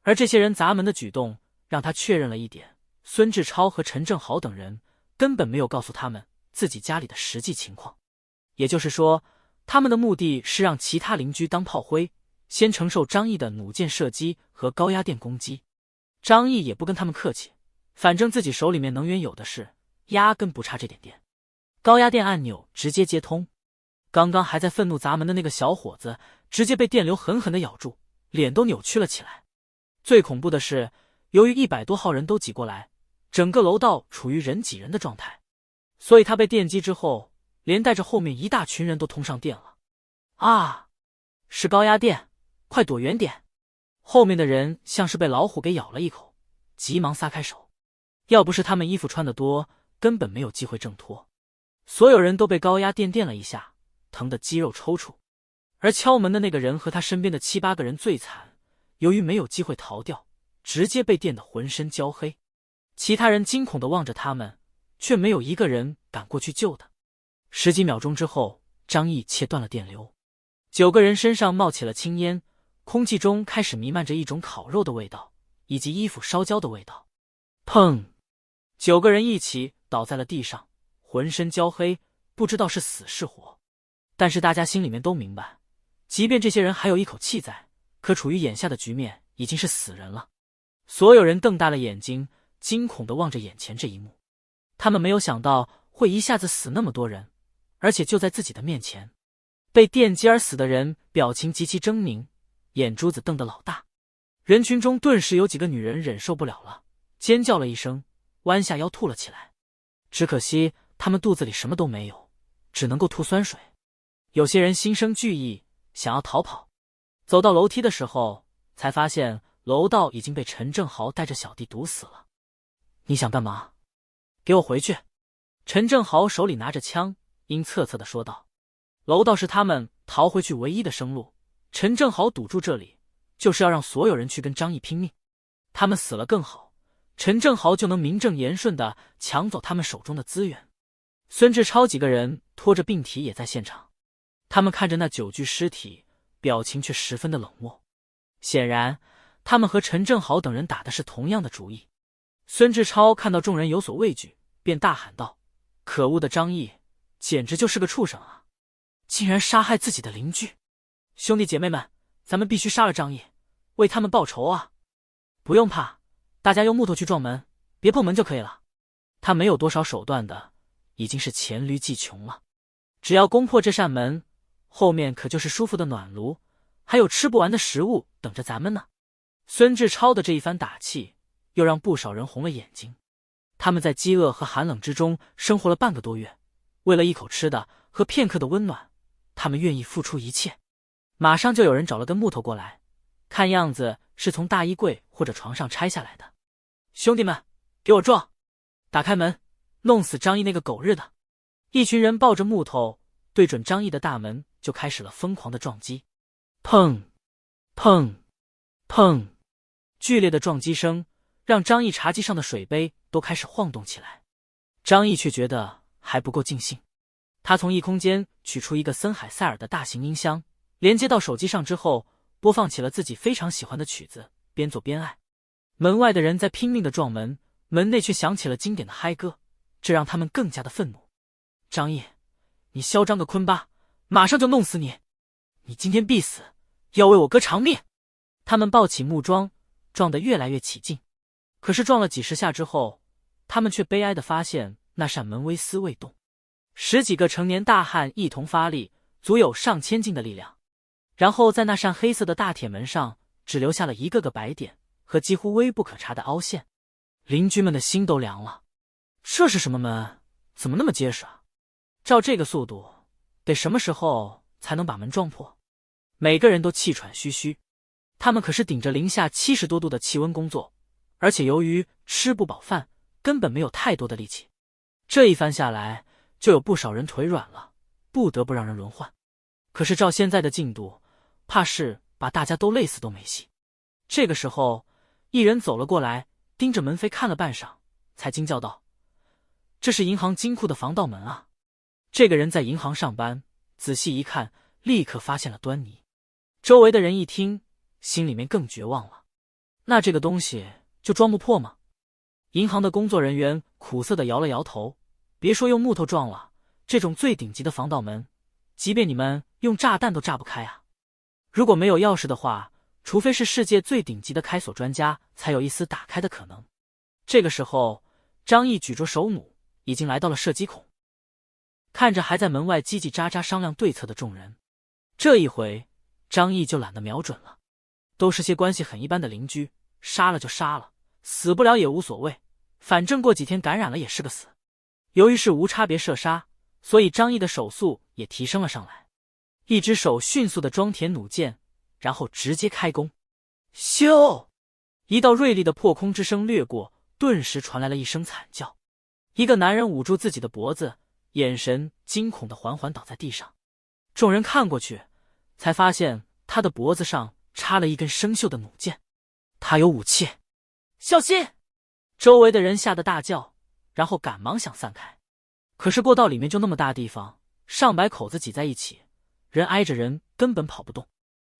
而这些人砸门的举动让他确认了一点，孙志超和陈正豪等人根本没有告诉他们自己家里的实际情况。也就是说，他们的目的是让其他邻居当炮灰，先承受张毅的弩箭射击和高压电攻击。张毅也不跟他们客气，反正自己手里面能源有的是，压根不差这点电。高压电按钮直接接通，刚刚还在愤怒砸门的那个小伙子直接被电流狠狠地咬住，脸都扭曲了起来。最恐怖的是，由于100多号人都挤过来，整个楼道处于人挤人的状态，所以他被电击之后，连带着后面一大群人都通上电了。啊，是高压电，快躲远点！后面的人像是被老虎给咬了一口，急忙撒开手。要不是他们衣服穿得多，根本没有机会挣脱。所有人都被高压电了一下，疼得肌肉抽搐。而敲门的那个人和他身边的7、8个人最惨，由于没有机会逃掉，直接被电得浑身焦黑。其他人惊恐地望着他们，却没有一个人敢过去救他。10几秒钟之后，张毅切断了电流，9个人身上冒起了青烟，空气中开始弥漫着一种烤肉的味道，以及衣服烧焦的味道。砰！9个人一起倒在了地上，浑身焦黑，不知道是死是活。但是大家心里面都明白，即便这些人还有一口气在，可处于眼下的局面已经是死人了。所有人瞪大了眼睛，惊恐地望着眼前这一幕。他们没有想到会一下子死那么多人，而且就在自己的面前。被电击而死的人表情极其狰狞，眼珠子瞪得老大。人群中顿时有几个女人忍受不了了，尖叫了一声，弯下腰吐了起来。只可惜他们肚子里什么都没有，只能够吐酸水。有些人心生惧意，想要逃跑。走到楼梯的时候，才发现楼道已经被陈正豪带着小弟堵死了。你想干嘛？给我回去！陈正豪手里拿着枪，阴恻恻地说道。楼道是他们逃回去唯一的生路，陈正豪堵住这里，就是要让所有人去跟张毅拼命。他们死了更好，陈正豪就能名正言顺地抢走他们手中的资源。孙志超几个人拖着病体也在现场，他们看着那9具尸体，表情却十分的冷漠。显然他们和陈正豪等人打的是同样的主意。孙志超看到众人有所畏惧，便大喊道：可恶的张毅，简直就是个畜生啊！竟然杀害自己的邻居！兄弟姐妹们，咱们必须杀了张毅，为他们报仇啊！不用怕，大家用木头去撞门，别碰门就可以了。他没有多少手段的，已经是黔驴技穷了。只要攻破这扇门，后面可就是舒服的暖炉，还有吃不完的食物等着咱们呢。孙志超的这一番打气，又让不少人红了眼睛。他们在饥饿和寒冷之中生活了半个多月，为了一口吃的和片刻的温暖，他们愿意付出一切。马上就有人找了根木头过来，看样子是从大衣柜或者床上拆下来的。兄弟们，给我撞！打开门，弄死张毅那个狗日的！一群人抱着木头对准张毅的大门，就开始了疯狂的撞击。砰砰砰！剧烈的撞击声让张毅茶几上的水杯都开始晃动起来。张毅却觉得还不够尽兴，他从异空间取出一个森海塞尔的大型音箱，连接到手机上之后，播放起了自己非常喜欢的曲子，边做边爱。门外的人在拼命的撞门，门内却响起了经典的嗨歌，这让他们更加的愤怒。张毅，你嚣张个坤巴，马上就弄死你！你今天必死，要为我哥偿命！他们抱起木桩，撞得越来越起劲。可是撞了几十下之后，他们却悲哀地发现那扇门微丝未动。10几个成年大汉一同发力，足有上千斤的力量，然后在那扇黑色的大铁门上只留下了一个个白点和几乎微不可察的凹陷。邻居们的心都凉了，这是什么门？怎么那么结实啊？照这个速度，得什么时候才能把门撞破？每个人都气喘吁吁，他们可是顶着零下70多度的气温工作，而且由于吃不饱饭，根本没有太多的力气。这一番下来，就有不少人腿软了，不得不让人轮换。可是照现在的进度，怕是把大家都累死都没戏。这个时候，一人走了过来，盯着门扉看了半晌，才惊叫道：这是银行金库的防盗门啊！这个人在银行上班，仔细一看，立刻发现了端倪。周围的人一听，心里面更绝望了。那这个东西就装不破吗？银行的工作人员苦涩地摇了摇头，别说用木头撞了，这种最顶级的防盗门，即便你们用炸弹都炸不开啊！如果没有钥匙的话，除非是世界最顶级的开锁专家，才有一丝打开的可能。这个时候，张毅举着手弩，已经来到了射击孔，看着还在门外叽叽喳喳商量对策的众人，这一回张毅就懒得瞄准了。都是些关系很一般的邻居，杀了就杀了，死不了也无所谓，反正过几天感染了也是个死。由于是无差别射杀，所以张毅的手速也提升了上来，一只手迅速的装填弩箭，然后直接开弓。咻！一道锐利的破空之声掠过，顿时传来了一声惨叫。一个男人捂住自己的脖子，眼神惊恐的缓缓倒在地上。众人看过去，才发现他的脖子上插了一根生锈的弩箭。他有武器！小心！周围的人吓得大叫，然后赶忙想散开。可是过道里面就那么大地方，上百口子挤在一起，人挨着人，根本跑不动。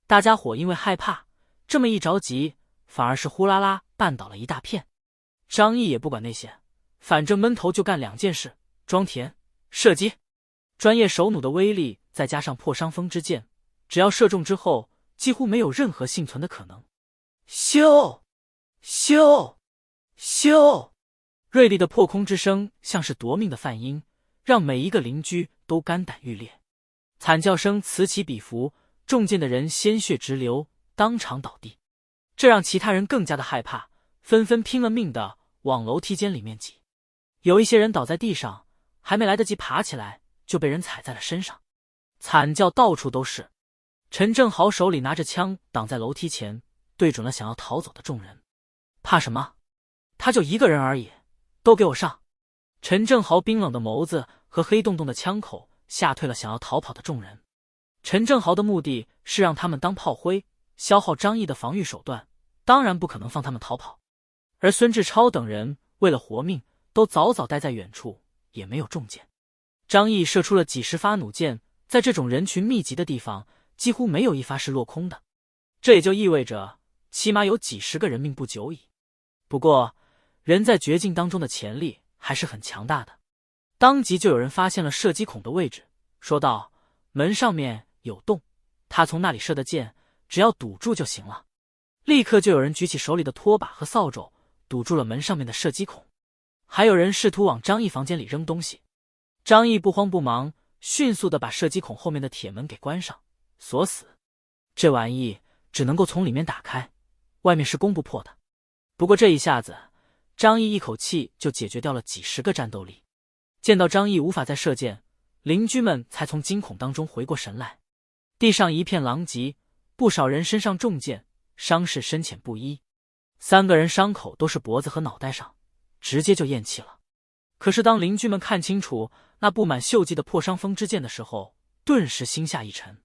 大家伙因为害怕，这么一着急，反而是呼啦啦绊倒了一大片。张毅也不管那些，反正闷头就干2件事：装填、射击。专业手弩的威力再加上破伤风之箭，只要射中之后，几乎没有任何幸存的可能。咻咻咻！锐利的破空之声像是夺命的梵音，让每一个邻居都肝胆欲裂。惨叫声此起彼伏，中箭的人鲜血直流，当场倒地。这让其他人更加的害怕，纷纷拼了命的往楼梯间里面挤。有一些人倒在地上，还没来得及爬起来，就被人踩在了身上。惨叫到处都是。陈正豪手里拿着枪挡在楼梯前，对准了想要逃走的众人。怕什么？他就一个人而已，都给我上！陈正豪冰冷的眸子和黑洞洞的枪口吓退了想要逃跑的众人。陈正豪的目的是让他们当炮灰，消耗张毅的防御手段，当然不可能放他们逃跑。而孙志超等人为了活命，都早早待在远处，也没有中箭。张毅射出了几十发弩箭，在这种人群密集的地方，几乎没有一发是落空的。这也就意味着，起码有几十个人命不久矣。不过，人在绝境当中的潜力还是很强大的。当即就有人发现了射击孔的位置，说道：“门上面有洞，他从那里射的箭，只要堵住就行了。”立刻就有人举起手里的拖把和扫帚，堵住了门上面的射击孔。还有人试图往张毅房间里扔东西。张毅不慌不忙，迅速地把射击孔后面的铁门给关上，锁死。这玩意只能够从里面打开，外面是攻不破的。不过这一下子，张毅一口气就解决掉了几十个战斗力。见到张毅无法再射箭，邻居们才从惊恐当中回过神来。地上一片狼藉，不少人身上中箭，伤势深浅不一。3个人伤口都是脖子和脑袋上，直接就咽气了。可是当邻居们看清楚那布满锈迹的破伤风之箭的时候，顿时心下一沉。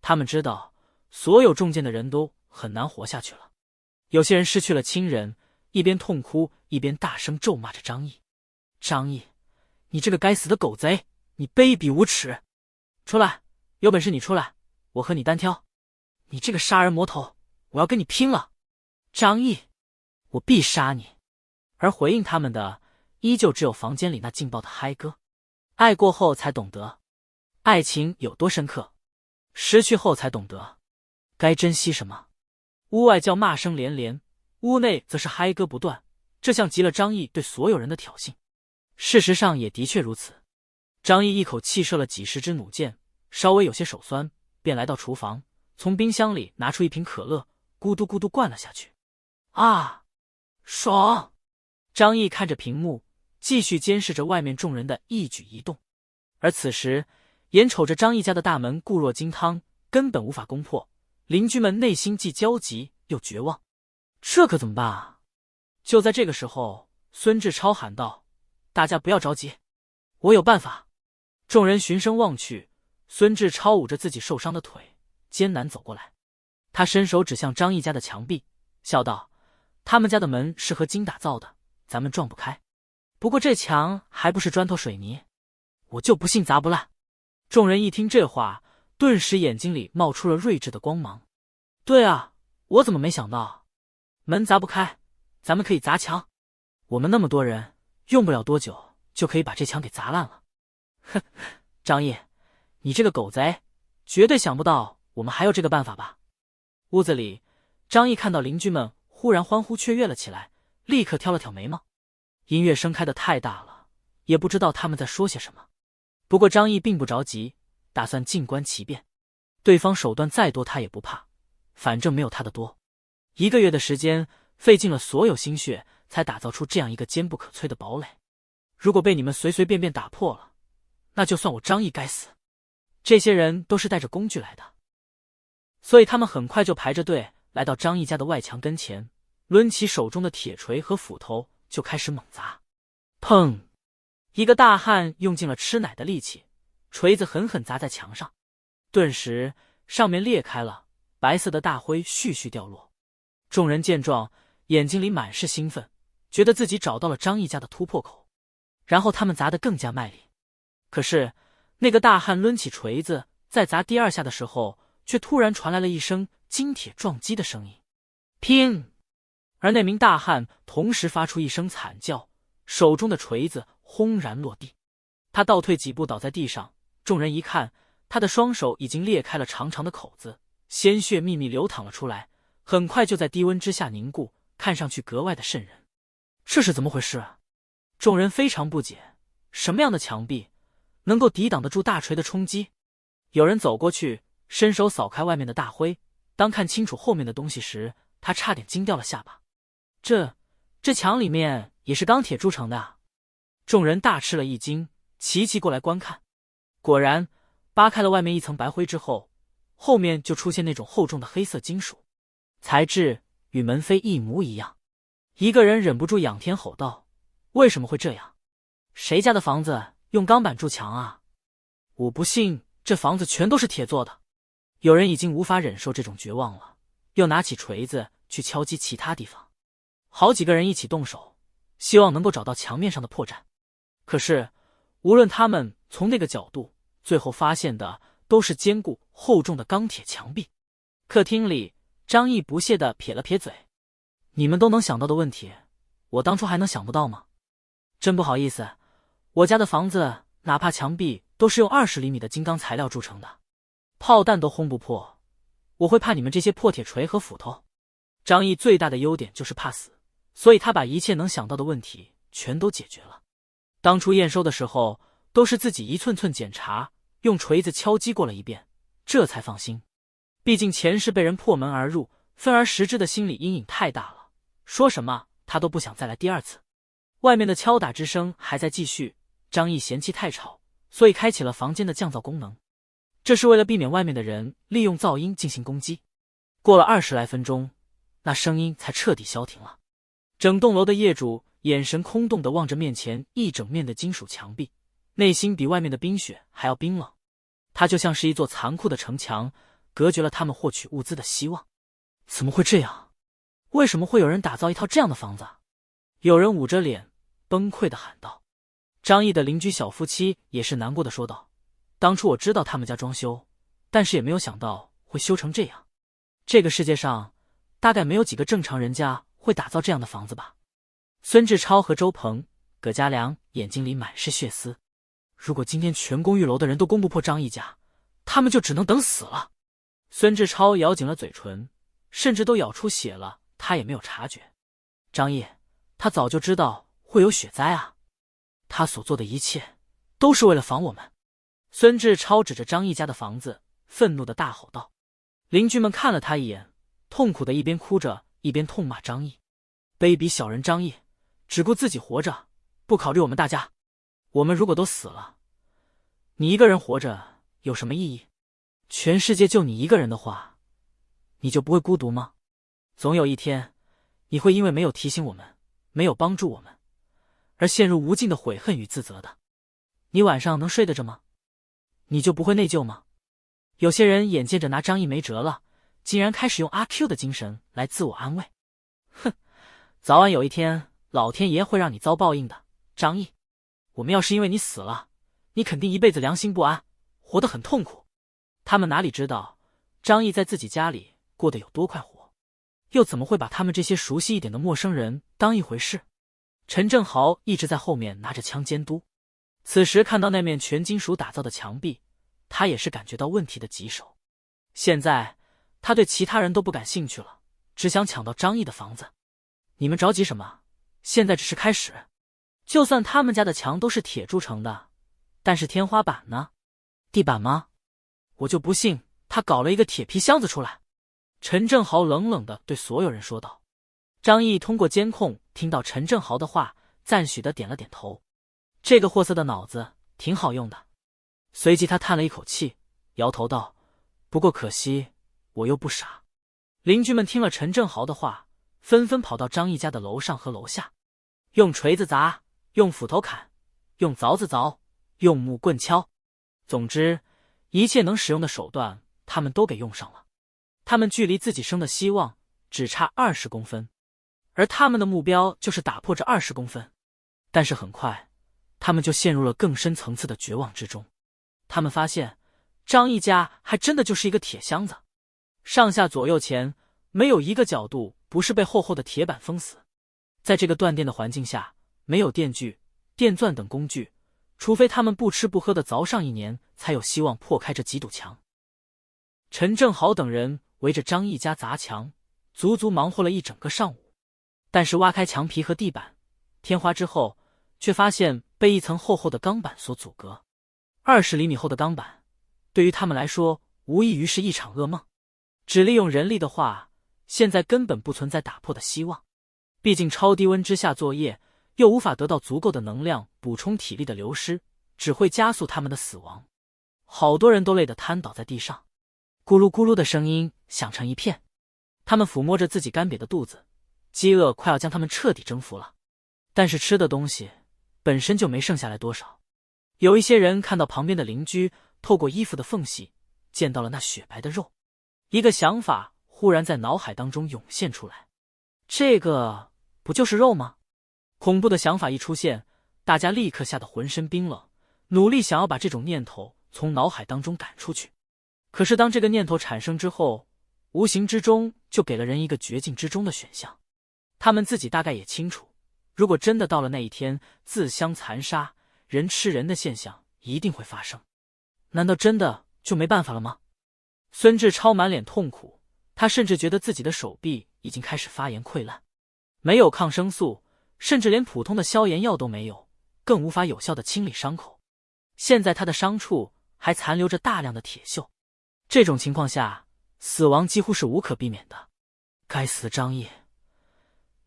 他们知道，所有中箭的人都很难活下去了。有些人失去了亲人，一边痛哭一边大声咒骂着张毅：“张毅，你这个该死的狗贼，你卑鄙无耻！出来，有本事你出来，我和你单挑！你这个杀人魔头，我要跟你拼了！张毅，我必杀你！”而回应他们的，依旧只有房间里那劲爆的嗨歌。爱过后才懂得爱情有多深刻，失去后才懂得该珍惜什么。屋外叫骂声连连，屋内则是嗨歌不断，这像极了张毅对所有人的挑衅。事实上也的确如此。张毅一口气射了几十支弩箭，稍微有些手酸，便来到厨房，从冰箱里拿出一瓶可乐，咕嘟咕嘟灌了下去。啊，爽！张毅看着屏幕，继续监视着外面众人的一举一动。而此时，眼瞅着张毅家的大门固若金汤，根本无法攻破，邻居们内心既焦急又绝望。这可怎么办啊？就在这个时候，孙志超喊道：“大家不要着急，我有办法。”众人循声望去，孙志超捂着自己受伤的腿，艰难走过来。他伸手指向张毅家的墙壁，笑道：“他们家的门是合金打造的，咱们撞不开。不过这墙还不是砖头水泥，我就不信砸不烂。”众人一听这话，顿时眼睛里冒出了睿智的光芒。对啊，我怎么没想到？门砸不开，咱们可以砸墙。我们那么多人，用不了多久就可以把这墙给砸烂了。哼，张毅，你这个狗贼，绝对想不到我们还有这个办法吧？屋子里，张毅看到邻居们忽然欢呼雀跃了起来，立刻挑了挑眉毛。音乐声开得太大了，也不知道他们在说些什么。不过张毅并不着急，打算静观其变。对方手段再多他也不怕，反正没有他的多。1个月的时间，费尽了所有心血，才打造出这样一个坚不可摧的堡垒。如果被你们随随便便打破了，那就算我张毅该死。这些人都是带着工具来的，所以他们很快就排着队来到张毅家的外墙跟前，抡起手中的铁锤和斧头就开始猛砸。砰！一个大汉用尽了吃奶的力气，锤子狠狠砸在墙上，顿时上面裂开了，白色的大灰絮絮掉落。众人见状，眼睛里满是兴奋，觉得自己找到了张毅家的突破口。然后他们砸得更加卖力。可是那个大汉抡起锤子在砸第2下的时候，却突然传来了一声金铁撞击的声音，砰！而那名大汉同时发出一声惨叫，手中的锤子轰然落地。他倒退几步倒在地上，众人一看，他的双手已经裂开了长长的口子，鲜血密密流淌了出来，很快就在低温之下凝固，看上去格外的瘆人。这是怎么回事啊？众人非常不解，什么样的墙壁能够抵挡得住大锤的冲击？有人走过去，伸手扫开外面的大灰，当看清楚后面的东西时，他差点惊掉了下巴。这墙里面也是钢铁铸成的啊！众人大吃了一惊，齐齐过来观看。果然，扒开了外面一层白灰之后，后面就出现那种厚重的黑色金属，材质与门扉一模一样。一个人忍不住仰天吼道：“为什么会这样？谁家的房子用钢板筑墙啊？我不信这房子全都是铁做的。”有人已经无法忍受这种绝望了，又拿起锤子去敲击其他地方。好几个人一起动手，希望能够找到墙面上的破绽。可是无论他们从那个角度，最后发现的都是坚固厚重的钢铁墙壁。客厅里，张毅不屑地撇了撇嘴：“你们都能想到的问题，我当初还能想不到吗？真不好意思，我家的房子哪怕墙壁都是用20厘米的金刚材料铸成的，炮弹都轰不破，我会怕你们这些破铁锤和斧头？”张毅最大的优点就是怕死，所以他把一切能想到的问题全都解决了。当初验收的时候，都是自己一寸寸检查，用锤子敲击过了一遍，这才放心。毕竟前世被人破门而入，分而食之的心理阴影太大了，说什么他都不想再来第二次。外面的敲打之声还在继续，张毅嫌弃太吵，所以开启了房间的降噪功能，这是为了避免外面的人利用噪音进行攻击。过了20来分钟，那声音才彻底消停了。整栋楼的业主眼神空洞地望着面前一整面的金属墙壁，内心比外面的冰雪还要冰冷。它就像是一座残酷的城墙，隔绝了他们获取物资的希望。怎么会这样？为什么会有人打造一套这样的房子？有人捂着脸崩溃地喊道。张毅的邻居小夫妻也是难过地说道：“当初我知道他们家装修，但是也没有想到会修成这样。这个世界上大概没有几个正常人家会打造这样的房子吧。”孙志超和周鹏、葛家良眼睛里满是血丝。如果今天全公寓楼的人都攻不破张毅家，他们就只能等死了。孙志超咬紧了嘴唇，甚至都咬出血了，他也没有察觉。张毅，他早就知道会有雪灾啊，他所做的一切都是为了防我们。孙志超指着张毅家的房子，愤怒地大吼道。邻居们看了他一眼，痛苦地一边哭着一边痛骂张毅：“卑鄙小人张毅，只顾自己活着，不考虑我们大家。我们如果都死了，你一个人活着有什么意义？全世界就你一个人的话，你就不会孤独吗？总有一天，你会因为没有提醒我们，没有帮助我们，而陷入无尽的悔恨与自责的。你晚上能睡得着吗？你就不会内疚吗？”有些人眼见着拿张毅没辙了，竟然开始用阿 Q 的精神来自我安慰。哼，早晚有一天，老天爷会让你遭报应的，张毅。我们要是因为你死了，你肯定一辈子良心不安，活得很痛苦。他们哪里知道，张毅在自己家里过得有多快活，又怎么会把他们这些熟悉一点的陌生人当一回事？陈正豪一直在后面拿着枪监督，此时看到那面全金属打造的墙壁，他也是感觉到问题的棘手。现在他对其他人都不感兴趣了，只想抢到张毅的房子。你们着急什么？现在只是开始。就算他们家的墙都是铁铸成的，但是天花板呢？地板吗？我就不信他搞了一个铁皮箱子出来。陈正豪冷冷地对所有人说道。张毅通过监控听到陈正豪的话，赞许地点了点头。这个货色的脑子挺好用的。随即他叹了一口气，摇头道：“不过可惜我又不傻。”邻居们听了陈正豪的话，纷纷跑到张毅家的楼上和楼下，用锤子砸，用斧头砍，用凿子凿，用木棍敲，总之一切能使用的手段他们都给用上了。他们距离自己生的希望只差20公分，而他们的目标就是打破这20公分。但是很快他们就陷入了更深层次的绝望之中。他们发现张毅家还真的就是一个铁箱子，上下左右前没有一个角度不是被厚厚的铁板封死。在这个断电的环境下，没有电锯、电钻等工具，除非他们不吃不喝的凿上1年，才有希望破开这几堵墙。陈正豪等人围着张毅家砸墙，足足忙活了一整个上午。但是挖开墙皮和地板、天花之后，却发现被一层厚厚的钢板所阻隔。20厘米厚的钢板，对于他们来说，无异于是一场噩梦。只利用人力的话，现在根本不存在打破的希望。毕竟超低温之下作业，又无法得到足够的能量补充体力的流失，只会加速他们的死亡。好多人都累得瘫倒在地上，咕噜咕噜的声音响成一片。他们抚摸着自己干瘪的肚子，饥饿快要将他们彻底征服了。但是吃的东西本身就没剩下来多少。有一些人看到旁边的邻居透过衣服的缝隙见到了那雪白的肉，一个想法忽然在脑海当中涌现出来，这个不就是肉吗？恐怖的想法一出现，大家立刻吓得浑身冰冷，努力想要把这种念头从脑海当中赶出去。可是当这个念头产生之后，无形之中就给了人一个绝境之中的选项。他们自己大概也清楚，如果真的到了那一天，自相残杀，人吃人的现象一定会发生。难道真的就没办法了吗？孙志超满脸痛苦，他甚至觉得自己的手臂已经开始发炎溃烂，没有抗生素，甚至连普通的消炎药都没有，更无法有效的清理伤口。现在他的伤处还残留着大量的铁锈，这种情况下，死亡几乎是无可避免的。该死的张毅，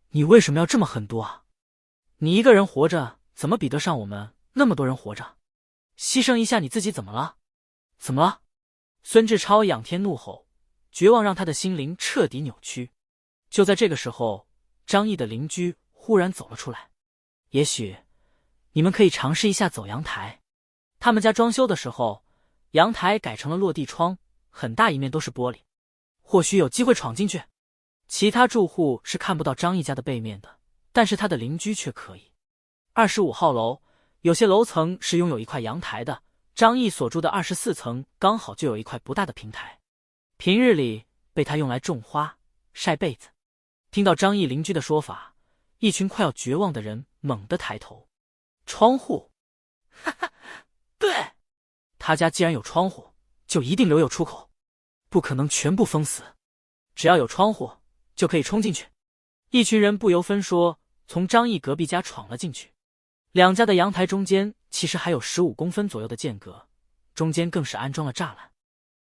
你为什么要这么狠毒啊？你一个人活着怎么比得上我们那么多人活着？牺牲一下你自己怎么了？怎么了？孙志超仰天怒吼，绝望让他的心灵彻底扭曲。就在这个时候，张毅的邻居忽然走了出来。也许你们可以尝试一下走阳台。他们家装修的时候，阳台改成了落地窗，很大一面都是玻璃，或许有机会闯进去。其他住户是看不到张毅家的背面的，但是他的邻居却可以。25号楼，有些楼层是拥有一块阳台的，张毅所住的24层刚好就有一块不大的平台，平日里被他用来种花、晒被子。听到张毅邻居的说法，一群快要绝望的人猛地抬头。窗户，哈哈，对，他家既然有窗户，就一定留有出口，不可能全部封死，只要有窗户就可以冲进去。一群人不由分说从张毅隔壁家闯了进去。两家的阳台中间其实还有15公分左右的间隔，中间更是安装了栅栏，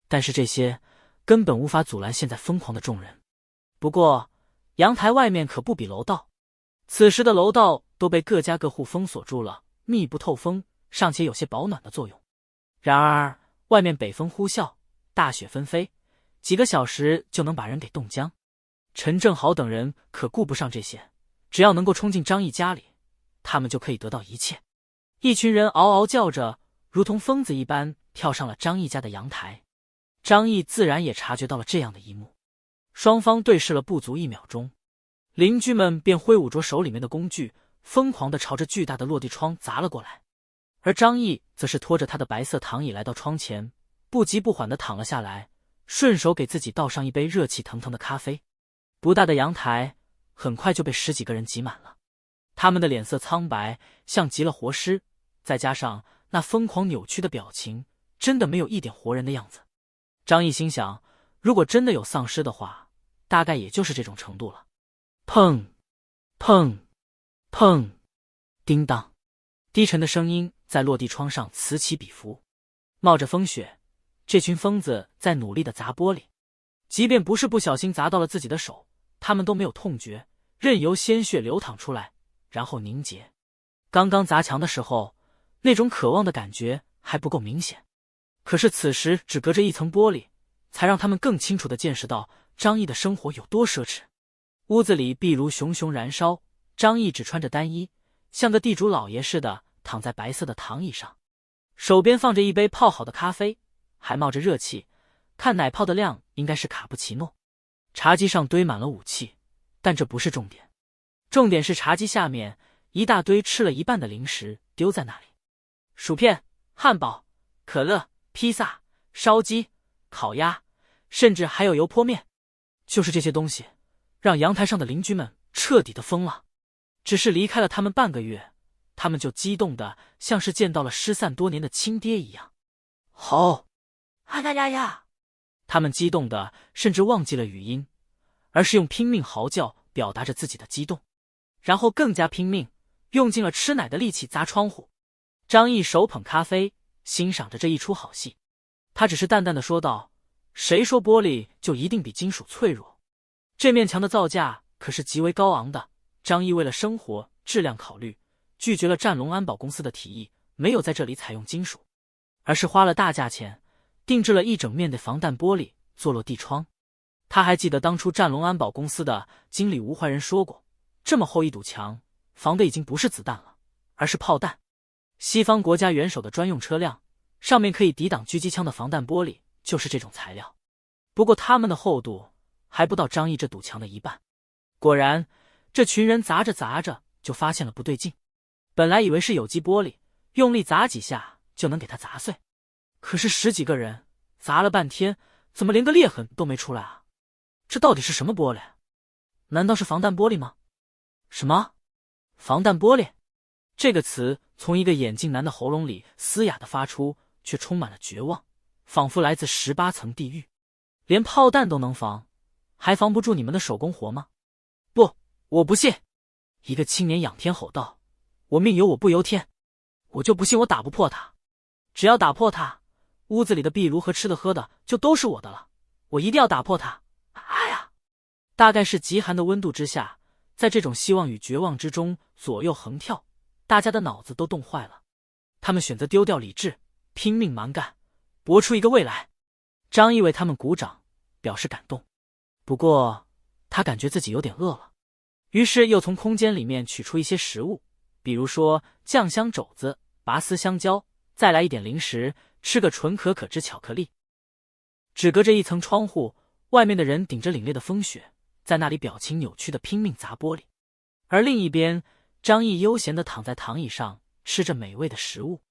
但是这些根本无法阻拦现在疯狂的众人。不过阳台外面可不比楼道，此时的楼道都被各家各户封锁住了，密不透风，尚且有些保暖的作用。然而外面北风呼啸，大雪纷飞，几个小时就能把人给冻僵。陈正豪等人可顾不上这些，只要能够冲进张毅家里，他们就可以得到一切。一群人嗷嗷叫着，如同疯子一般跳上了张毅家的阳台。张毅自然也察觉到了这样的一幕，双方对视了不足1秒钟，邻居们便挥舞着手里面的工具，疯狂地朝着巨大的落地窗砸了过来。而张毅则是拖着他的白色躺椅来到窗前，不急不缓地躺了下来，顺手给自己倒上一杯热气腾腾的咖啡。不大的阳台很快就被10几个人挤满了，他们的脸色苍白，像极了活尸，再加上那疯狂扭曲的表情，真的没有一点活人的样子。张毅心想，如果真的有丧尸的话，大概也就是这种程度了。砰砰砰，叮当，低沉的声音在落地窗上此起彼伏。冒着风雪，这群疯子在努力地砸玻璃，即便不是不小心砸到了自己的手，他们都没有痛觉，任由鲜血流淌出来，然后凝结。刚刚砸墙的时候，那种渴望的感觉还不够明显，可是此时只隔着一层玻璃，才让他们更清楚地见识到张毅的生活有多奢侈。屋子里壁炉熊熊燃烧，张毅只穿着单衣，像个地主老爷似的躺在白色的躺椅上，手边放着一杯泡好的咖啡，还冒着热气，看奶泡的量应该是卡布奇诺。茶几上堆满了武器，但这不是重点，重点是茶几下面一大堆吃了一半的零食丢在那里，薯片、汉堡、可乐、披萨、烧鸡、烤鸭，甚至还有油泼面。就是这些东西让阳台上的邻居们彻底的疯了。只是离开了他们半个月，他们就激动的像是见到了失散多年的亲爹一样。吼！啊呀呀呀！他们激动的甚至忘记了语音，而是用拼命嚎叫表达着自己的激动，然后更加拼命，用尽了吃奶的力气砸窗户。张毅手捧咖啡，欣赏着这一出好戏。他只是淡淡的说道：谁说玻璃就一定比金属脆弱？这面墙的造价可是极为高昂的。张毅为了生活质量考虑，拒绝了战龙安保公司的提议，没有在这里采用金属，而是花了大价钱定制了一整面的防弹玻璃做落地窗。他还记得当初战龙安保公司的经理吴怀仁说过，这么厚一堵墙，防的已经不是子弹了，而是炮弹。西方国家元首的专用车辆，上面可以抵挡狙击枪的防弹玻璃就是这种材料。不过它们的厚度还不到张毅这堵墙的一半。果然，这群人砸着砸着就发现了不对劲。本来以为是有机玻璃，用力砸几下就能给它砸碎，可是10几个人砸了半天，怎么连个裂痕都没出来啊？这到底是什么玻璃？难道是防弹玻璃吗？什么？防弹玻璃？这个词从一个眼镜男的喉咙里嘶哑地发出，却充满了绝望，仿佛来自18层地狱。连炮弹都能防，还防不住你们的手工活吗？不，我不信！一个青年仰天吼道：“我命由我不由天，我就不信我打不破它。只要打破它，屋子里的壁炉和吃的喝的就都是我的了。我一定要打破它！”哎呀！大概是极寒的温度之下，在这种希望与绝望之中左右横跳，大家的脑子都冻坏了。他们选择丢掉理智，拼命蛮干，搏出一个未来。张毅为他们鼓掌，表示感动。不过他感觉自己有点饿了，于是又从空间里面取出一些食物，比如说酱香肘子、拔丝香蕉，再来一点零食，吃个纯可可脂巧克力。只隔着一层窗户，外面的人顶着凛冽的风雪，在那里表情扭曲的拼命砸玻璃。而另一边，张毅悠闲地躺在躺椅上，吃着美味的食物。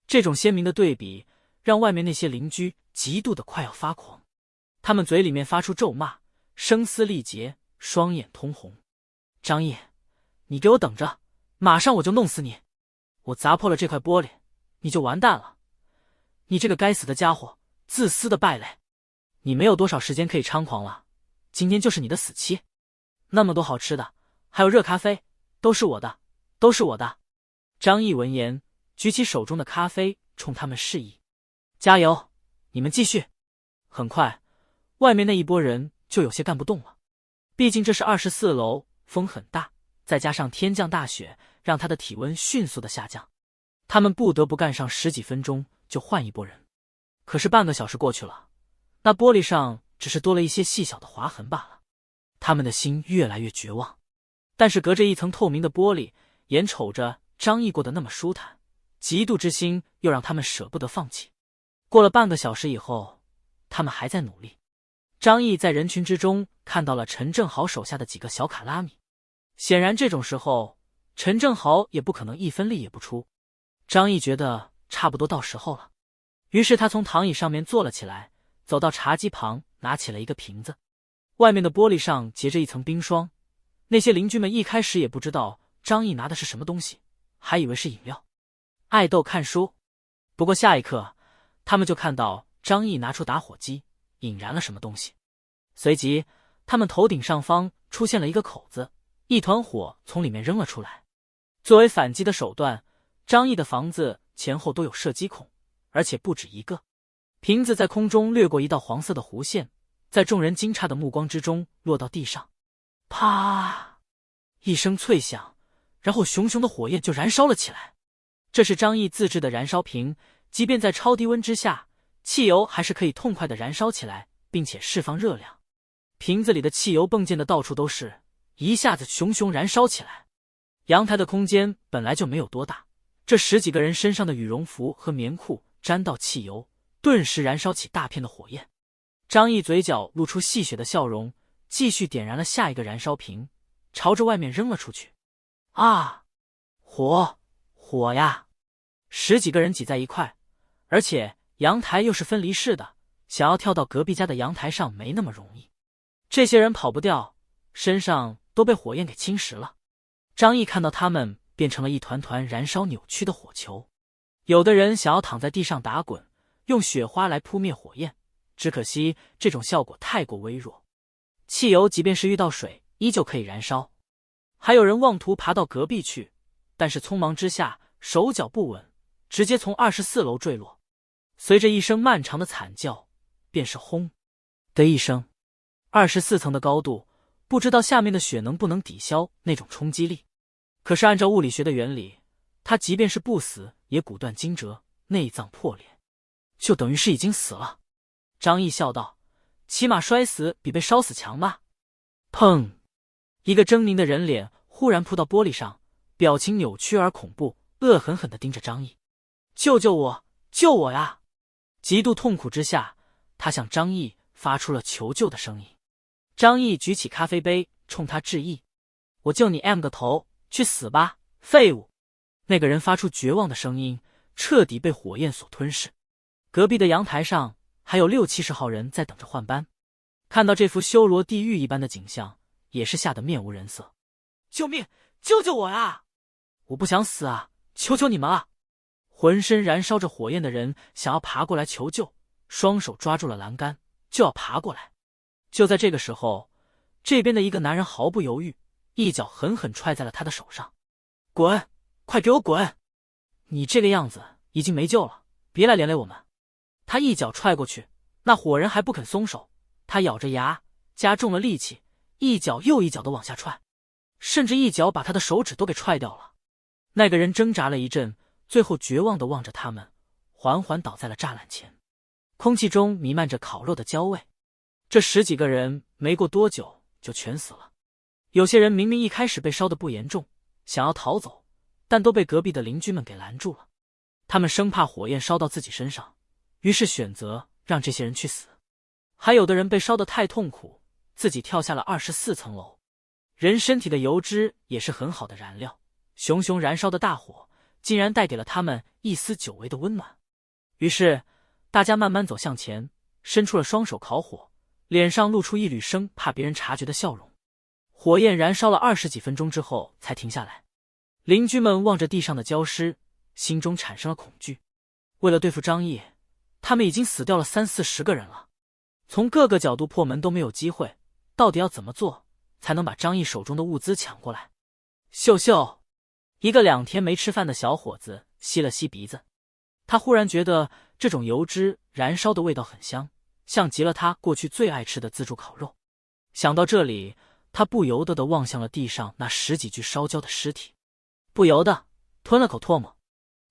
这种鲜明的对比，让外面那些邻居嫉妒得快要发狂。他们嘴里面发出咒骂，声嘶力竭，双眼通红。张毅，你给我等着，马上我就弄死你！我砸破了这块玻璃，你就完蛋了！你这个该死的家伙，自私的败类！你没有多少时间可以猖狂了，今天就是你的死期。那么多好吃的，还有热咖啡，都是我的，都是我的。张毅闻言，举起手中的咖啡，冲他们示意：“加油，你们继续！”很快，外面那一拨人就有些干不动了。毕竟这是24楼，风很大，再加上天降大雪，让他的体温迅速的下降。他们不得不干上10几分钟，就换一拨人。可是半个小时过去了，那玻璃上只是多了一些细小的划痕罢了。他们的心越来越绝望。但是隔着一层透明的玻璃，眼瞅着张毅过得那么舒坦，嫉妒之心又让他们舍不得放弃。过了半个小时以后，他们还在努力。张毅在人群之中看到了陈正豪手下的几个小卡拉米。显然这种时候，陈正豪也不可能一分力也不出。张毅觉得差不多到时候了，于是他从躺椅上面坐了起来，走到茶几旁，拿起了一个瓶子。外面的玻璃上结着一层冰霜。那些邻居们一开始也不知道张毅拿的是什么东西，还以为是饮料。爱豆看书。不过下一刻，他们就看到张毅拿出打火机，引燃了什么东西。随即，他们头顶上方出现了一个口子，一团火从里面扔了出来。作为反击的手段，张毅的房子前后都有射击孔，而且不止一个。瓶子在空中掠过一道黄色的弧线，在众人惊诧的目光之中落到地上。啪！一声脆响，然后熊熊的火焰就燃烧了起来。这是张毅自制的燃烧瓶，即便在超低温之下，汽油还是可以痛快的燃烧起来，并且释放热量。瓶子里的汽油迸溅的到处都是，一下子熊熊燃烧起来。阳台的空间本来就没有多大，这10几个人身上的羽绒服和棉裤沾到汽油，顿时燃烧起大片的火焰。张毅嘴角露出戏谑的笑容，继续点燃了下一个燃烧瓶，朝着外面扔了出去。啊！火呀！10几个人挤在一块，而且阳台又是分离式的，想要跳到隔壁家的阳台上没那么容易。这些人跑不掉，身上都被火焰给侵蚀了。张毅看到他们变成了一团团燃烧扭曲的火球，有的人想要躺在地上打滚，用雪花来扑灭火焰，只可惜这种效果太过微弱。汽油即便是遇到水，依旧可以燃烧。还有人妄图爬到隔壁去，但是匆忙之下手脚不稳，直接从24楼坠落。随着一声漫长的惨叫，便是轰的一声。24层的高度，不知道下面的雪能不能抵消那种冲击力。可是按照物理学的原理，他即便是不死，也骨断筋折，内脏破裂，就等于是已经死了。张毅笑道，起码摔死比被烧死强吧。砰！一个狰狞的人脸忽然扑到玻璃上，表情扭曲而恐怖，恶狠狠地盯着张毅。救救我！救我呀！极度痛苦之下，他向张毅发出了求救的声音。张毅举起咖啡杯，冲他致意：我救你 M 个头，去死吧，废物！那个人发出绝望的声音，彻底被火焰所吞噬。隔壁的阳台上还有60-70号人在等着换班，看到这幅修罗地狱一般的景象，也是吓得面无人色。救命！救救我呀！我不想死啊！求求你们了！浑身燃烧着火焰的人想要爬过来求救，双手抓住了栏杆，就要爬过来。就在这个时候，这边的一个男人毫不犹豫，一脚狠狠踹在了他的手上。滚！快给我滚！你这个样子已经没救了，别来连累我们。他一脚踹过去，那火人还不肯松手，他咬着牙，加重了力气，一脚又一脚的往下踹，甚至一脚把他的手指都给踹掉了。那个人挣扎了一阵，最后绝望地望着他们，缓缓倒在了栅栏前。空气中弥漫着烤肉的焦味。这10几个人没过多久就全死了。有些人明明一开始被烧得不严重，想要逃走，但都被隔壁的邻居们给拦住了。他们生怕火焰烧到自己身上，于是选择让这些人去死。还有的人被烧得太痛苦，自己跳下了24层楼。人身体的油脂也是很好的燃料，熊熊燃烧的大火竟然带给了他们一丝久违的温暖。于是大家慢慢走向前，伸出了双手烤火，脸上露出一缕生怕别人察觉的笑容。火焰燃烧了20几分钟之后才停下来。邻居们望着地上的焦尸，心中产生了恐惧。为了对付张毅，他们已经死掉了30-40个人了。从各个角度破门都没有机会，到底要怎么做才能把张毅手中的物资抢过来？秀秀，一个2天没吃饭的小伙子吸了吸鼻子，他忽然觉得这种油脂燃烧的味道很香，像极了他过去最爱吃的自助烤肉。想到这里，他不由得地望向了地上那10几具烧焦的尸体，不由得吞了口唾沫。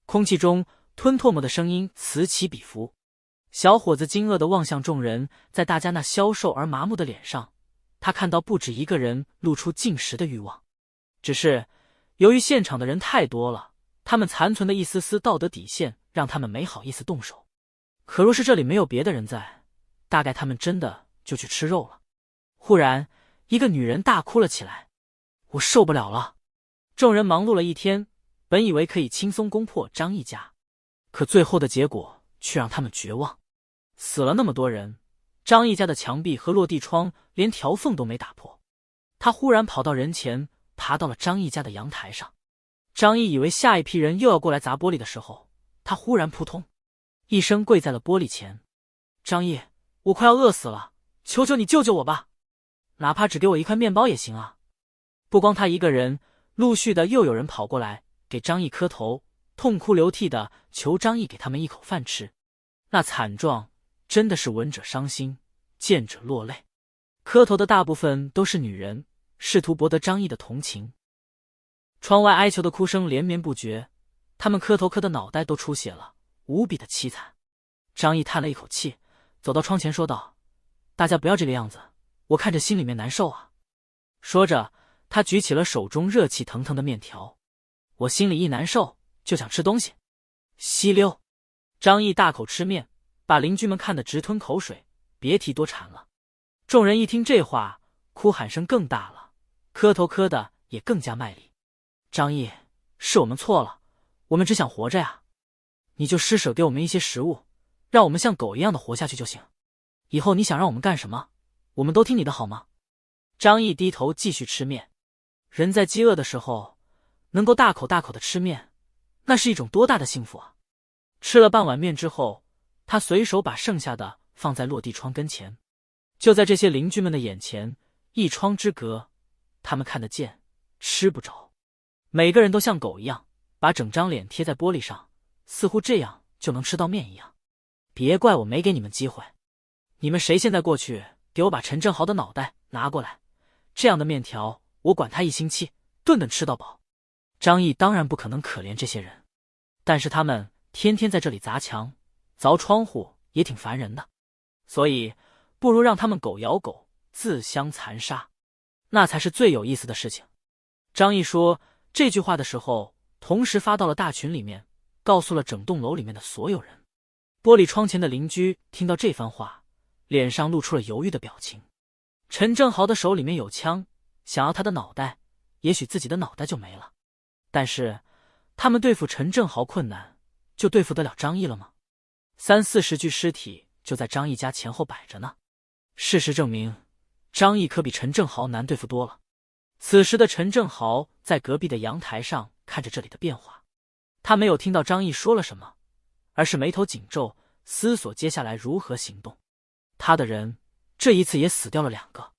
空气中吞唾沫的声音此起彼伏。小伙子惊愕地望向众人，在大家那消瘦而麻木的脸上，他看到不止一个人露出进食的欲望。只是由于现场的人太多了，他们残存的一丝丝道德底线让他们没好意思动手。可若是这里没有别的人在，大概他们真的就去吃肉了。忽然一个女人大哭了起来，我受不了了。众人忙碌了一天，本以为可以轻松攻破张毅家，可最后的结果却让他们绝望。死了那么多人，张毅家的墙壁和落地窗连条缝都没打破。他忽然跑到人前，爬到了张毅家的阳台上。张毅以为下一批人又要过来砸玻璃的时候，他忽然扑通一声跪在了玻璃前。张毅，我快要饿死了，求求你救救我吧，哪怕只给我一块面包也行啊。不光他一个人，陆续的又有人跑过来给张毅磕头，痛哭流涕的求张毅给他们一口饭吃。那惨状真的是闻者伤心，见者落泪。磕头的大部分都是女人，试图博得张毅的同情。窗外哀求的哭声连绵不绝，他们磕头磕的脑袋都出血了，无比的凄惨。张毅叹了一口气，走到窗前说道：大家不要这个样子，我看着心里面难受啊。说着他举起了手中热气腾腾的面条，我心里一难受就想吃东西。吸溜！张毅大口吃面，把邻居们看得直吞口水，别提多馋了。众人一听这话，哭喊声更大了，磕头磕的也更加卖力。张毅，是我们错了，我们只想活着呀，你就施舍给我们一些食物，让我们像狗一样的活下去就行。以后你想让我们干什么，我们都听你的好吗？张毅低头继续吃面。人在饥饿的时候能够大口大口的吃面，那是一种多大的幸福啊。吃了半碗面之后，他随手把剩下的放在落地窗跟前。就在这些邻居们的眼前，一窗之隔，他们看得见，吃不着。每个人都像狗一样把整张脸贴在玻璃上，似乎这样就能吃到面一样。别怪我没给你们机会，你们谁现在过去给我把陈正豪的脑袋拿过来，这样的面条我管他1星期，顿顿吃到饱。张毅当然不可能可怜这些人，但是他们天天在这里砸墙凿窗户也挺烦人的，所以不如让他们狗咬狗，自相残杀，那才是最有意思的事情。张毅说这句话的时候，同时发到了大群里面，告诉了整栋楼里面的所有人。玻璃窗前的邻居听到这番话，脸上露出了犹豫的表情。陈正豪的手里面有枪，想要他的脑袋，也许自己的脑袋就没了。但是他们对付陈正豪困难，就对付得了张毅了吗？30-40具尸体就在张毅家前后摆着呢。事实证明，张毅可比陈正豪难对付多了。此时的陈正豪在隔壁的阳台上看着这里的变化，他没有听到张毅说了什么，而是眉头紧皱，思索接下来如何行动。他的人这一次也死掉了2个，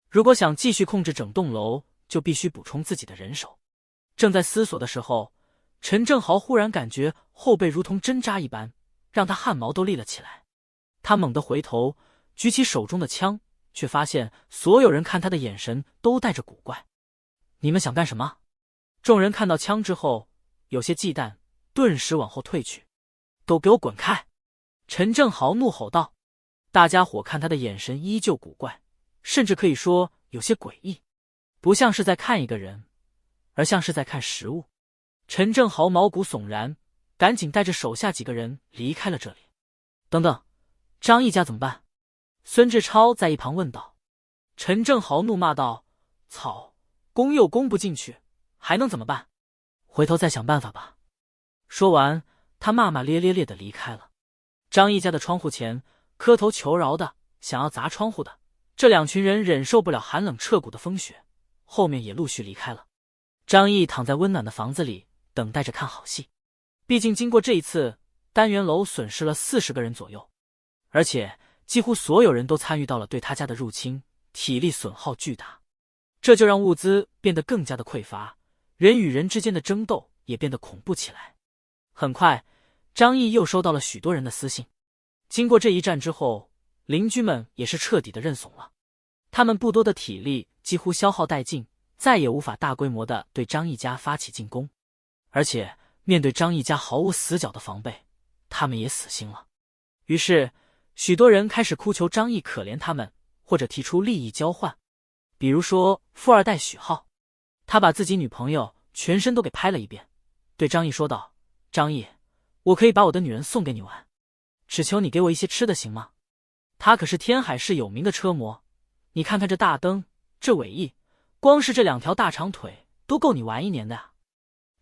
如果想继续控制整栋楼，就必须补充自己的人手。正在思索的时候，陈正豪忽然感觉后背如同针扎一般，让他汗毛都立了起来。他猛地回头，举起手中的枪，却发现所有人看他的眼神都带着古怪。你们想干什么？众人看到枪之后，有些忌惮，顿时往后退去。都给我滚开！陈正豪怒吼道。大家伙看他的眼神依旧古怪，甚至可以说有些诡异，不像是在看一个人，而像是在看食物。陈正豪毛骨悚然，赶紧带着手下几个人离开了这里。等等，张毅家怎么办？孙志超在一旁问道。陈正豪怒骂道：操，攻又攻不进去，还能怎么办？回头再想办法吧。说完，他骂骂咧咧地离开了。张毅家的窗户前，磕头求饶的，想要砸窗户的，这2群人忍受不了寒冷彻骨的风雪，后面也陆续离开了。张毅躺在温暖的房子里，等待着看好戏。毕竟经过这一次，单元楼损失了40个人左右，而且几乎所有人都参与到了对他家的入侵，体力损耗巨大，这就让物资变得更加的匮乏，人与人之间的争斗也变得恐怖起来。很快，张毅又收到了许多人的私信。经过这一战之后，邻居们也是彻底的认怂了，他们不多的体力几乎消耗殆尽，再也无法大规模的对张毅家发起进攻，而且面对张毅家毫无死角的防备，他们也死心了。于是许多人开始哭求张毅可怜他们，或者提出利益交换。比如说富二代许浩，他把自己女朋友全身都给拍了一遍，对张毅说道：张毅，我可以把我的女人送给你玩，只求你给我一些吃的行吗？他可是天海市有名的车模，你看看这大灯，这尾翼，光是这2条大长腿都够你玩1年的呀。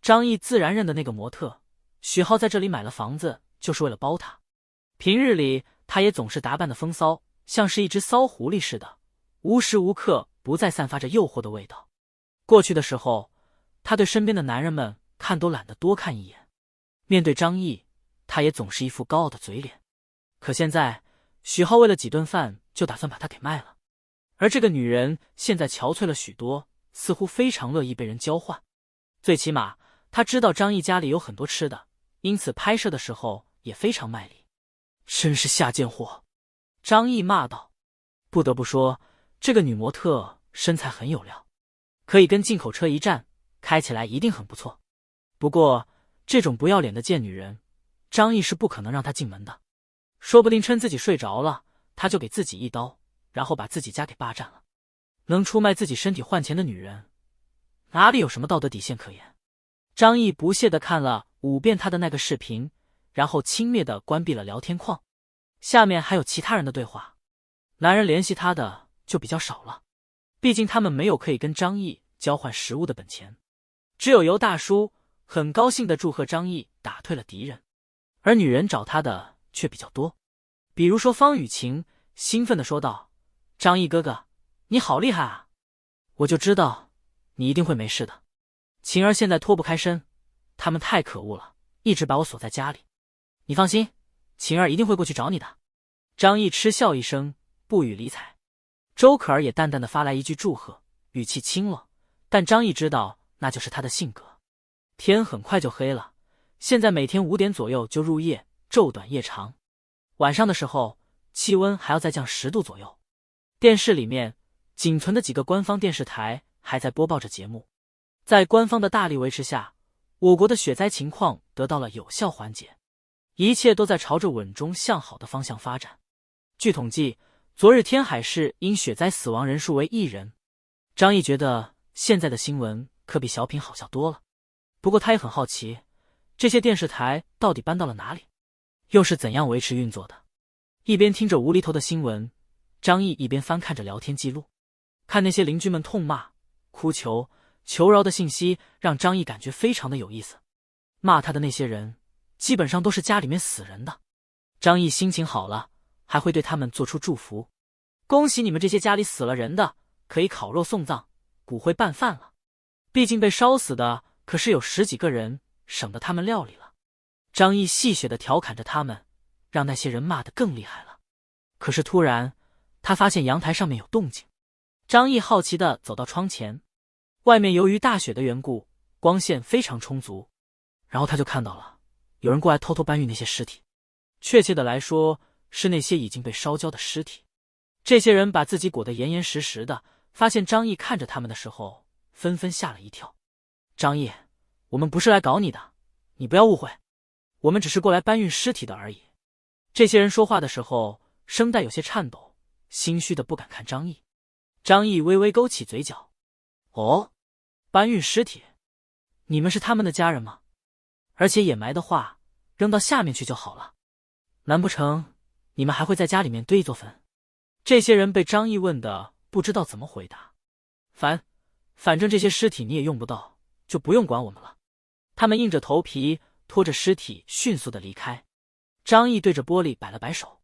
张毅自然认得那个模特，许浩在这里买了房子就是为了包他。平日里他也总是打扮的风骚，像是一只骚狐狸似的，无时无刻不再散发着诱惑的味道。过去的时候，他对身边的男人们看都懒得多看一眼，面对张毅，他也总是一副高傲的嘴脸。可现在许浩为了几顿饭就打算把他给卖了，而这个女人现在憔悴了许多，似乎非常乐意被人交换。最起码他知道张毅家里有很多吃的，因此拍摄的时候也非常卖力。真是下贱货！张毅骂道。不得不说，这个女模特身材很有料，可以跟进口车一战，开起来一定很不错。不过这种不要脸的贱女人，张毅是不可能让她进门的，说不定趁自己睡着了，他就给自己一刀，然后把自己家给霸占了。能出卖自己身体换钱的女人，哪里有什么道德底线可言？张毅不屑地看了5遍他的那个视频，然后轻蔑地关闭了聊天框。下面还有其他人的对话，男人联系他的就比较少了，毕竟他们没有可以跟张毅交换食物的本钱。只有尤大叔很高兴地祝贺张毅打退了敌人，而女人找他的却比较多。比如说方雨晴兴奋地说道：张毅哥哥，你好厉害啊，我就知道你一定会没事的。晴儿现在脱不开身，他们太可恶了，一直把我锁在家里。你放心，晴儿一定会过去找你的。张毅嗤笑一声，不予理睬。周可儿也淡淡的发来一句祝贺，语气轻了，但张毅知道那就是他的性格。天很快就黑了，现在每天5点左右就入夜，昼短夜长。晚上的时候，气温还要再降10度左右。电视里面仅存的几个官方电视台还在播报着节目。在官方的大力维持下，我国的雪灾情况得到了有效缓解，一切都在朝着稳中向好的方向发展。据统计，昨日天海市因雪灾死亡人数为1人。张毅觉得现在的新闻可比小品好笑多了，不过他也很好奇，这些电视台到底搬到了哪里，又是怎样维持运作的。一边听着无厘头的新闻，张毅一边翻看着聊天记录，看那些邻居们痛骂、哭求、求饶的信息，让张毅感觉非常的有意思。骂他的那些人基本上都是家里面死人的，张毅心情好了还会对他们做出祝福，恭喜你们这些家里死了人的，可以烤肉送葬，骨灰拌饭了。毕竟被烧死的可是有10几个人，省得他们料理了。张毅戏谑地调侃着他们，让那些人骂得更厉害了。可是突然他发现阳台上面有动静，张毅好奇地走到窗前，外面由于大雪的缘故，光线非常充足，然后他就看到了有人过来偷偷搬运那些尸体，确切的来说是那些已经被烧焦的尸体。这些人把自己裹得严严实实的，发现张毅看着他们的时候纷纷吓了一跳。张毅，我们不是来搞你的，你不要误会，我们只是过来搬运尸体的而已。这些人说话的时候声带有些颤抖，心虚的不敢看张毅。张毅微微勾起嘴角，哦，搬运尸体，你们是他们的家人吗？而且掩埋的话扔到下面去就好了，难不成你们还会在家里面堆一座坟？这些人被张毅问的不知道怎么回答。反正这些尸体你也用不到，就不用管我们了。他们硬着头皮拖着尸体迅速的离开。张毅对着玻璃摆了摆手，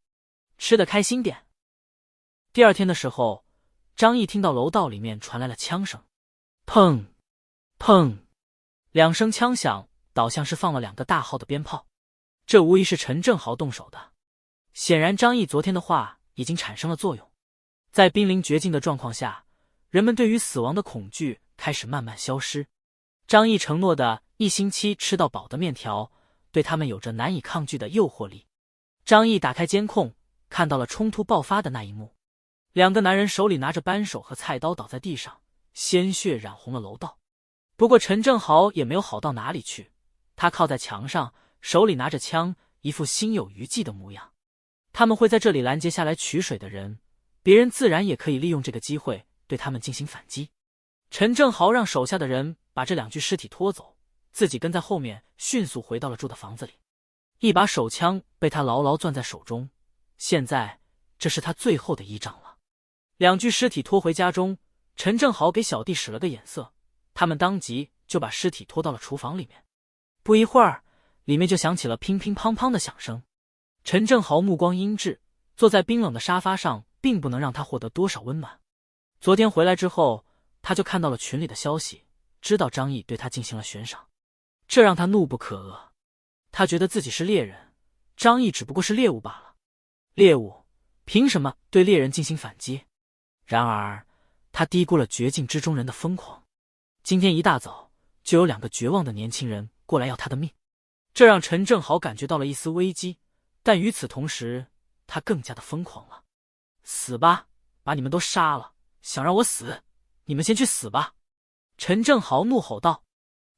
吃得开心点。第二天的时候，张毅听到楼道里面传来了枪声，砰砰2声枪响，倒像是放了2个大号的鞭炮。这无疑是陈正豪动手的。显然张毅昨天的话已经产生了作用，在濒临绝境的状况下，人们对于死亡的恐惧开始慢慢消失。张毅承诺的1星期吃到饱的面条，对他们有着难以抗拒的诱惑力。张毅打开监控，看到了冲突爆发的那一幕，2个男人手里拿着扳手和菜刀倒在地上，鲜血染红了楼道。不过陈正豪也没有好到哪里去，他靠在墙上，手里拿着枪，一副心有余悸的模样。他们会在这里拦截下来取水的人，别人自然也可以利用这个机会对他们进行反击。陈正豪让手下的人把这2具尸体拖走，自己跟在后面迅速回到了住的房子里。一把手枪被他牢牢攥在手中，现在这是他最后的依仗了。2具尸体拖回家中，陈正豪给小弟使了个眼色，他们当即就把尸体拖到了厨房里面。不一会儿，里面就响起了乒乒乓乓的响声。陈正豪目光阴鸷，坐在冰冷的沙发上，并不能让他获得多少温暖。昨天回来之后，他就看到了群里的消息，知道张毅对他进行了悬赏，这让他怒不可遏。他觉得自己是猎人，张毅只不过是猎物罢了。猎物凭什么对猎人进行反击？然而他低估了绝境之中人的疯狂。今天一大早就有2个绝望的年轻人过来要他的命，这让陈正豪感觉到了一丝危机，但与此同时他更加的疯狂了。死吧，把你们都杀了，想让我死，你们先去死吧！陈正豪怒吼道。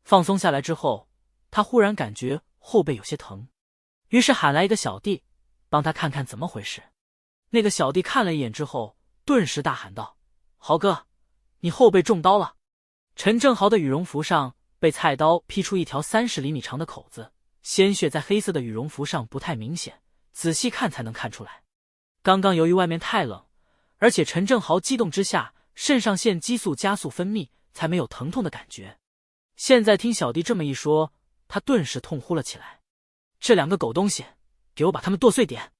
放松下来之后，他忽然感觉后背有些疼，于是喊来一个小弟帮他看看怎么回事。那个小弟看了一眼之后，顿时大喊道：豪哥，你后背中刀了！陈正豪的羽绒服上被菜刀劈出一条30厘米长的口子，鲜血在黑色的羽绒服上不太明显，仔细看才能看出来。刚刚由于外面太冷，而且陈正豪激动之下肾上腺激素加速分泌，才没有疼痛的感觉。现在听小弟这么一说，他顿时痛呼了起来：这2个狗东西，给我把他们剁碎点！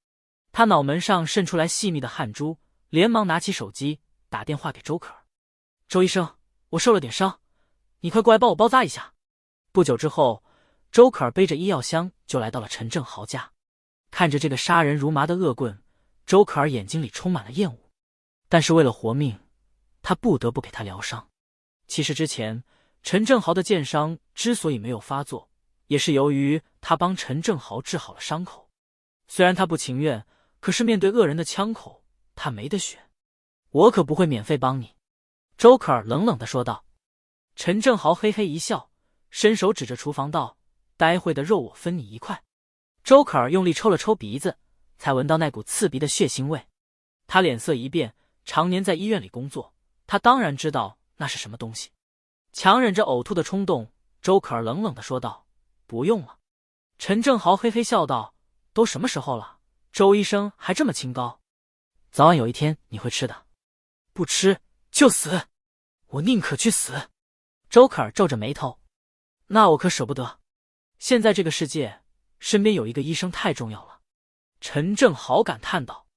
他脑门上渗出来细密的汗珠，连忙拿起手机打电话给周可。周医生，我受了点伤，你快过来帮我包扎一下。不久之后，周可背着医药箱就来到了陈正豪家。看着这个杀人如麻的恶棍，周可眼睛里充满了厌恶，但是为了活命，他不得不给他疗伤。其实之前陈正豪的剑伤之所以没有发作，也是由于他帮陈正豪治好了伤口。虽然他不情愿，可是面对恶人的枪口，他没得选。我可不会免费帮你，周可冷冷地说道。陈正豪嘿嘿一笑，伸手指着厨房道：待会的肉我分你1块。周可用力抽了抽鼻子，才闻到那股刺鼻的血腥味。他脸色一变，常年在医院里工作，他当然知道那是什么东西。强忍着呕吐的冲动，周可儿冷冷地说道：“不用了。”陈正豪嘿嘿笑道：“都什么时候了，周医生还这么清高，早晚有一天你会吃的，不吃就死，我宁可去死。”周可儿皱着眉头：“那我可舍不得，现在这个世界，身边有一个医生太重要了。”陈正豪感叹道：“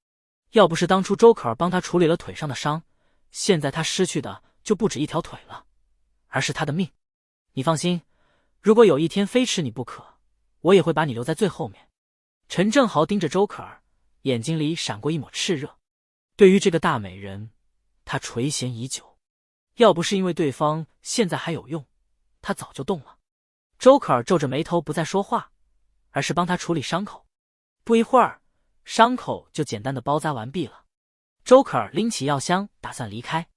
要不是当初周可儿帮他处理了腿上的伤，现在他失去的就不止一条腿了，而是他的命。你放心，如果有一天非吃你不可，我也会把你留在最后面。”陈正豪盯着周可儿，眼睛里闪过一抹炽热。对于这个大美人，他垂涎已久，要不是因为对方现在还有用，他早就动了。周可儿皱着眉头不再说话，而是帮他处理伤口。不一会儿，伤口就简单的包扎完毕了。周可儿拎起药箱打算离开，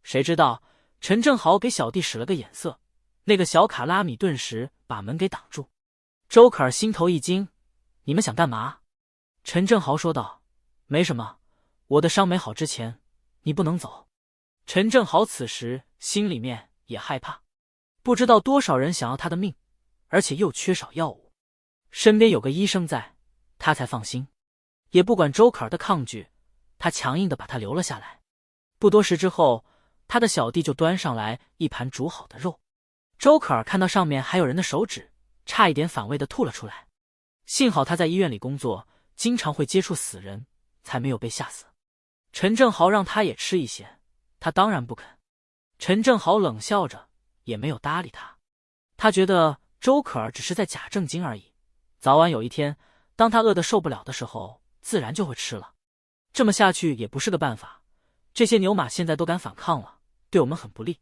谁知道陈正豪给小弟使了个眼色，那个小卡拉米顿时把门给挡住。周可儿心头一惊：“你们想干嘛？”陈正豪说道：“没什么，我的伤没好之前，你不能走。”陈正豪此时心里面也害怕，不知道多少人想要他的命，而且又缺少药物，身边有个医生在，他才放心。也不管周可儿的抗拒，他强硬的把他留了下来。不多时之后，他的小弟就端上来一盘煮好的肉。周可儿看到上面还有人的手指，差一点反胃的吐了出来。幸好他在医院里工作，经常会接触死人，才没有被吓死。陈正豪让他也吃一些，他当然不肯。陈正豪冷笑着，也没有搭理他。他觉得周可儿只是在假正经而已，早晚有一天，当他饿得受不了的时候，自然就会吃了。这么下去也不是个办法，这些牛马现在都敢反抗了，对我们很不利。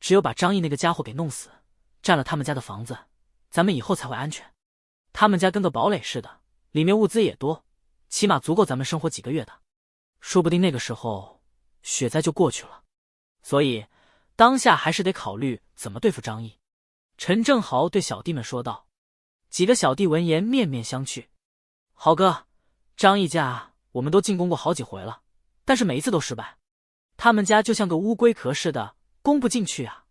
只有把张毅那个家伙给弄死，占了他们家的房子，咱们以后才会安全。他们家跟个堡垒似的，里面物资也多，起码足够咱们生活几个月的。说不定那个时候雪灾就过去了。所以当下还是得考虑怎么对付张毅。陈正豪对小弟们说道。几个小弟闻言面面相觑。豪哥，张毅家我们都进攻过好几回了，但是每一次都失败。他们家就像个乌龟壳似的，攻不进去啊。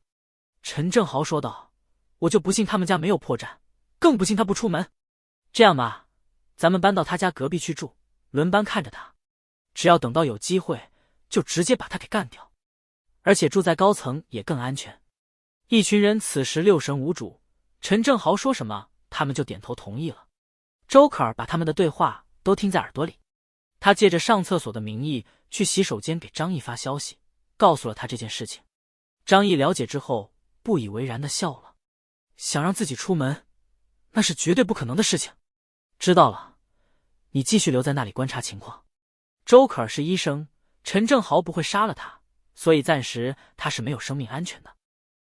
陈正豪说道。我就不信他们家没有破绽，更不信他不出门。这样吧，咱们搬到他家隔壁去住，轮班看着他，只要等到有机会，就直接把他给干掉。而且住在高层也更安全。一群人此时六神无主，陈正豪说什么，他们就点头同意了。周可儿把他们的对话都听在耳朵里，他借着上厕所的名义去洗手间给张毅发消息，告诉了他这件事情。张毅了解之后不以为然的笑了，想让自己出门，那是绝对不可能的事情。知道了，你继续留在那里观察情况。周可儿是医生，陈正豪不会杀了他，所以暂时他是没有生命安全的。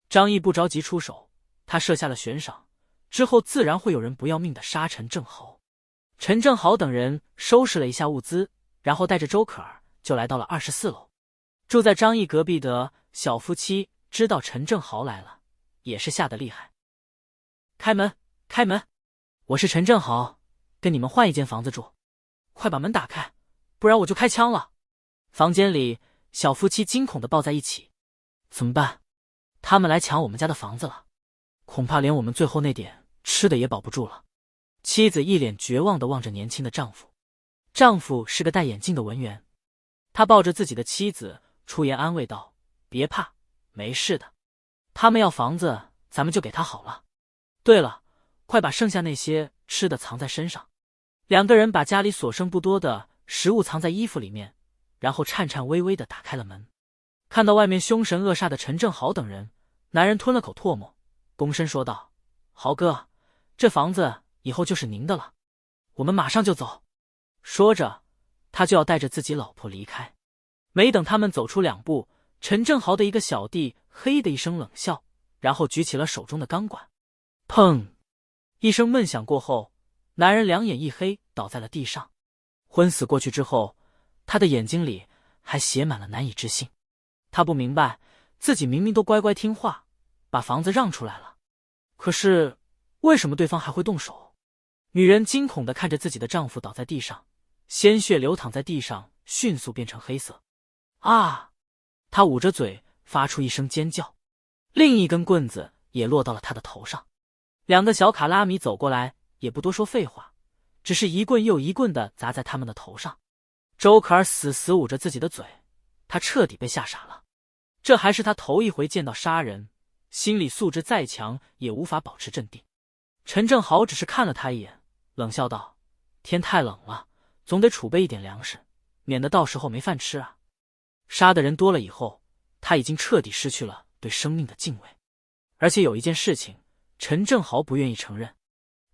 张毅不着急出手，他设下了悬赏，之后自然会有人不要命的杀陈正豪。陈正豪等人收拾了一下物资，然后带着周可儿就来到了24楼。住在张毅隔壁的小夫妻知道陈正豪来了，也是吓得厉害。开门，开门！我是陈正豪，跟你们换一间房子住，快把门打开，不然我就开枪了。房间里，小夫妻惊恐地抱在一起。怎么办？他们来抢我们家的房子了，恐怕连我们最后那点吃的也保不住了。妻子一脸绝望地望着年轻的丈夫，丈夫是个戴眼镜的文员，他抱着自己的妻子，出言安慰道：“别怕，没事的，他们要房子，咱们就给他好了。对了，快把剩下那些吃的藏在身上。”两个人把家里所剩不多的食物藏在衣服里面，然后颤颤巍巍地打开了门。看到外面凶神恶煞的陈正豪等人，男人吞了口唾沫，躬身说道：“豪哥，这房子以后就是您的了，我们马上就走。”说着，他就要带着自己老婆离开。没等他们走出2步，陈正豪的一个小弟嘿的一声冷笑，然后举起了手中的钢管。砰！一声闷响过后，男人两眼一黑，倒在了地上。昏死过去之后，他的眼睛里还写满了难以置信。他不明白，自己明明都乖乖听话，把房子让出来了，可是为什么对方还会动手？女人惊恐地看着自己的丈夫倒在地上，鲜血流淌在地上，迅速变成黑色。啊！他捂着嘴发出一声尖叫，另一根棍子也落到了他的头上。两个小卡拉米走过来，也不多说废话，只是一棍又一棍地砸在他们的头上。周可儿死死捂着自己的嘴，他彻底被吓傻了。这还是他头一回见到杀人，心理素质再强也无法保持镇定。陈正豪只是看了他一眼，冷笑道：“天太冷了，总得储备一点粮食，免得到时候没饭吃啊。”杀的人多了以后，他已经彻底失去了对生命的敬畏。而且有一件事情，陈正豪不愿意承认，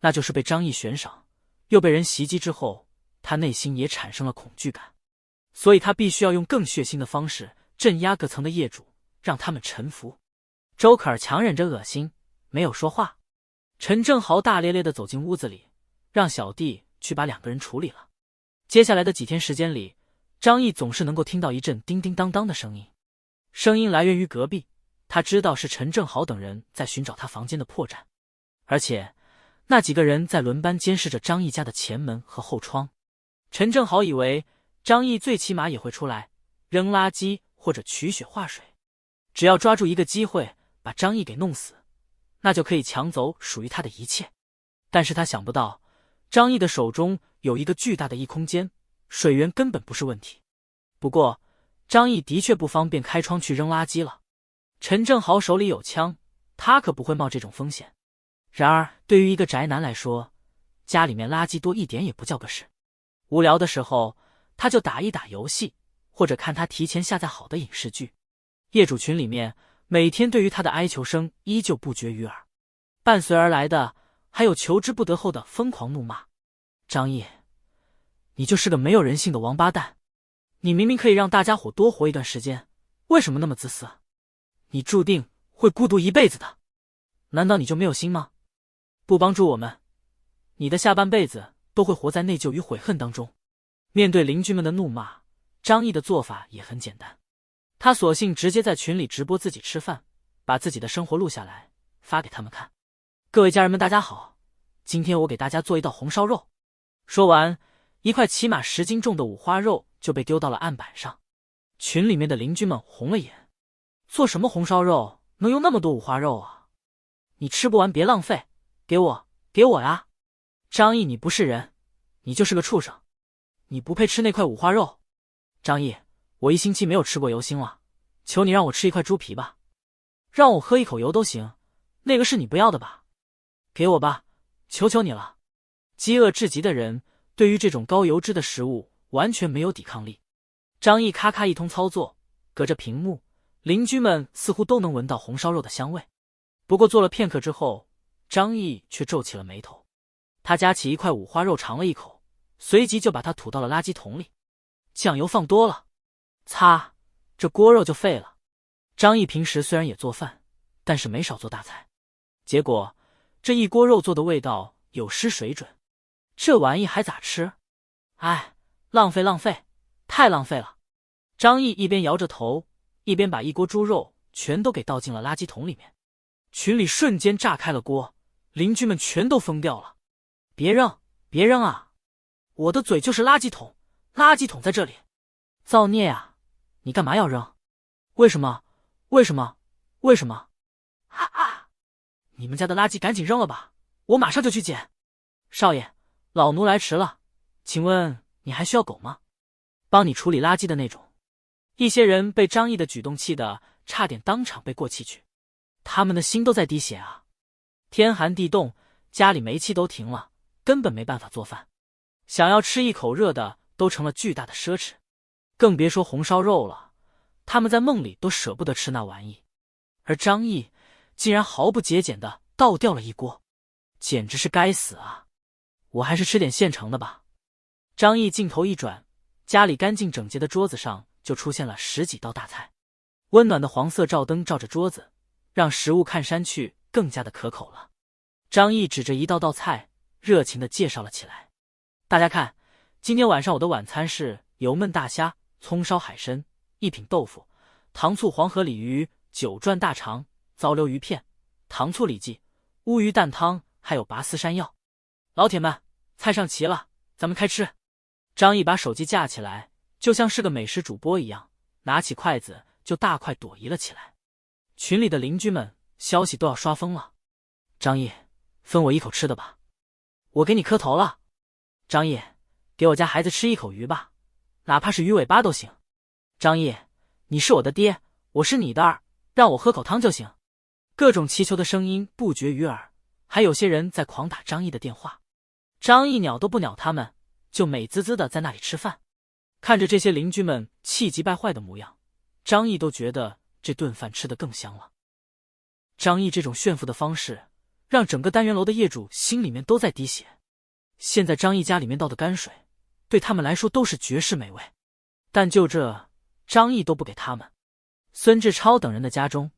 那就是被张毅悬赏，又被人袭击之后，他内心也产生了恐惧感。所以他必须要用更血腥的方式镇压各层的业主，让他们臣服。周可儿强忍着恶心，没有说话。陈正豪大咧咧地走进屋子里，让小弟去把两个人处理了。接下来的几天时间里，张毅总是能够听到一阵叮叮当当的声音，声音来源于隔壁，他知道是陈正豪等人在寻找他房间的破绽，而且那几个人在轮班监视着张毅家的前门和后窗。陈正豪以为张毅最起码也会出来扔垃圾或者取血化水，只要抓住一个机会把张毅给弄死，那就可以抢走属于他的一切。但是他想不到，张毅的手中有一个巨大的异空间，水源根本不是问题。不过张毅的确不方便开窗去扔垃圾了。陈正豪手里有枪，他可不会冒这种风险。然而对于一个宅男来说，家里面垃圾多一点也不叫个事。无聊的时候他就打一打游戏，或者看他提前下载好的影视剧。业主群里面每天对于他的哀求声依旧不绝于耳，伴随而来的还有求之不得后的疯狂怒骂。张毅，你就是个没有人性的王八蛋，你明明可以让大家伙多活一段时间，为什么那么自私？你注定会孤独一辈子的，难道你就没有心吗？不帮助我们，你的下半辈子都会活在内疚与悔恨当中。面对邻居们的怒骂，张毅的做法也很简单，他索性直接在群里直播自己吃饭，把自己的生活录下来发给他们看。各位家人们大家好，今天我给大家做一道红烧肉。说完，一块起码10斤重的五花肉就被丢到了案板上。群里面的邻居们红了眼，做什么红烧肉能用那么多五花肉啊？你吃不完别浪费，给我呀！张毅，你不是人，你就是个畜生，你不配吃那块五花肉。张毅，我1星期没有吃过油腥了，求你让我吃一块猪皮吧，让我喝一口油都行，那个是你不要的吧？给我吧，求求你了。饥饿至极的人对于这种高油脂的食物完全没有抵抗力。张毅咔咔一通操作，隔着屏幕，邻居们似乎都能闻到红烧肉的香味。不过做了片刻之后，张毅却皱起了眉头。他夹起一块五花肉尝了一口，随即就把它吐到了垃圾桶里。酱油放多了，擦，这锅肉就废了。张毅平时虽然也做饭，但是没少做大菜，结果这一锅肉做的味道有失水准，这玩意还咋吃？哎，浪费浪费，太浪费了。张毅一边摇着头，一边把一锅猪肉全都给倒进了垃圾桶里面。群里瞬间炸开了锅，邻居们全都疯掉了。别扔，别扔啊！我的嘴就是垃圾桶，垃圾桶在这里。造孽啊！你干嘛要扔？为什么？为什么？为什么？啊啊！你们家的垃圾赶紧扔了吧，我马上就去捡。少爷，老奴来迟了，请问你还需要狗吗？帮你处理垃圾的那种。一些人被张毅的举动气得差点当场被过气去，他们的心都在滴血啊！天寒地冻，家里煤气都停了，根本没办法做饭，想要吃一口热的都成了巨大的奢侈，更别说红烧肉了，他们在梦里都舍不得吃那玩意。而张毅竟然毫不节俭地倒掉了一锅，简直是该死啊！我还是吃点现成的吧。张毅镜头一转，家里干净整洁的桌子上就出现了10几道大菜，温暖的黄色照灯照着桌子，让食物看上去更加的可口了。张毅指着一道道菜，热情地介绍了起来。大家看，今天晚上我的晚餐是油焖大虾、葱烧海参、一品豆腐、糖醋黄河鲤鱼、九转大肠、糟溜鱼片、糖醋里脊、乌鱼蛋汤，还有拔丝山药。老铁们，菜上齐了，咱们开吃。张毅把手机架起来，就像是个美食主播一样，拿起筷子就大快朵颐了起来。群里的邻居们消息都要刷疯了。张毅，分我一口吃的吧，我给你磕头了。张毅，给我家孩子吃一口鱼吧，哪怕是鱼尾巴都行。张毅，你是我的爹，我是你的儿，让我喝口汤就行。各种祈求的声音不绝于耳，还有些人在狂打张毅的电话。张毅鸟都不鸟他们，就美滋滋的在那里吃饭。看着这些邻居们气急败坏的模样，张毅都觉得这顿饭吃得更香了。张毅这种炫富的方式，让整个单元楼的业主心里面都在滴血。现在张毅家里面倒的泔水，对他们来说都是绝世美味，但就这，张毅都不给他们。孙志超等人的家中，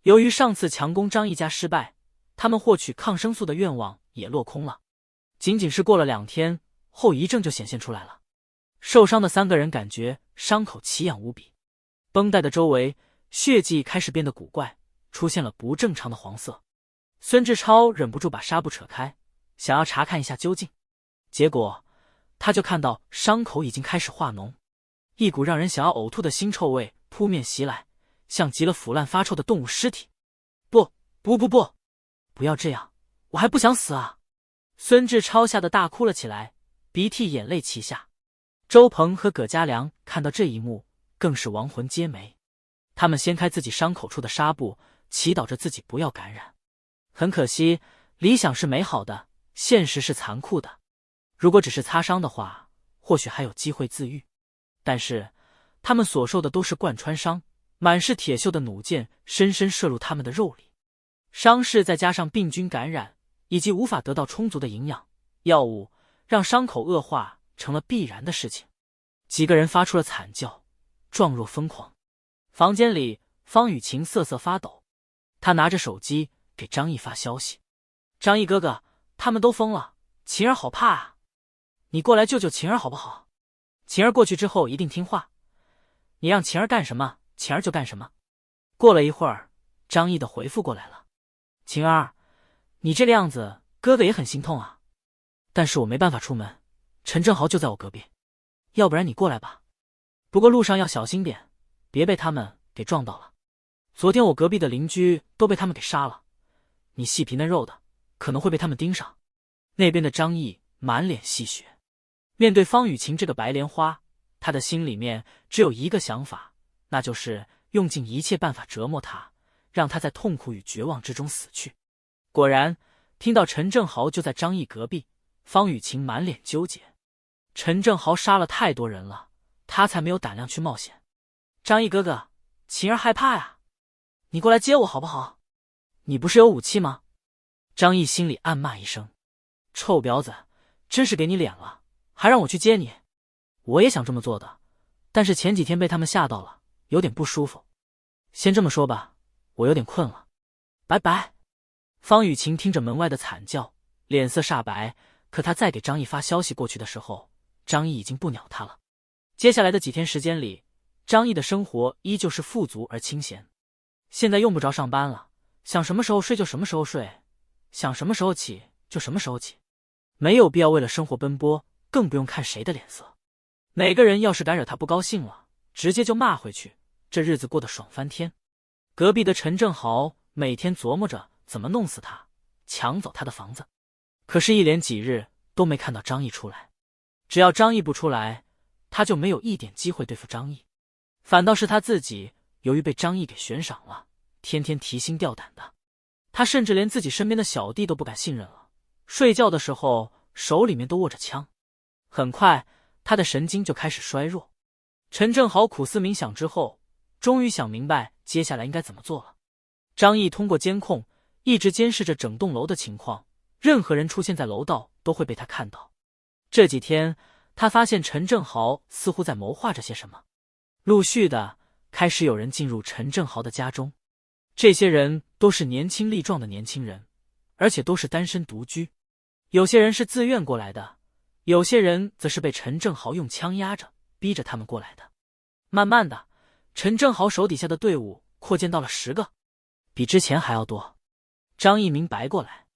由于上次强攻张毅家失败，他们获取抗生素的愿望也落空了。仅仅是过了2天，后遗症就显现出来了。受伤的3个人感觉伤口奇痒无比，绷带的周围血迹开始变得古怪，出现了不正常的黄色。孙志超忍不住把纱布扯开，想要查看一下究竟，结果他就看到伤口已经开始化脓，一股让人想要呕吐的腥臭味扑面袭来，像极了腐烂发臭的动物尸体。不，不要这样，我还不想死啊！孙志超吓得大哭了起来，鼻涕眼泪齐下。周鹏和葛家良看到这一幕，更是亡魂皆没。他们掀开自己伤口处的纱布，祈祷着自己不要感染。很可惜，理想是美好的，现实是残酷的。如果只是擦伤的话，或许还有机会自愈，但是他们所受的都是贯穿伤，满是铁锈的弩箭深深射入他们的肉里。伤势再加上病菌感染，以及无法得到充足的营养药物，让伤口恶化成了必然的事情。几个人发出了惨叫，状若疯狂。房间里，方雨晴瑟瑟发抖，她拿着手机给张毅发消息：张毅哥哥，他们都疯了，晴儿好怕啊，你过来救救晴儿好不好？晴儿过去之后一定听话，你让晴儿干什么，晴儿就干什么。过了一会儿，张毅的回复过来了：晴儿，你这个样子，哥哥也很心痛啊，但是我没办法出门，陈正豪就在我隔壁，要不然你过来吧，不过路上要小心点，别被他们给撞到了。昨天我隔壁的邻居都被他们给杀了，你细皮嫩肉的，可能会被他们盯上。那边的张毅满脸戏谑，面对方雨晴这个白莲花，他的心里面只有一个想法，那就是用尽一切办法折磨他，让他在痛苦与绝望之中死去。果然，听到陈正豪就在张毅隔壁，方雨晴满脸纠结。陈正豪杀了太多人了，他才没有胆量去冒险。张毅哥哥，晴儿害怕呀，你过来接我好不好？你不是有武器吗？张毅心里暗骂一声，臭婊子，真是给你脸了，还让我去接你。我也想这么做的，但是前几天被他们吓到了，有点不舒服。先这么说吧，我有点困了，拜拜。方雨晴听着门外的惨叫，脸色煞白，可他再给张毅发消息过去的时候，张毅已经不鸟他了。接下来的几天时间里，张毅的生活依旧是富足而清闲。现在用不着上班了，想什么时候睡就什么时候睡，想什么时候起就什么时候起，没有必要为了生活奔波，更不用看谁的脸色。哪个人要是敢惹他不高兴了，直接就骂回去，这日子过得爽翻天。隔壁的陈正豪每天琢磨着怎么弄死他，抢走他的房子，可是一连几日都没看到张毅出来。只要张毅不出来，他就没有一点机会对付张毅。反倒是他自己，由于被张毅给悬赏了，天天提心吊胆的。他甚至连自己身边的小弟都不敢信任了，睡觉的时候手里面都握着枪。很快，他的神经就开始衰弱。陈正豪苦思冥想之后，终于想明白接下来应该怎么做了。张毅通过监控一直监视着整栋楼的情况，任何人出现在楼道都会被他看到。这几天，他发现陈正豪似乎在谋划着些什么，陆续的开始有人进入陈正豪的家中。这些人都是年轻力壮的年轻人，而且都是单身独居。有些人是自愿过来的，有些人则是被陈正豪用枪压着，逼着他们过来的。慢慢的，陈正豪手底下的队伍扩建到了10个，比之前还要多。张毅明白过来，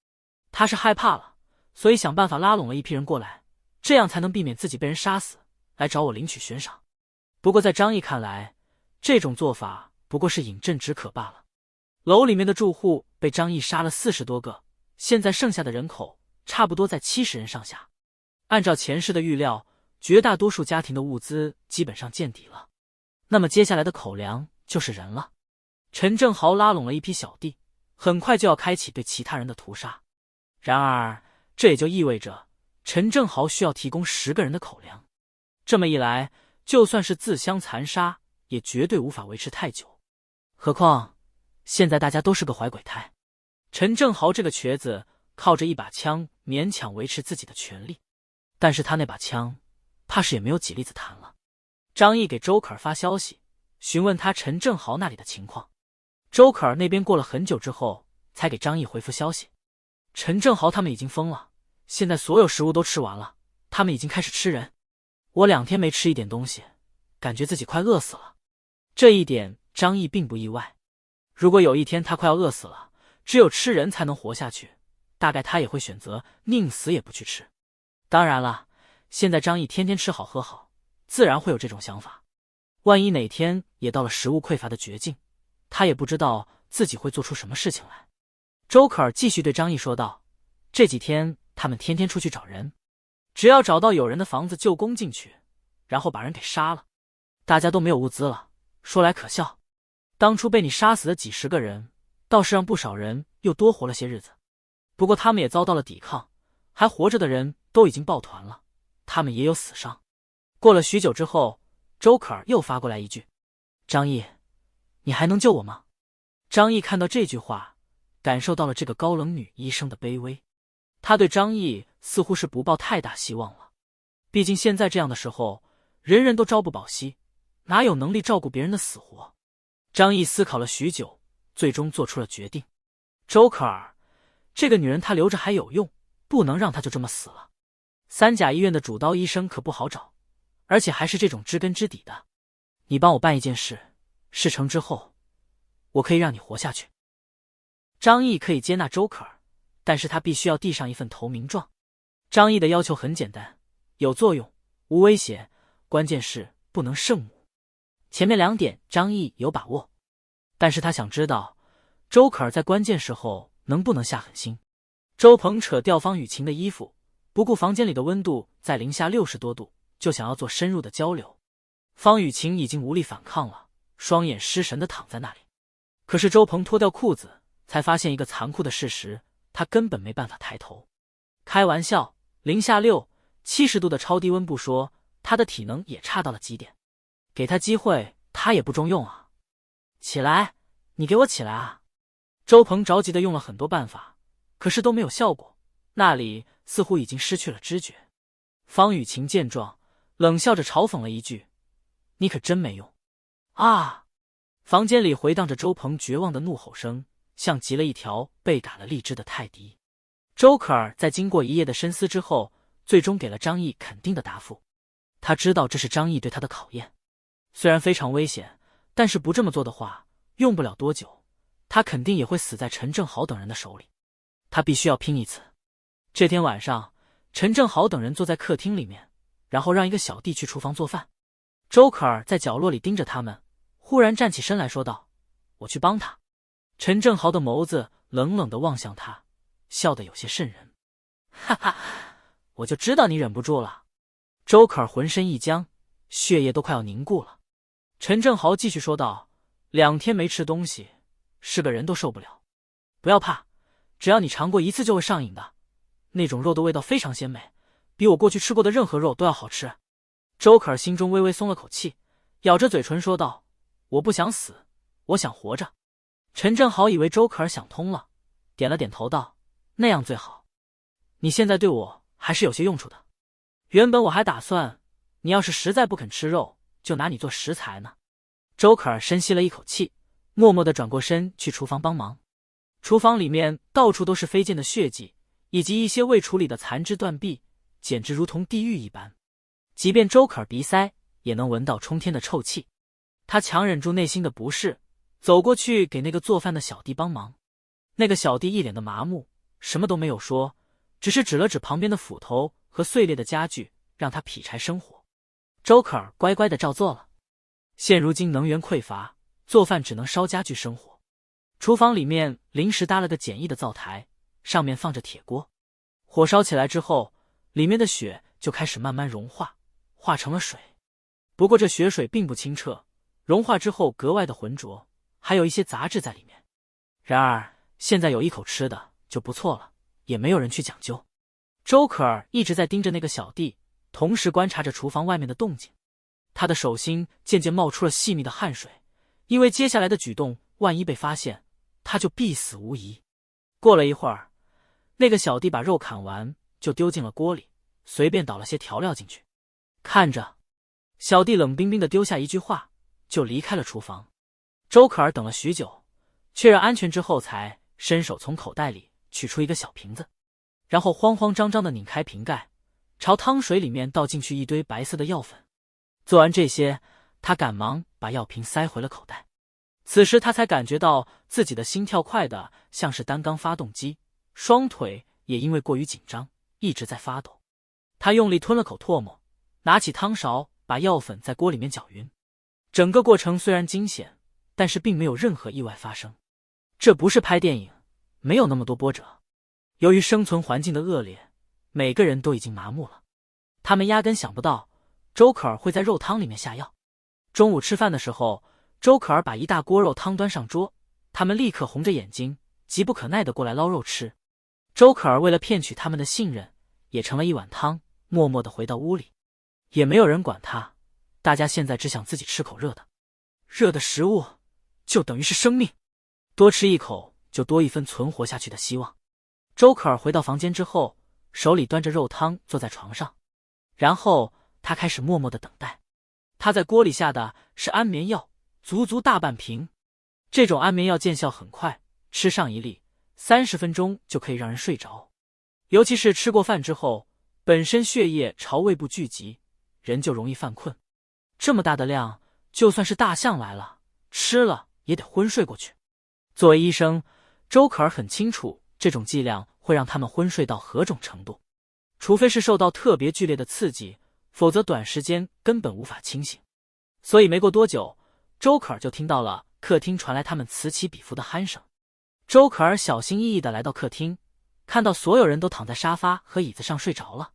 他是害怕了，所以想办法拉拢了一批人过来，这样才能避免自己被人杀死，来找我领取悬赏。不过在张毅看来，这种做法不过是饮鸩止渴罢了。楼里面的住户被张毅杀了40多个，现在剩下的人口差不多在70人上下。按照前世的预料，绝大多数家庭的物资基本上见底了，那么接下来的口粮就是人了。陈正豪拉拢了一批小弟，很快就要开启对其他人的屠杀。然而，这也就意味着陈正豪需要提供10个人的口粮。这么一来，就算是自相残杀，也绝对无法维持太久。何况现在大家都是个怀鬼胎，陈正豪这个瘸子靠着一把枪勉强维持自己的权利，但是他那把枪怕是也没有几粒子弹了。张毅给周可儿发消息，询问他陈正豪那里的情况。周可儿那边过了很久之后才给张毅回复消息，陈正豪他们已经疯了，现在所有食物都吃完了，他们已经开始吃人。我2天没吃一点东西，感觉自己快饿死了。这一点张毅并不意外，如果有一天他快要饿死了，只有吃人才能活下去，大概他也会选择宁死也不去吃。当然了，现在张毅天天吃好喝好，自然会有这种想法。万一哪天也到了食物匮乏的绝境，他也不知道自己会做出什么事情来。周可儿继续对张毅说道，这几天他们天天出去找人，只要找到有人的房子就攻进去，然后把人给杀了。大家都没有物资了，说来可笑，当初被你杀死的几10个人，倒是让不少人又多活了些日子。不过他们也遭到了抵抗，还活着的人都已经抱团了，他们也有死伤。过了许久之后，周可儿又发过来一句，张毅，你还能救我吗？张毅看到这句话，感受到了这个高冷女医生的卑微。他对张毅似乎是不抱太大希望了，毕竟现在这样的时候，人人都朝不保夕，哪有能力照顾别人的死活？张毅思考了许久，最终做出了决定。周可儿，这个女人她留着还有用，不能让她就这么死了。3甲医院的主刀医生可不好找，而且还是这种知根知底的。你帮我办一件事，事成之后，我可以让你活下去。张毅可以接纳周可儿，但是他必须要递上一份投名状。张毅的要求很简单，有作用，无威胁，关键是不能圣母。前面2点张毅有把握，但是他想知道周可儿在关键时候能不能下狠心。周鹏扯掉方雨晴的衣服，不顾房间里的温度在零下60多度，就想要做深入的交流。方雨晴已经无力反抗了，双眼失神地躺在那里。可是周鹏脱掉裤子，才发现一个残酷的事实，他根本没办法抬头。开玩笑，零下6、70度的超低温不说，他的体能也差到了极点。给他机会，他也不中用啊！起来，你给我起来啊！周鹏着急地用了很多办法，可是都没有效果，那里似乎已经失去了知觉。方雨晴见状，冷笑着嘲讽了一句：“你可真没用！”啊！房间里回荡着周鹏绝望的怒吼声，像极了一条被打了荔枝的泰迪。周可儿在经过一夜的深思之后，最终给了张毅肯定的答复。他知道这是张毅对他的考验，虽然非常危险，但是不这么做的话，用不了多久，他肯定也会死在陈正豪等人的手里。他必须要拼一次。这天晚上，陈正豪等人坐在客厅里面，然后让一个小弟去厨房做饭。周可儿在角落里盯着他们，忽然站起身来说道：“我去帮他。”陈正豪的眸子冷冷地望向他，笑得有些瘆人。哈哈，我就知道你忍不住了。周可儿浑身一僵，血液都快要凝固了。陈正豪继续说道：“2天没吃东西，是个人都受不了。不要怕，只要你尝过一次就会上瘾的。那种肉的味道非常鲜美，比我过去吃过的任何肉都要好吃。”周可儿心中微微松了口气，咬着嘴唇说道：“我不想死，我想活着。”陈正豪以为周可儿想通了，点了点头道：“那样最好。你现在对我还是有些用处的。原本我还打算，你要是实在不肯吃肉，就拿你做食材呢。”周可儿深吸了一口气，默默地转过身去厨房帮忙。厨房里面到处都是飞溅的血迹，以及一些未处理的残肢断臂，简直如同地狱一般。即便周可儿鼻塞，也能闻到冲天的臭气。他强忍住内心的不适，走过去给那个做饭的小弟帮忙。那个小弟一脸的麻木，什么都没有说，只是指了指旁边的斧头和碎裂的家具，让他劈柴生火。周可儿乖乖地照做了。现如今能源匮乏，做饭只能烧家具生火。厨房里面临时搭了个简易的灶台，上面放着铁锅。火烧起来之后，里面的雪就开始慢慢融化，化成了水。不过这雪水并不清澈，融化之后格外的浑浊，还有一些杂质在里面。然而现在有一口吃的就不错了，也没有人去讲究。周可儿一直在盯着那个小弟，同时观察着厨房外面的动静。他的手心渐渐冒出了细密的汗水，因为接下来的举动万一被发现，他就必死无疑。过了一会儿，那个小弟把肉砍完就丢进了锅里，随便倒了些调料进去。看着小弟冷冰冰地丢下一句话，就离开了厨房。周可儿等了许久，确认安全之后，才伸手从口袋里取出一个小瓶子，然后慌慌张张地拧开瓶盖，朝汤水里面倒进去一堆白色的药粉。做完这些，他赶忙把药瓶塞回了口袋。此时他才感觉到自己的心跳快得像是单缸发动机，双腿也因为过于紧张一直在发抖。他用力吞了口唾沫，拿起汤勺把药粉在锅里面搅匀。整个过程虽然惊险，但是并没有任何意外发生。这不是拍电影，没有那么多波折。由于生存环境的恶劣，每个人都已经麻木了。他们压根想不到周可儿会在肉汤里面下药。中午吃饭的时候，周可儿把一大锅肉汤端上桌，他们立刻红着眼睛，急不可耐地过来捞肉吃。周可儿为了骗取他们的信任，也盛了一碗汤，默默地回到屋里。也没有人管他，大家现在只想自己吃口热的。热的食物就等于是生命，多吃一口就多一分存活下去的希望。周可儿回到房间之后，手里端着肉汤坐在床上，然后他开始默默地等待。他在锅里下的是安眠药，足足大半瓶。这种安眠药见效很快，吃上一粒30分钟就可以让人睡着。尤其是吃过饭之后，本身血液朝胃部聚集，人就容易犯困。这么大的量，就算是大象来了，吃了也得昏睡过去。作为医生，周可儿很清楚这种剂量会让他们昏睡到何种程度。除非是受到特别剧烈的刺激，否则短时间根本无法清醒。所以没过多久，周可儿就听到了客厅传来他们此起彼伏的鼾声。周可儿小心翼翼地来到客厅，看到所有人都躺在沙发和椅子上睡着了。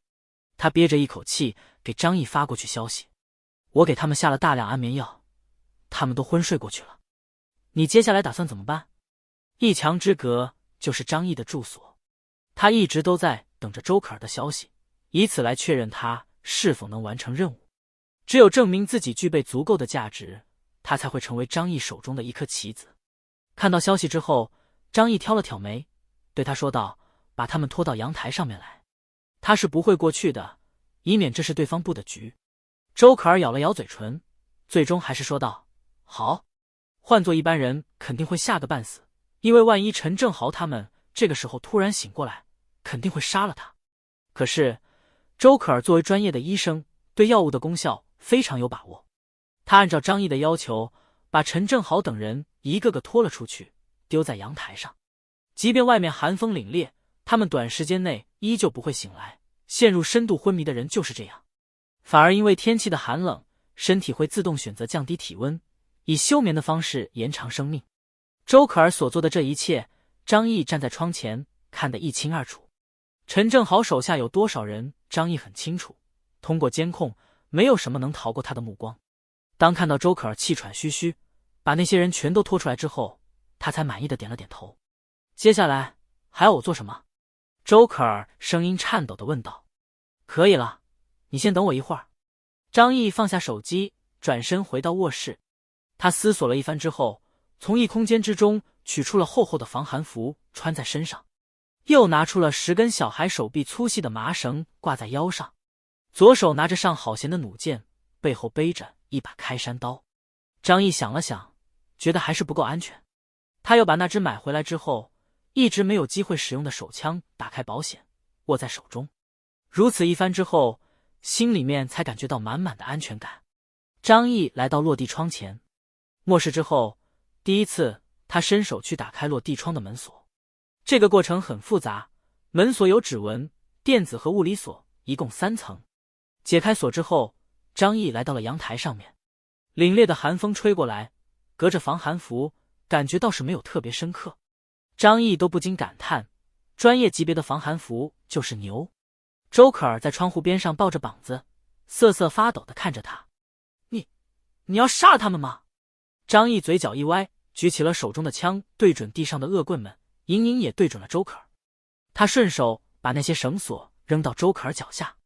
他憋着一口气给张毅发过去消息：我给他们下了大量安眠药，他们都昏睡过去了。你接下来打算怎么办？一墙之隔就是张毅的住所，他一直都在等着周可儿的消息，以此来确认他是否能完成任务。只有证明自己具备足够的价值，他才会成为张毅手中的一颗棋子。看到消息之后，张毅挑了挑眉，对他说道：把他们拖到阳台上面来。他是不会过去的，以免这是对方布的局。周可儿咬了咬嘴唇，最终还是说道：好。换做一般人肯定会吓个半死，因为万一陈正豪他们这个时候突然醒过来，肯定会杀了他。可是周可儿作为专业的医生，对药物的功效非常有把握。他按照张毅的要求，把陈正豪等人一个个拖了出去，丢在阳台上。即便外面寒风凛冽，他们短时间内依旧不会醒来。陷入深度昏迷的人就是这样，反而因为天气的寒冷，身体会自动选择降低体温，以休眠的方式延长生命。周可儿所做的这一切，张毅站在窗前看得一清二楚。陈正豪手下有多少人，张毅很清楚，通过监控，没有什么能逃过他的目光。当看到周可儿气喘吁吁，把那些人全都拖出来之后，他才满意的点了点头。接下来还要我做什么？周可儿声音颤抖地问道。可以了，你先等我一会儿。张毅放下手机，转身回到卧室。他思索了一番之后，从异空间之中取出了厚厚的防寒服穿在身上，又拿出了10根小孩手臂粗细的麻绳挂在腰上，左手拿着上好弦的弩箭，背后背着一把开山刀。张毅想了想，觉得还是不够安全。他又把那只买回来之后一直没有机会使用的手枪打开保险，握在手中。如此一番之后，心里面才感觉到满满的安全感。张毅来到落地窗前，默视之后，第一次他伸手去打开落地窗的门锁。这个过程很复杂，门锁有指纹、电子和物理锁，一共3层。解开锁之后，张毅来到了阳台上面。凛冽的寒风吹过来，隔着防寒服，感觉倒是没有特别深刻。张毅都不禁感叹，专业级别的防寒服就是牛。周可儿在窗户边上抱着膀子，瑟瑟发抖地看着他。你要杀了他们吗？张毅嘴角一歪，举起了手中的枪，对准地上的恶棍们，隐隐也对准了周可儿。他顺手把那些绳索扔到周可儿脚下。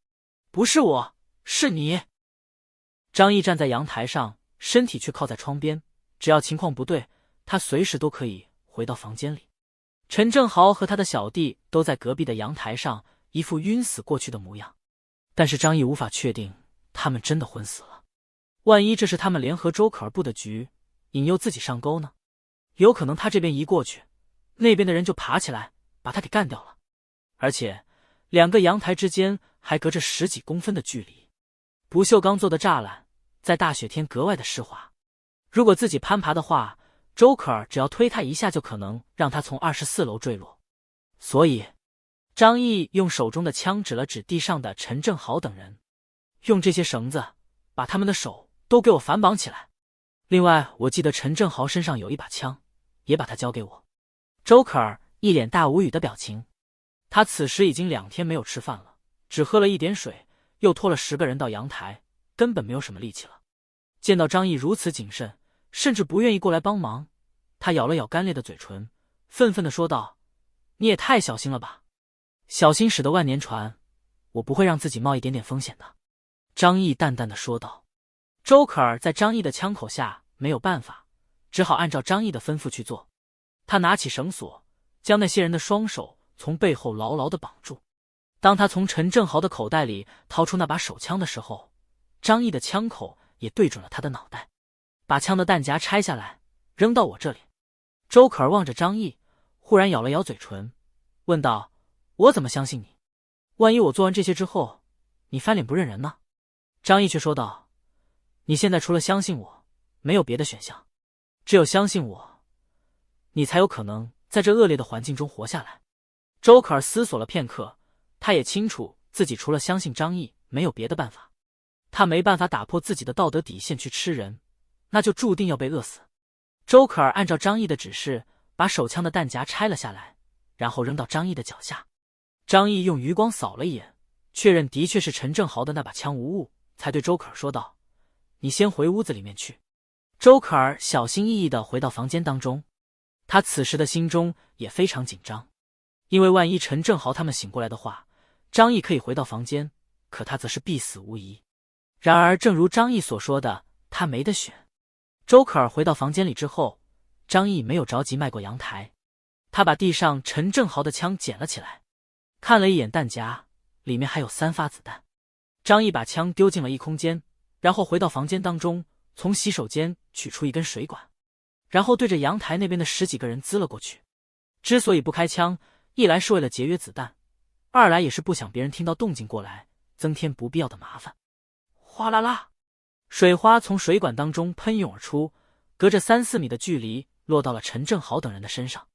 不是我，是你。张毅站在阳台上，身体却靠在窗边，只要情况不对，他随时都可以回到房间里。陈正豪和他的小弟都在隔壁的阳台上，一副晕死过去的模样。但是张毅无法确定他们真的昏死了，万一这是他们联合周可儿布的局，引诱自己上钩呢？有可能他这边一过去，那边的人就爬起来把他给干掉了。而且两个阳台之间还隔着10几公分的距离，不锈钢做的栅栏在大雪天格外的湿滑，如果自己攀爬的话，周可儿只要推他一下就可能让他从24楼坠落。所以张毅用手中的枪指了指地上的陈正豪等人，用这些绳子把他们的手都给我反绑起来。另外我记得陈正豪身上有一把枪，也把它交给我。周可儿一脸大无语的表情，他此时已经2天没有吃饭了，只喝了一点水，又拖了10个人到阳台，根本没有什么力气了。见到张毅如此谨慎，甚至不愿意过来帮忙，他咬了咬干裂的嘴唇，愤愤地说道：你也太小心了吧，小心驶得万年船，我不会让自己冒一点点风险的。张毅淡淡地说道。周可儿在张毅的枪口下没有办法，只好按照张毅的吩咐去做。他拿起绳索，将那些人的双手从背后牢牢地绑住。当他从陈正豪的口袋里掏出那把手枪的时候，张毅的枪口也对准了他的脑袋。把枪的弹夹拆下来，扔到我这里。周可儿望着张毅，忽然咬了咬嘴唇，问道：我怎么相信你？万一我做完这些之后，你翻脸不认人呢？张毅却说道：你现在除了相信我，没有别的选项，只有相信我，你才有可能在这恶劣的环境中活下来。周可儿思索了片刻，他也清楚自己除了相信张毅，没有别的办法。他没办法打破自己的道德底线去吃人，那就注定要被饿死。周可儿按照张毅的指示，把手枪的弹夹拆了下来，然后扔到张毅的脚下。张毅用余光扫了一眼，确认的确是陈正豪的那把枪无误，才对周可儿说道：你先回屋子里面去。周可儿小心翼翼地回到房间当中，他此时的心中也非常紧张，因为万一陈正豪他们醒过来的话，张毅可以回到房间，可他则是必死无疑。然而正如张毅所说的，他没得选。周可儿回到房间里之后，张毅没有着急迈过阳台，他把地上陈正豪的枪捡了起来，看了一眼弹夹，里面还有3发子弹。张毅把枪丢进了一空间，然后回到房间当中，从洗手间取出一根水管，然后对着阳台那边的10几个人滋了过去。之所以不开枪，一来是为了节约子弹，二来也是不想别人听到动静过来，增添不必要的麻烦。哗啦啦，水花从水管当中喷涌而出，隔着3、4米的距离落到了陈正豪等人的身上。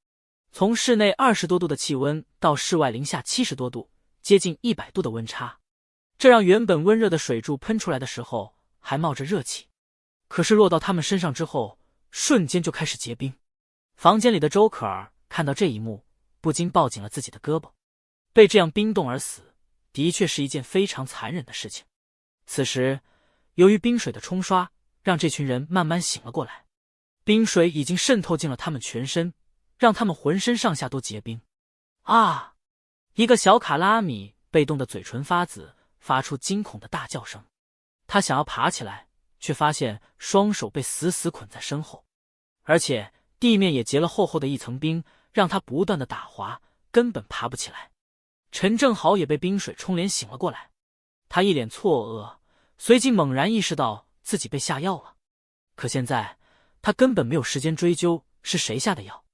从室内20多度的气温到室外零下70多度，接近100度的温差，这让原本温热的水柱喷出来的时候还冒着热气，可是落到他们身上之后，瞬间就开始结冰。房间里的周可儿看到这一幕，不禁抱紧了自己的胳膊。被这样冰冻而死，的确是一件非常残忍的事情。此时由于冰水的冲刷，让这群人慢慢醒了过来，冰水已经渗透进了他们全身，让他们浑身上下都结冰。啊！一个小卡拉米被冻得嘴唇发紫，发出惊恐的大叫声。他想要爬起来，却发现双手被死死捆在身后，而且地面也结了厚厚的一层冰，让他不断的打滑，根本爬不起来。陈正豪也被冰水冲脸醒了过来，他一脸错愕，随即猛然意识到自己被下药了。可现在他根本没有时间追究是谁下的药，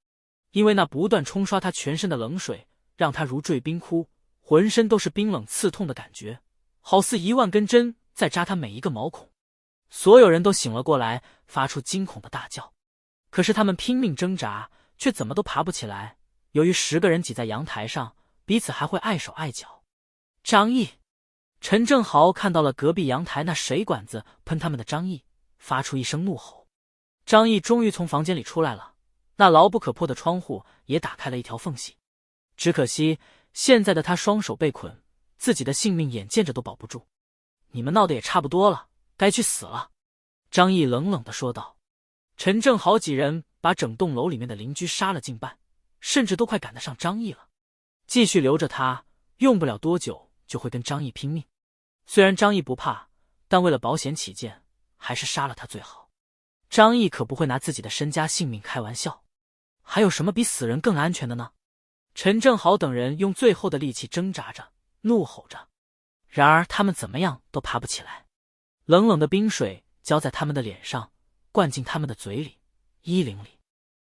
因为那不断冲刷他全身的冷水让他如坠冰窟，浑身都是冰冷刺痛的感觉，好似10000根针在扎他每一个毛孔。所有人都醒了过来，发出惊恐的大叫。可是他们拼命挣扎，却怎么都爬不起来。由于10个人挤在阳台上，彼此还会碍手碍脚。张毅、陈正豪看到了隔壁阳台那水管子喷他们的张毅，发出一声怒吼。张毅终于从房间里出来了，那牢不可破的窗户也打开了一条缝隙。只可惜现在的他双手被捆，自己的性命眼见着都保不住。你们闹得也差不多了，该去死了。张毅冷冷地说道。陈正好几人把整栋楼里面的邻居杀了近半，甚至都快赶得上张毅了。继续留着他，用不了多久就会跟张毅拼命。虽然张毅不怕，但为了保险起见，还是杀了他最好。张毅可不会拿自己的身家性命开玩笑，还有什么比死人更安全的呢？陈正好等人用最后的力气挣扎着，怒吼着，然而他们怎么样都爬不起来。冷冷的冰水浇在他们的脸上，灌进他们的嘴里、衣领里，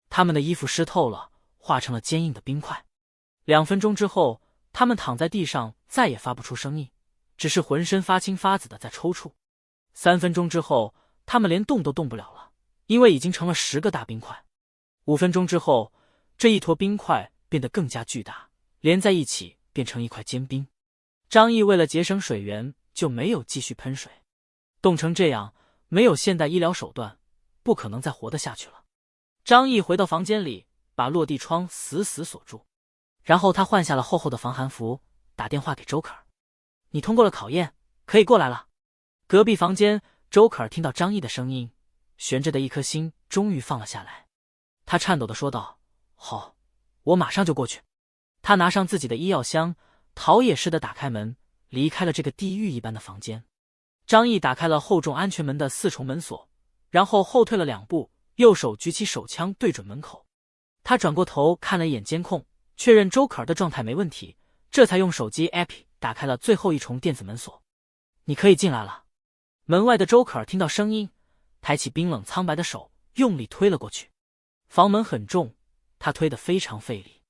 他们的衣服湿透了，化成了坚硬的冰块。2分钟之后，他们躺在地上，再也发不出声音，只是浑身发青发紫的在抽搐。3分钟之后，他们连动都动不了了，因为已经成了10个大冰块。5分钟之后，这一坨冰块变得更加巨大，连在一起变成一块坚冰。张毅为了节省水源，就没有继续喷水。冻成这样，没有现代医疗手段，不可能再活得下去了。张毅回到房间里，把落地窗死死锁住，然后他换下了厚厚的防寒服，打电话给周可儿：“你通过了考验，可以过来了。”隔壁房间，周可儿听到张毅的声音，悬着的一颗心终于放了下来。他颤抖地说道：“好，我马上就过去。”他拿上自己的医药箱，逃也似的打开门，离开了这个地狱一般的房间。张毅打开了厚重安全门的4重门锁，然后后退了2步，右手举起手枪对准门口。他转过头看了一眼监控，确认周可儿的状态没问题，这才用手机 app 打开了最后一重电子门锁。“你可以进来了。”门外的周可儿听到声音，抬起冰冷苍白的手，用力推了过去。房门很重，他推得非常费力。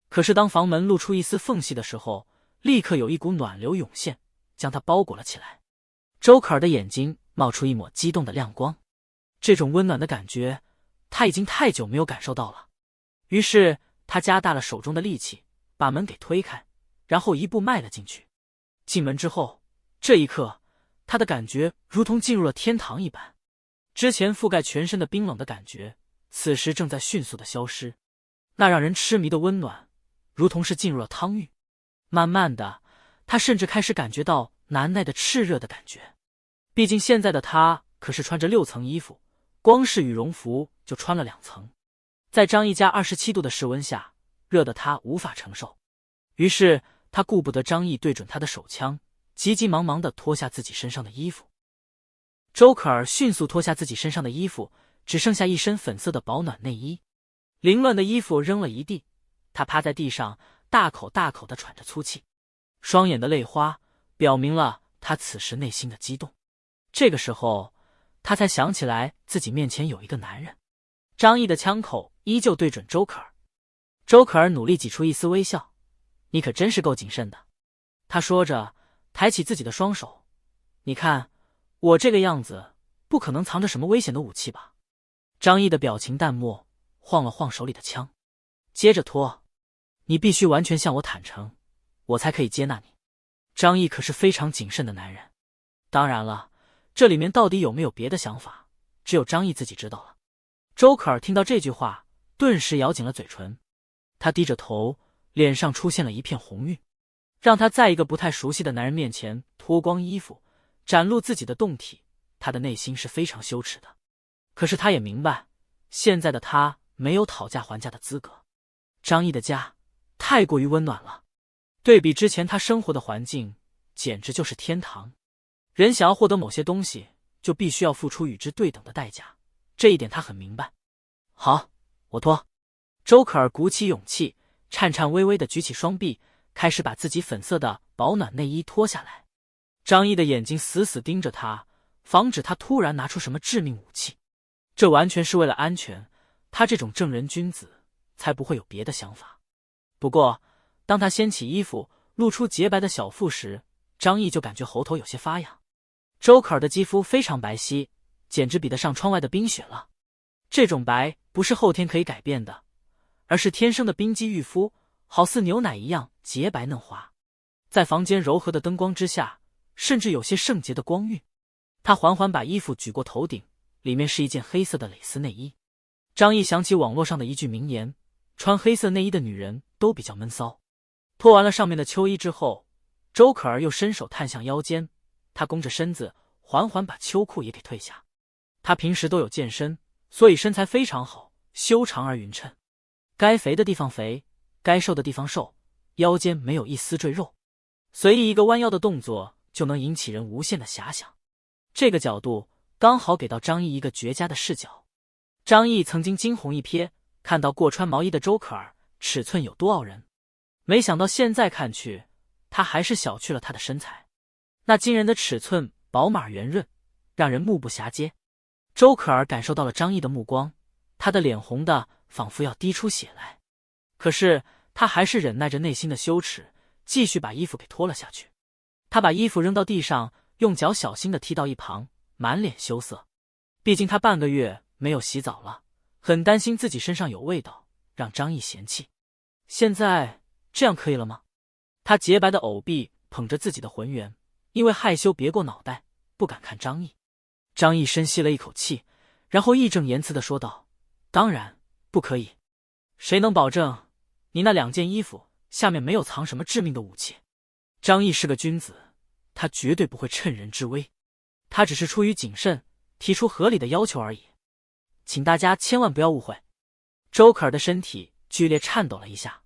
可是当房门露出一丝缝隙的时候，立刻有一股暖流涌现，将他包裹了起来。周可儿的眼睛冒出一抹激动的亮光，这种温暖的感觉，他已经太久没有感受到了。于是他加大了手中的力气，把门给推开，然后一步迈了进去。进门之后，这一刻，他的感觉如同进入了天堂一般。之前覆盖全身的冰冷的感觉，此时正在迅速的消失。那让人痴迷的温暖，如同是进入了汤浴。慢慢的，他甚至开始感觉到难耐的炽热的感觉。毕竟现在的他可是穿着6层衣服，光是羽绒服就穿了2层。在张毅家27度的室温下，热得他无法承受。于是他顾不得张毅对准他的手枪，急急忙忙地脱下自己身上的衣服。周可儿迅速脱下自己身上的衣服，只剩下一身粉色的保暖内衣，凌乱的衣服扔了一地。他趴在地上，大口大口地喘着粗气，双眼的泪花表明了他此时内心的激动。这个时候，他才想起来自己面前有一个男人。张毅的枪口依旧对准周可儿。周可儿努力挤出一丝微笑：“你可真是够谨慎的。”他说着，抬起自己的双手：“你看，我这个样子，不可能藏着什么危险的武器吧？”张毅的表情淡漠，晃了晃手里的枪，接着脱：“你必须完全向我坦诚，我才可以接纳你。”张毅可是非常谨慎的男人，当然了，这里面到底有没有别的想法，只有张毅自己知道了。周可儿听到这句话，顿时咬紧了嘴唇。他低着头，脸上出现了一片红晕。让他在一个不太熟悉的男人面前脱光衣服，展露自己的胴体，他的内心是非常羞耻的。可是他也明白，现在的他没有讨价还价的资格。张毅的家太过于温暖了，对比之前他生活的环境，简直就是天堂。人想要获得某些东西，就必须要付出与之对等的代价，这一点他很明白。好，我脱。周可儿鼓起勇气，颤颤巍巍地举起双臂，开始把自己粉色的保暖内衣脱下来。张毅的眼睛死死盯着他，防止他突然拿出什么致命武器。这完全是为了安全，他这种正人君子才不会有别的想法。不过当他掀起衣服露出洁白的小腹时，张毅就感觉喉头有些发痒。周可儿的肌肤非常白皙，简直比得上窗外的冰雪了。这种白不是后天可以改变的，而是天生的冰肌玉肤，好似牛奶一样洁白嫩滑。在房间柔和的灯光之下，甚至有些圣洁的光晕。他缓缓把衣服举过头顶，里面是一件黑色的蕾丝内衣。张毅想起网络上的一句名言，穿黑色内衣的女人都比较闷骚。脱完了上面的秋衣之后，周可儿又伸手探向腰间，她弓着身子缓缓把秋裤也给褪下。她平时都有健身，所以身材非常好，修长而匀称，该肥的地方肥，该瘦的地方瘦，腰间没有一丝赘肉，随意一个弯腰的动作就能引起人无限的遐想。这个角度刚好给到张毅一个绝佳的视角。张毅曾经惊鸿一瞥，看到过穿毛衣的周可儿尺寸有多傲人，没想到现在看去，他还是小觑了他的身材。那惊人的尺寸饱满圆润，让人目不暇接。周可儿感受到了张毅的目光，她的脸红的仿佛要滴出血来，可是她还是忍耐着内心的羞耻，继续把衣服给脱了下去。她把衣服扔到地上，用脚小心的踢到一旁，满脸羞涩。毕竟她半个月没有洗澡了，很担心自己身上有味道，让张毅嫌弃。现在这样可以了吗？她洁白的藕臂捧着自己的浑圆，因为害羞别过脑袋，不敢看张毅。张毅深吸了一口气，然后义正言辞地说道：“当然不可以，谁能保证你那2件衣服下面没有藏什么致命的武器？”张毅是个君子，他绝对不会趁人之危，他只是出于谨慎提出合理的要求而已，请大家千万不要误会。周可儿的身体剧烈颤抖了一下，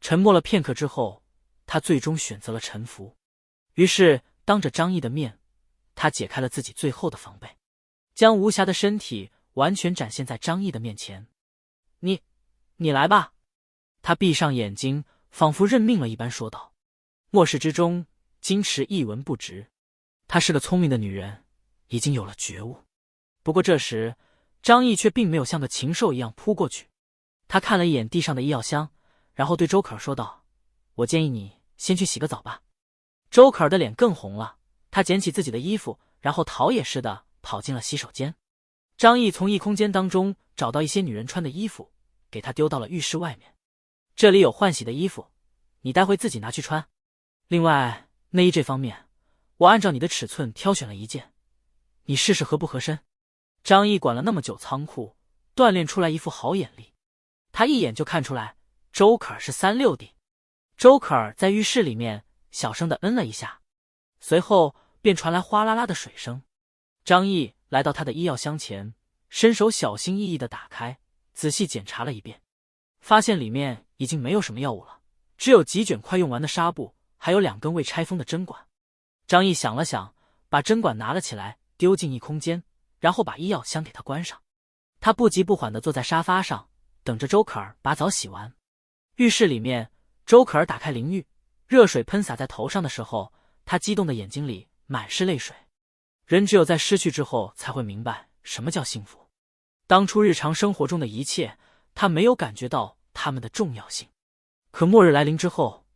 沉默了片刻之后，他最终选择了臣服。于是当着张毅的面，他解开了自己最后的防备，将无瑕的身体完全展现在张毅的面前。你来吧。他闭上眼睛，仿佛认命了一般说道。末世之中，矜持一文不值。她是个聪明的女人，已经有了觉悟。不过这时，张毅却并没有像个禽兽一样扑过去。他看了一眼地上的医药箱，然后对周可儿说道：“我建议你先去洗个澡吧。”周可儿的脸更红了，她捡起自己的衣服，然后逃也似的跑进了洗手间。张毅从异空间当中找到一些女人穿的衣服，给她丢到了浴室外面。这里有换洗的衣服，你待会自己拿去穿。另外，内衣这方面，我按照你的尺寸挑选了一件，你试试合不合身。张毅管了那么久仓库，锻炼出来一副好眼力，他一眼就看出来周可儿是36D。周可儿在浴室里面小声的嗯了一下，随后便传来哗啦啦的水声。张毅来到他的医药箱前，伸手小心翼翼的打开，仔细检查了一遍，发现里面已经没有什么药物了，只有几卷快用完的纱布，还有2根未拆封的针管。张毅想了想，把针管拿了起来，丢进异空间，然后把医药箱给他关上。他不急不缓地坐在沙发上，等着周可儿把澡洗完。浴室里面，周可儿打开淋浴，热水喷洒在头上的时候，她激动的眼睛里满是泪水。人只有在失去之后才会明白什么叫幸福。当初日常生活中的一切，她没有感觉到它们的重要性，可末日来临之后，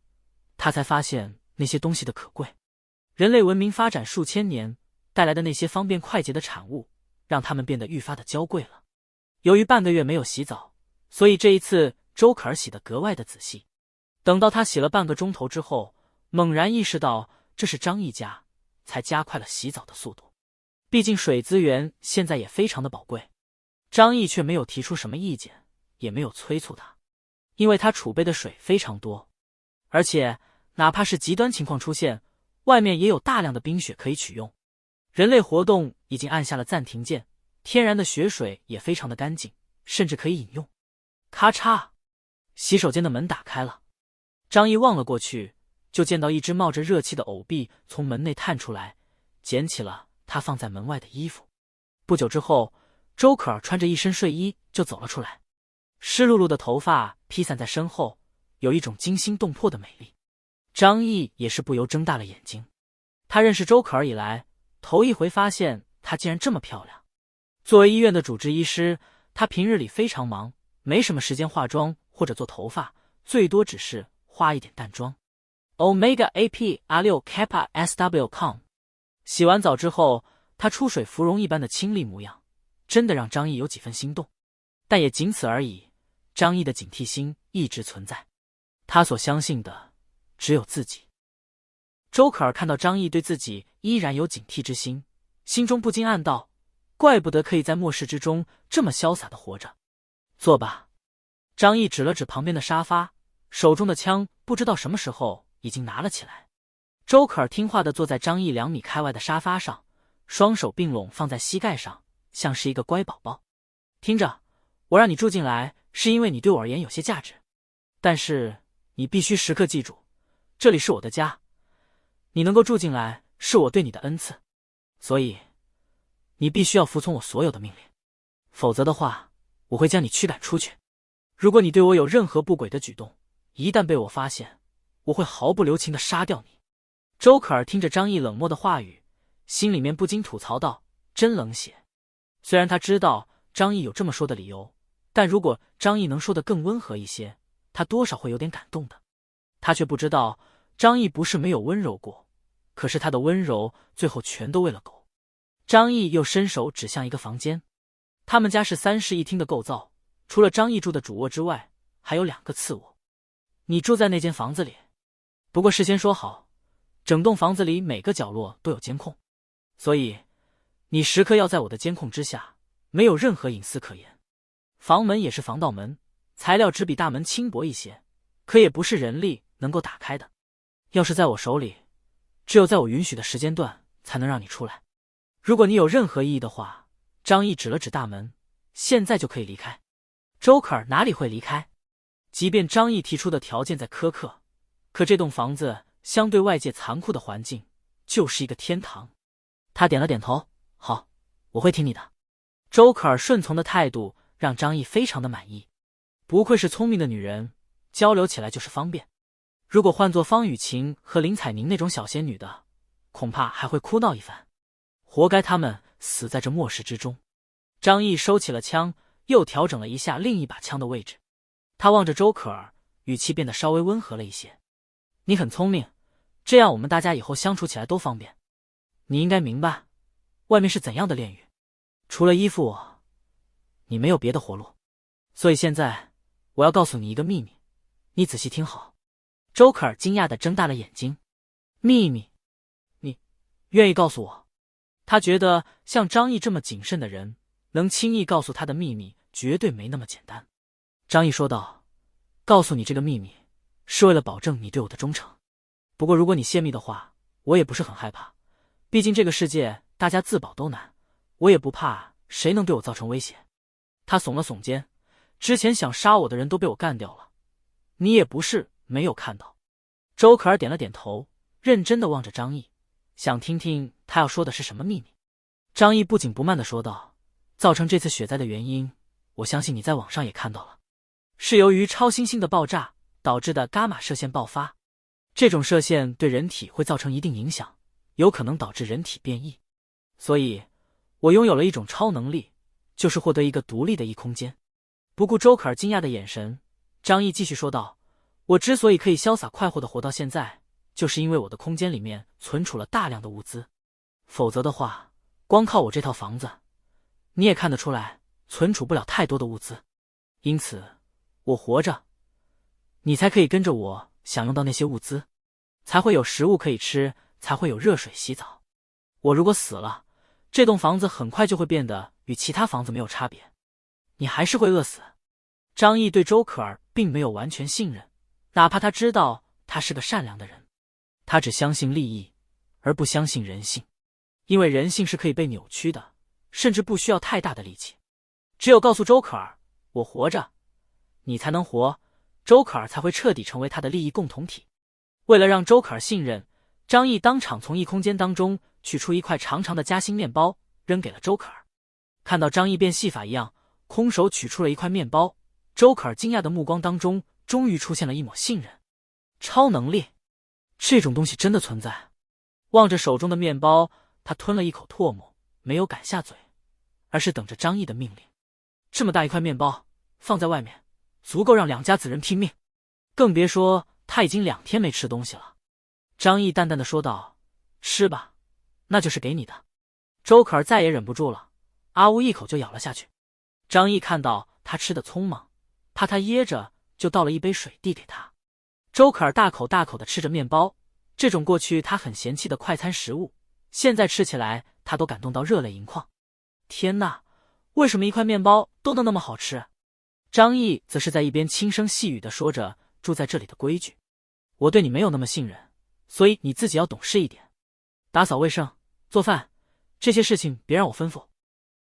她才发现那些东西的可贵。人类文明发展数千年带来的那些方便快捷的产物，让他们变得愈发的娇贵了。由于半个月没有洗澡，所以这一次周可儿洗得格外的仔细。等到她洗了半个钟头之后，猛然意识到这是张毅家，才加快了洗澡的速度。毕竟水资源现在也非常的宝贵。张毅却没有提出什么意见，也没有催促他，因为他储备的水非常多，而且哪怕是极端情况出现，外面也有大量的冰雪可以取用。人类活动已经按下了暂停键，天然的雪水也非常的干净，甚至可以饮用。咔嚓，洗手间的门打开了。张毅望了过去，就见到一只冒着热气的藕臂从门内探出来，捡起了他放在门外的衣服。不久之后，周可儿穿着一身睡衣就走了出来，湿漉漉的头发披散在身后，有一种惊心动魄的美丽。张毅也是不由睁大了眼睛，他认识周可儿以来，头一回发现她竟然这么漂亮。作为医院的主治医师，他平日里非常忙，没什么时间化妆或者做头发，最多只是化一点淡妆。Omega AP R6 Kappa SW.com。 洗完澡之后，他出水芙蓉一般的清丽模样，真的让张毅有几分心动，但也仅此而已。张毅的警惕心一直存在，他所相信的只有自己。周可儿看到张毅对自己依然有警惕之心，心中不禁暗道：怪不得可以在末世之中这么潇洒的活着。坐吧。张毅指了指旁边的沙发，手中的枪不知道什么时候已经拿了起来。周可儿听话地坐在张毅2米开外的沙发上，双手并拢放在膝盖上，像是一个乖宝宝。听着，我让你住进来是因为你对我而言有些价值，但是你必须时刻记住，这里是我的家，你能够住进来是我对你的恩赐，所以你必须要服从我所有的命令，否则的话，我会将你驱赶出去。如果你对我有任何不轨的举动，一旦被我发现，我会毫不留情地杀掉你。周可儿听着张毅冷漠的话语，心里面不禁吐槽道：真冷血。虽然他知道张毅有这么说的理由，但如果张毅能说得更温和一些，他多少会有点感动的。他却不知道张毅不是没有温柔过，可是他的温柔最后全都为了狗。张毅又伸手指向一个房间，他们家是3室1厅的构造，除了张毅住的主卧之外，还有2个次卧。你住在那间房子里，不过事先说好，整栋房子里每个角落都有监控，所以你时刻要在我的监控之下，没有任何隐私可言。房门也是防盗门，材料只比大门轻薄一些，可也不是人力能够打开的。要是在我手里，只有在我允许的时间段才能让你出来。如果你有任何异议的话，张毅指了指大门，现在就可以离开。周可儿哪里会离开？即便张毅提出的条件再苛刻，可这栋房子相对外界残酷的环境就是一个天堂。他点了点头，好，我会听你的。周可儿顺从的态度让张毅非常的满意，不愧是聪明的女人，交流起来就是方便。如果换作方雨晴和林采宁那种小仙女的，恐怕还会哭闹一番。活该他们死在这末世之中。张毅收起了枪，又调整了一下另一把枪的位置。他望着周可儿，语气变得稍微温和了一些。你很聪明，这样我们大家以后相处起来都方便。你应该明白，外面是怎样的炼狱，除了依附我，你没有别的活路。所以现在，我要告诉你一个秘密，你仔细听好。周可儿惊讶地睁大了眼睛。秘密？你愿意告诉我？他觉得像张毅这么谨慎的人，能轻易告诉他的秘密，绝对没那么简单。张毅说道：告诉你这个秘密，是为了保证你对我的忠诚。不过如果你泄密的话，我也不是很害怕，毕竟这个世界大家自保都难，我也不怕谁能对我造成威胁。他耸了耸肩，之前想杀我的人都被我干掉了，你也不是没有看到。周可儿点了点头，认真地望着张毅，想听听他要说的是什么秘密。张毅不紧不慢地说道：造成这次雪灾的原因，我相信你在网上也看到了，是由于超新星的爆炸导致的伽马射线爆发。这种射线对人体会造成一定影响，有可能导致人体变异。所以我拥有了一种超能力，就是获得一个独立的异空间。不顾周可儿惊讶的眼神，张毅继续说道：我之所以可以潇洒快活地活到现在，就是因为我的空间里面存储了大量的物资，否则的话，光靠我这套房子，你也看得出来存储不了太多的物资。因此我活着，你才可以跟着我享用到那些物资，才会有食物可以吃，才会有热水洗澡。我如果死了，这栋房子很快就会变得与其他房子没有差别，你还是会饿死。张毅对周可儿并没有完全信任，哪怕他知道他是个善良的人，他只相信利益，而不相信人性，因为人性是可以被扭曲的，甚至不需要太大的力气。只有告诉周可儿，我活着，你才能活，周可儿才会彻底成为他的利益共同体。为了让周可儿信任，张毅当场从异空间当中取出一块长长的夹心面包，扔给了周可儿。看到张毅变戏法一样，空手取出了一块面包，周可儿惊讶的目光当中终于出现了一抹信任。超能力，这种东西真的存在。望着手中的面包，他吞了一口唾沫，没有赶下嘴，而是等着张毅的命令。这么大一块面包放在外面，足够让2家子人拼命，更别说他已经2天没吃东西了。张毅淡淡的说道：吃吧，那就是给你的。周可儿再也忍不住了，啊呜一口就咬了下去。张毅看到他吃的匆忙，怕他噎着，就倒了一杯水递给他。周可儿大口大口的吃着面包，这种过去他很嫌弃的快餐食物，现在吃起来他都感动到热泪盈眶。天哪，为什么一块面包都能那么好吃？张毅则是在一边轻声细语地说着住在这里的规矩。我对你没有那么信任，所以你自己要懂事一点。打扫卫生、做饭，这些事情别让我吩咐。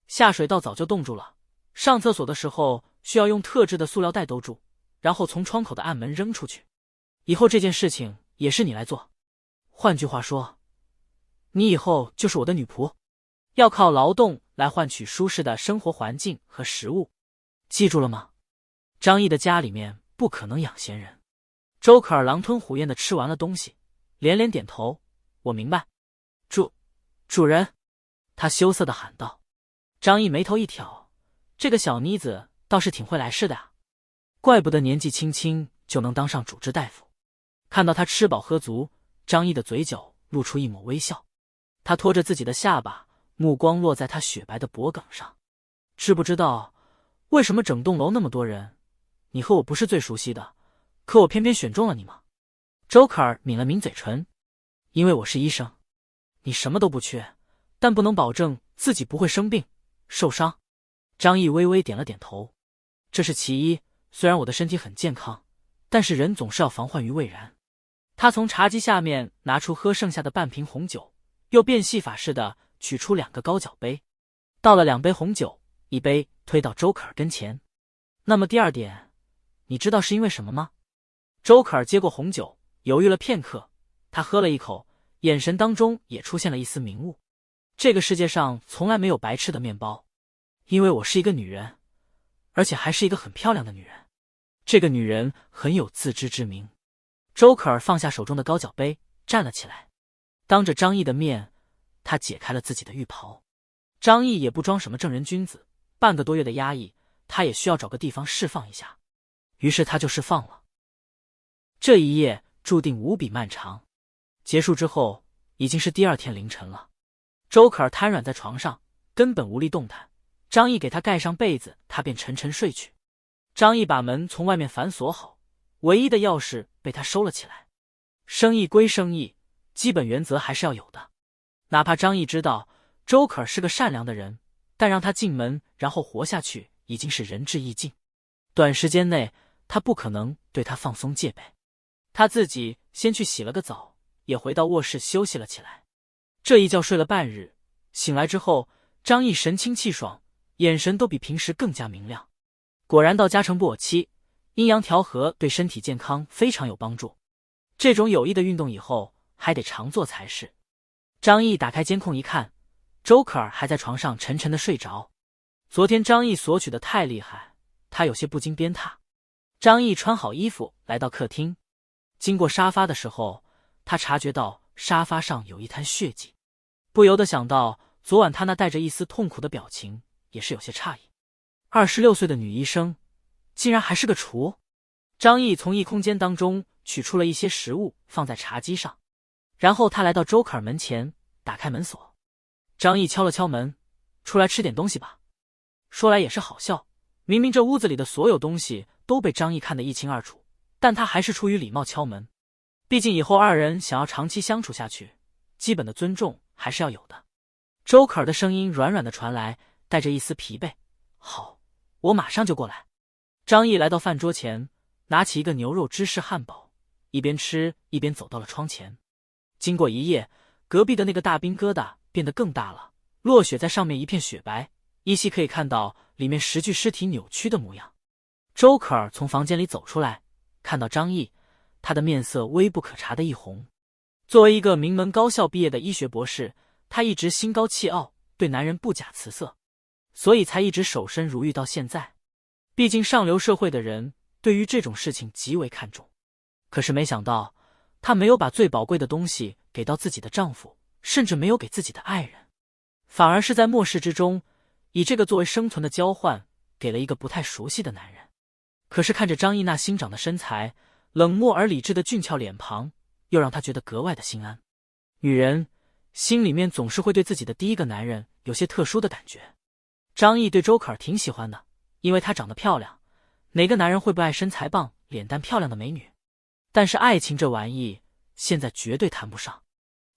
下水道早就冻住了，上厕所的时候需要用特制的塑料袋兜住，然后从窗口的暗门扔出去。以后这件事情也是你来做。换句话说，你以后就是我的女仆，要靠劳动来换取舒适的生活环境和食物，记住了吗？张毅的家里面不可能养闲人。周可儿狼吞虎咽地吃完了东西，连连点头，我明白。主人，他羞涩地喊道。张毅眉头一挑，这个小妮子倒是挺会来事的啊，怪不得年纪轻轻就能当上主治大夫。看到他吃饱喝足，张毅的嘴角露出一抹微笑。他拖着自己的下巴，目光落在他雪白的脖颈上。知不知道为什么整栋楼那么多人，你和我不是最熟悉的，可我偏偏选中了你吗？周可儿抿了抿嘴唇，因为我是医生。你什么都不缺，但不能保证自己不会生病受伤。张毅微微点了点头。这是其一，虽然我的身体很健康，但是人总是要防患于未然。他从茶几下面拿出喝剩下的半瓶红酒，又变戏法似的取出2个高脚杯，倒了2杯红酒，一杯推到周可儿跟前。那么第二点，你知道是因为什么吗？周可儿接过红酒，犹豫了片刻，他喝了一口，眼神当中也出现了一丝明悟。这个世界上从来没有白吃的面包，因为我是一个女人，而且还是一个很漂亮的女人。这个女人很有自知之明。周可儿放下手中的高脚杯，站了起来，当着张毅的面，她解开了自己的浴袍。张毅也不装什么正人君子，半个多月的压抑，他也需要找个地方释放一下，于是他就释放了。这一夜注定无比漫长，结束之后已经是第2天凌晨了。周可儿瘫软在床上，根本无力动弹。张毅给她盖上被子，她便沉沉睡去。张毅把门从外面反锁好，唯一的钥匙被他收了起来。生意归生意，基本原则还是要有的。哪怕张毅知道周可儿是个善良的人，但让他进门然后活下去已经是仁至义尽。短时间内他不可能对他放松戒备。他自己先去洗了个澡，也回到卧室休息了起来。这一觉睡了半日，醒来之后，张毅神清气爽，眼神都比平时更加明亮。果然到家成不我妻，阴阳调和对身体健康非常有帮助。这种有益的运动以后还得常做才是。张毅打开监控一看，周可儿还在床上沉沉的睡着。昨天张毅索取的太厉害，他有些不禁鞭挞。张毅穿好衣服来到客厅，经过沙发的时候，他察觉到沙发上有一滩血迹，不由得想到昨晚他那带着一丝痛苦的表情，也是有些诧异。26岁的女医生竟然还是个厨。张毅从异空间当中取出了一些食物放在茶几上，然后他来到周可儿门前，打开门锁。张毅敲了敲门，出来吃点东西吧。说来也是好笑，明明这屋子里的所有东西都被张毅看得一清二楚，但他还是出于礼貌敲门。毕竟以后2人想要长期相处下去，基本的尊重还是要有的。周可儿的声音软软的传来，带着一丝疲惫。好，我马上就过来。张毅来到饭桌前，拿起一个牛肉芝士汉堡，一边吃一边走到了窗前。经过一夜，隔壁的那个大冰疙瘩变得更大了，落雪在上面一片雪白，依稀可以看到里面10具尸体扭曲的模样。周可儿从房间里走出来，看到张毅，他的面色微不可察的一红。作为一个名门高校毕业的医学博士，他一直心高气傲，对男人不假辞色，所以才一直守身如玉到现在。毕竟上流社会的人对于这种事情极为看重。可是没想到，她没有把最宝贵的东西给到自己的丈夫，甚至没有给自己的爱人，反而是在末世之中，以这个作为生存的交换，给了一个不太熟悉的男人。可是看着张毅那新长的身材，冷漠而理智的俊俏脸庞，又让她觉得格外的心安。女人心里面总是会对自己的第一个男人有些特殊的感觉。张毅对周可儿挺喜欢的，因为她长得漂亮，哪个男人会不爱身材棒、脸蛋漂亮的美女？但是爱情这玩意，现在绝对谈不上。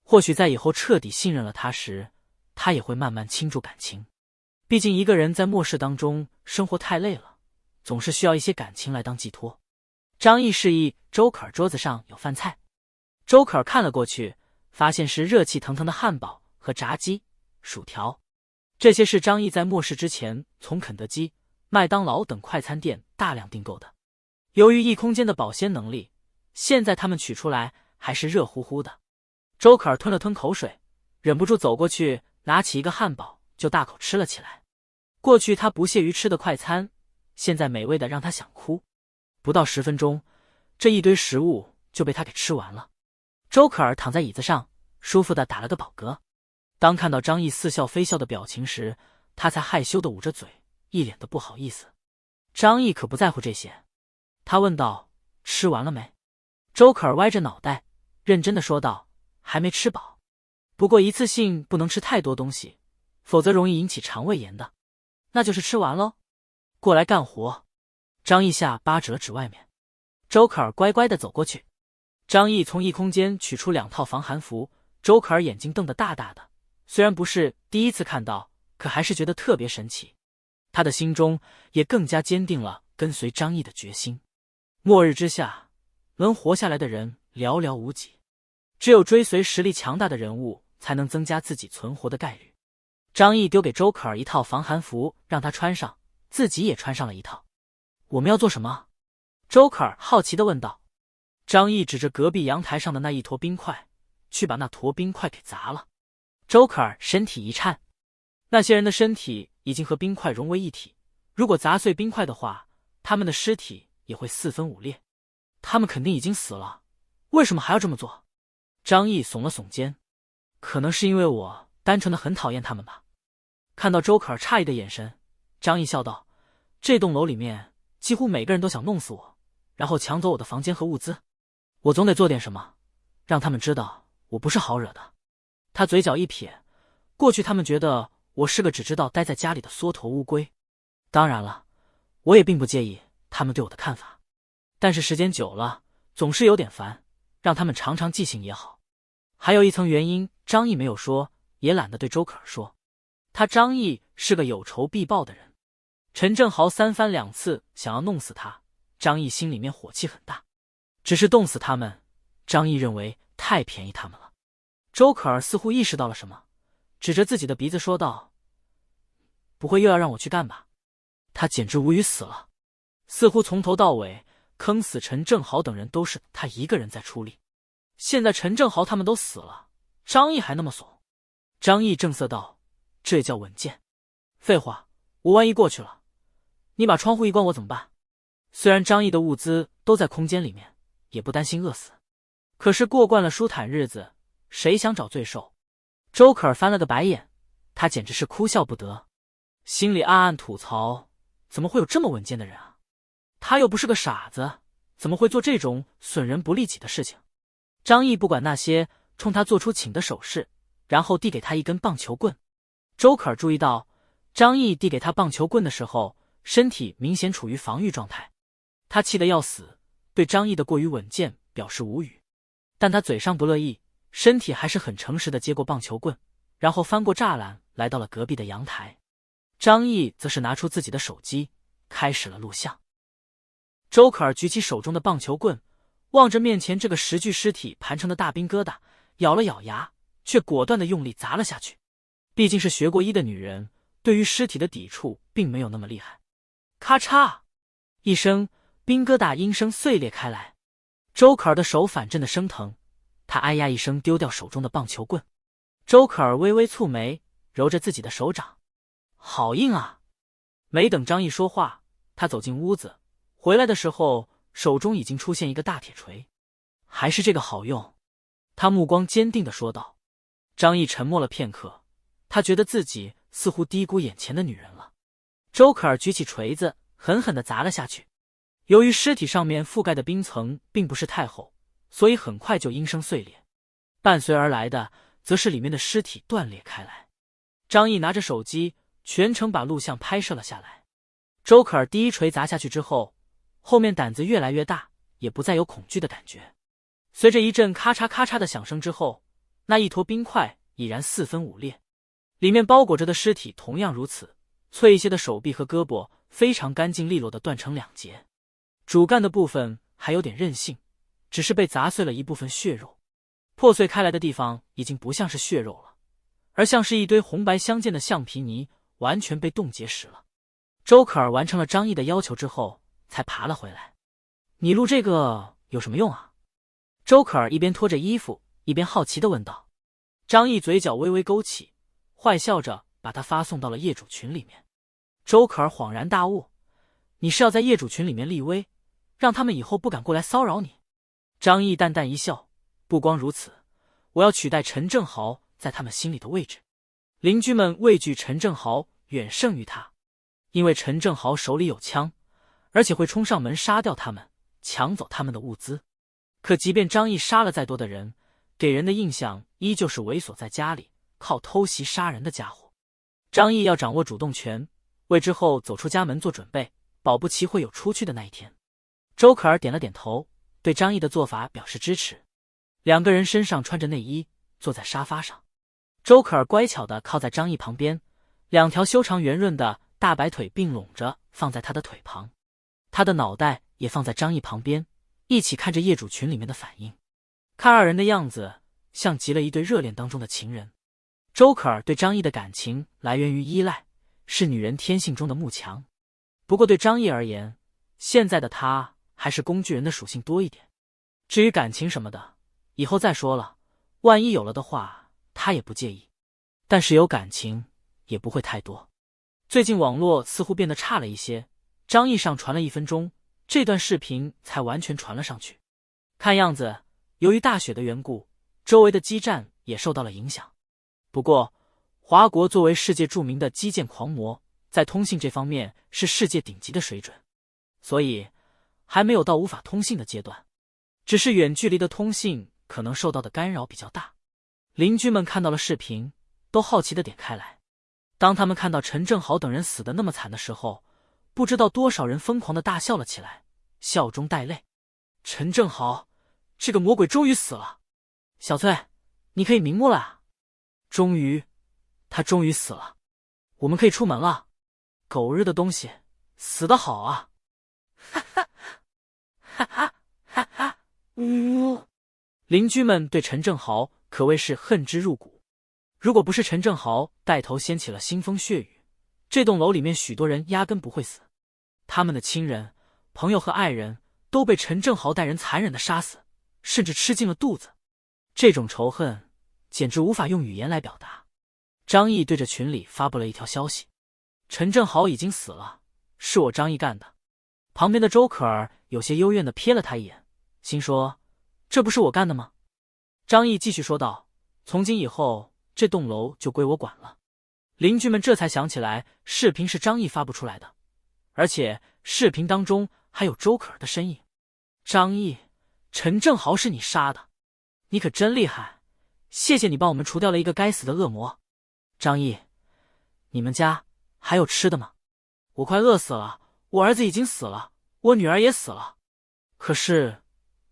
或许在以后彻底信任了他时，他也会慢慢倾注感情。毕竟一个人在末世当中生活太累了，总是需要一些感情来当寄托。张毅示意周可儿桌子上有饭菜，周可儿看了过去，发现是热气腾腾的汉堡和炸鸡、薯条。这些是张毅在末世之前从肯德基、麦当劳等快餐店大量订购的。由于异空间的保鲜能力，现在他们取出来还是热乎乎的。周可儿吞了吞口水，忍不住走过去，拿起一个汉堡就大口吃了起来。过去他不屑于吃的快餐，现在美味的让他想哭。不到10分钟，这一堆食物就被他给吃完了。周可儿躺在椅子上，舒服的打了个饱嗝。当看到张毅似笑非笑的表情时，他才害羞的捂着嘴，一脸的不好意思。张毅可不在乎这些，他问道：“吃完了没？”周可儿歪着脑袋，认真的说道：“还没吃饱，不过一次性不能吃太多东西，否则容易引起肠胃炎的。”“那就是吃完喽，过来干活。”张毅下巴指了指外面。周可儿乖乖的走过去。张毅从异空间取出2套防寒服，周可儿眼睛瞪得大大的，虽然不是第一次看到，可还是觉得特别神奇。他的心中也更加坚定了跟随张毅的决心。末日之下，能活下来的人寥寥无几，只有追随实力强大的人物才能增加自己存活的概率。张毅丢给周可儿一套防寒服，让她穿上，自己也穿上了一套。“我们要做什么？”周可儿好奇地问道。张毅指着隔壁阳台上的那一坨冰块，去把那坨冰块给砸了。周可儿身体一颤，那些人的身体已经和冰块融为一体，如果砸碎冰块的话，他们的尸体也会4分5裂。他们肯定已经死了，为什么还要这么做？张毅耸了耸肩，可能是因为我单纯的很讨厌他们吧。看到周可儿诧异的眼神，张毅笑道：“这栋楼里面几乎每个人都想弄死我，然后抢走我的房间和物资。我总得做点什么，让他们知道我不是好惹的。”他嘴角一撇，过去他们觉得我是个只知道待在家里的缩头乌龟，当然了，我也并不介意他们对我的看法，但是时间久了总是有点烦，让他们尝尝记性也好。还有一层原因张毅没有说，也懒得对周可儿说。他张毅是个有仇必报的人，陈正豪3番2次想要弄死他，张毅心里面火气很大，只是冻死他们，张毅认为太便宜他们了。周可儿似乎意识到了什么，指着自己的鼻子说道：“不会又要让我去干吧？”他简直无语死了，似乎从头到尾坑死陈正豪等人都是他一个人在出力。现在陈正豪他们都死了，张毅还那么怂。张毅正色道：“这叫稳健。废话，我万一过去了，你把窗户一关我怎么办？”虽然张毅的物资都在空间里面，也不担心饿死，可是过惯了舒坦日子，谁想找罪受？周可儿翻了个白眼，他简直是哭笑不得，心里暗暗吐槽：怎么会有这么稳健的人啊？他又不是个傻子，怎么会做这种损人不利己的事情？张毅不管那些，冲他做出请的手势，然后递给他一根棒球棍。周可儿注意到，张毅递给他棒球棍的时候，身体明显处于防御状态。他气得要死，对张毅的过于稳健表示无语，但他嘴上不乐意，身体还是很诚实的接过棒球棍，然后翻过栅栏来到了隔壁的阳台。张毅则是拿出自己的手机，开始了录像。周可儿举起手中的棒球棍，望着面前这个10具尸体盘成的大冰疙瘩，咬了咬牙，却果断的用力砸了下去。毕竟是学过医的女人，对于尸体的抵触并没有那么厉害。咔嚓一声，冰疙瘩应声碎裂开来。周可儿的手反震的生疼，她哎呀一声丢掉手中的棒球棍。周可儿微微蹙眉，揉着自己的手掌，好硬啊！没等张毅说话，他走进屋子，回来的时候手中已经出现一个大铁锤。还是这个好用，他目光坚定地说道。张毅沉默了片刻，他觉得自己似乎低估眼前的女人了。周可儿举起锤子，狠狠地砸了下去。由于尸体上面覆盖的冰层并不是太厚，所以很快就应声碎裂，伴随而来的则是里面的尸体断裂开来。张毅拿着手机，全程把录像拍摄了下来。周可儿第一锤砸下去之后，后面胆子越来越大，也不再有恐惧的感觉。随着一阵咔嚓咔嚓的响声之后，那一坨冰块已然4分5裂，里面包裹着的尸体同样如此，脆一些的手臂和胳膊非常干净利落地断成2截，主干的部分还有点韧性，只是被砸碎了一部分血肉，破碎开来的地方已经不像是血肉了，而像是一堆红白相间的橡皮泥，完全被冻结实了。周可儿完成了张毅的要求之后，才爬了回来。你录这个有什么用啊？周可儿一边脱着衣服，一边好奇地问道。张毅嘴角微微勾起，坏笑着把他发送到了业主群里面。周可儿恍然大悟，你是要在业主群里面立威，让他们以后不敢过来骚扰你？张毅淡淡一笑，不光如此，我要取代陈正豪在他们心里的位置。邻居们畏惧陈正豪远胜于他，因为陈正豪手里有枪，而且会冲上门杀掉他们，抢走他们的物资。可即便张毅杀了再多的人，给人的印象依旧是猥琐在家里靠偷袭杀人的家伙。张毅要掌握主动权，为之后走出家门做准备，保不齐会有出去的那一天。周可儿点了点头，对张毅的做法表示支持。2个人身上穿着内衣，坐在沙发上。周可儿乖巧地靠在张毅旁边，2条修长圆润的大白腿并拢着放在他的腿旁，他的脑袋也放在张毅旁边，一起看着业主群里面的反应。看2人的样子，像极了一对热恋当中的情人。周可儿对张毅的感情来源于依赖，是女人天性中的慕强。不过对张毅而言，现在的他还是工具人的属性多一点。至于感情什么的，以后再说了，万一有了的话，他也不介意。但是有感情也不会太多。最近网络似乎变得差了一些，张毅上传了1分钟，这段视频才完全传了上去。看样子，由于大雪的缘故，周围的基站也受到了影响。不过，华国作为世界著名的基建狂魔，在通信这方面是世界顶级的水准，所以还没有到无法通信的阶段，只是远距离的通信可能受到的干扰比较大。邻居们看到了视频，都好奇地点开来。当他们看到陈正豪等人死得那么惨的时候，不知道多少人疯狂地大笑了起来，笑中带泪。陈正豪，这个魔鬼终于死了！小翠，你可以瞑目了啊！他终于死了，我们可以出门了。狗日的东西，死得好啊！哈哈，哈哈，哈哈，邻居们对陈正豪可谓是恨之入骨。如果不是陈正豪带头掀起了腥风血雨，这栋楼里面许多人压根不会死。他们的亲人、朋友和爱人都被陈正豪带人残忍地杀死，甚至吃进了肚子。这种仇恨简直无法用语言来表达。张毅对着群里发布了一条消息：陈正豪已经死了，是我张毅干的。旁边的周可儿有些幽怨地瞥了他一眼，心说：这不是我干的吗？张毅继续说道：从今以后，这栋楼就归我管了。邻居们这才想起来，视频是张毅发布出来的，而且视频当中还有周可儿的身影。张毅，陈正豪是你杀的，你可真厉害！谢谢你帮我们除掉了一个该死的恶魔。张毅，你们家还有吃的吗？我快饿死了，我儿子已经死了，我女儿也死了，可是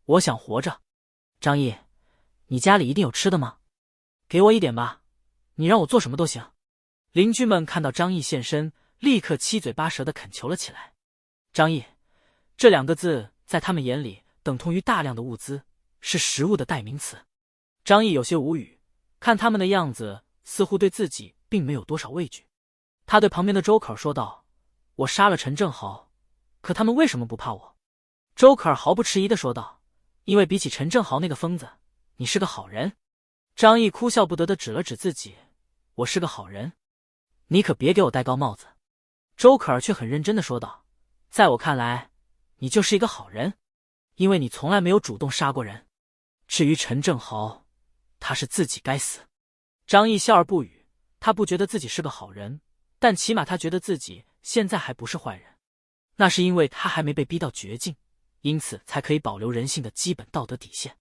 我想活着。张毅，你家里一定有吃的吗？给我一点吧，你让我做什么都行。邻居们看到张毅现身，立刻七嘴八舌地恳求了起来。张毅，这2个字在他们眼里等同于大量的物资，是食物的代名词。张毅有些无语，看他们的样子，似乎对自己并没有多少畏惧。他对旁边的周可儿说道：我杀了陈正豪，可他们为什么不怕我？周可儿毫不迟疑地说道：因为比起陈正豪那个疯子，你是个好人。张毅哭笑不得地指了指自己：我是个好人？你可别给我戴高帽子。周可儿却很认真地说道：在我看来，你就是一个好人，因为你从来没有主动杀过人。至于陈正豪，他是自己该死。张毅笑而不语，他不觉得自己是个好人，但起码他觉得自己现在还不是坏人，那是因为他还没被逼到绝境，因此才可以保留人性的基本道德底线。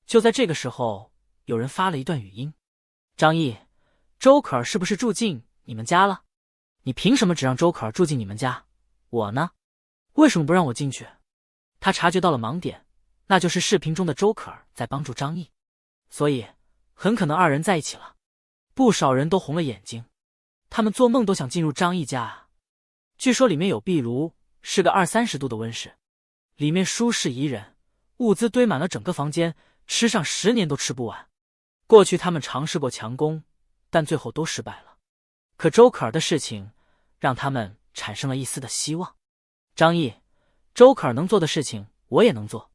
就在这个时候，有人发了一段语音：张毅，周可儿是不是住进你们家了？你凭什么只让周可儿住进你们家？我呢？为什么不让我进去？他察觉到了盲点，那就是视频中的周可儿在帮助张毅，所以很可能2人在一起了。不少人都红了眼睛。他们做梦都想进入张毅家啊。据说里面有壁炉，是个20-30度的温室，里面舒适宜人，物资堆满了整个房间，吃上10年都吃不完。过去他们尝试过强攻，但最后都失败了。可周可儿的事情让他们产生了一丝的希望。张毅，周可儿能做的事情我也能做，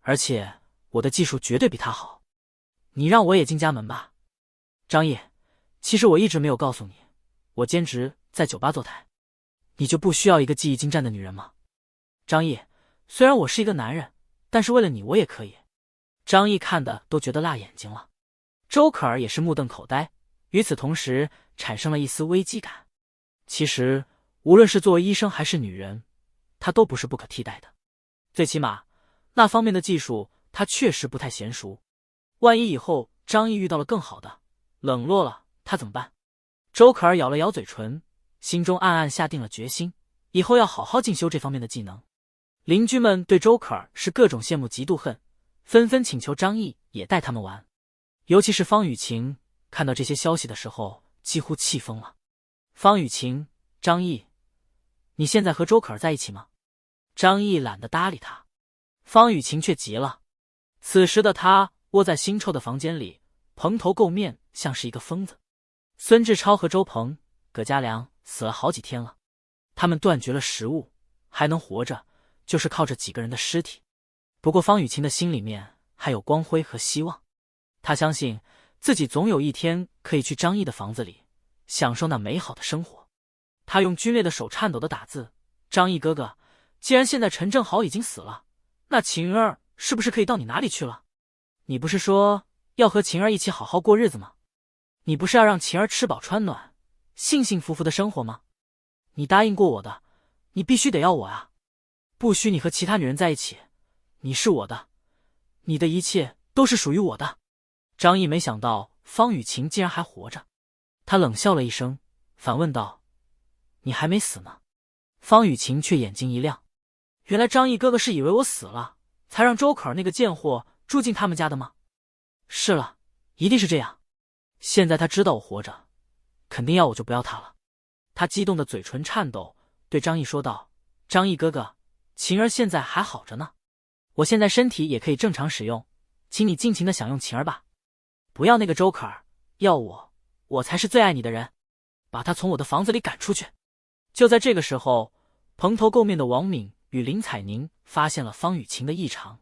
而且我的技术绝对比他好。你让我也进家门吧。张毅，其实我一直没有告诉你，我兼职在酒吧坐台，你就不需要一个技艺精湛的女人吗？张毅，虽然我是一个男人，但是为了你我也可以。张毅看的都觉得辣眼睛了，周可儿也是目瞪口呆，与此同时产生了一丝危机感。其实无论是作为医生还是女人，她都不是不可替代的，最起码那方面的技术她确实不太娴熟。万一以后张毅遇到了更好的，冷落了他怎么办？周可儿咬了咬嘴唇，心中暗暗下定了决心，以后要好好进修这方面的技能。邻居们对周可儿是各种羡慕嫉妒恨，纷纷请求张毅也带他们玩。尤其是方雨晴看到这些消息的时候几乎气疯了。方雨晴，张毅，你现在和周可儿在一起吗？张毅懒得搭理他，方雨晴却急了。此时的他窝在腥臭的房间里，蓬头垢面，像是一个疯子。孙志超和周鹏、葛家良死了好几天了，他们断绝了食物，还能活着就是靠着几个人的尸体。不过方雨晴的心里面还有光辉和希望，他相信自己总有一天可以去张毅的房子里享受那美好的生活。他用皲裂的手颤抖地打字：张毅哥哥，既然现在陈正豪已经死了，那晴儿是不是可以到你哪里去了？你不是说要和晴儿一起好好过日子吗？你不是要让晴儿吃饱穿暖，幸幸福福的生活吗？你答应过我的，你必须得要我啊！不许你和其他女人在一起，你是我的，你的一切都是属于我的。张毅没想到方雨晴竟然还活着，他冷笑了一声，反问道：你还没死呢？方雨晴却眼睛一亮，原来张毅哥哥是以为我死了，才让周可儿那个贱货住进他们家的吗？是了，一定是这样。现在他知道我活着，肯定要我就不要他了。他激动的嘴唇颤抖，对张毅说道：张毅哥哥，晴儿现在还好着呢，我现在身体也可以正常使用，请你尽情的享用晴儿吧，不要那个周可儿，要我才是最爱你的人，把他从我的房子里赶出去。就在这个时候，蓬头垢面的王敏与林彩宁发现了方雨晴的异常。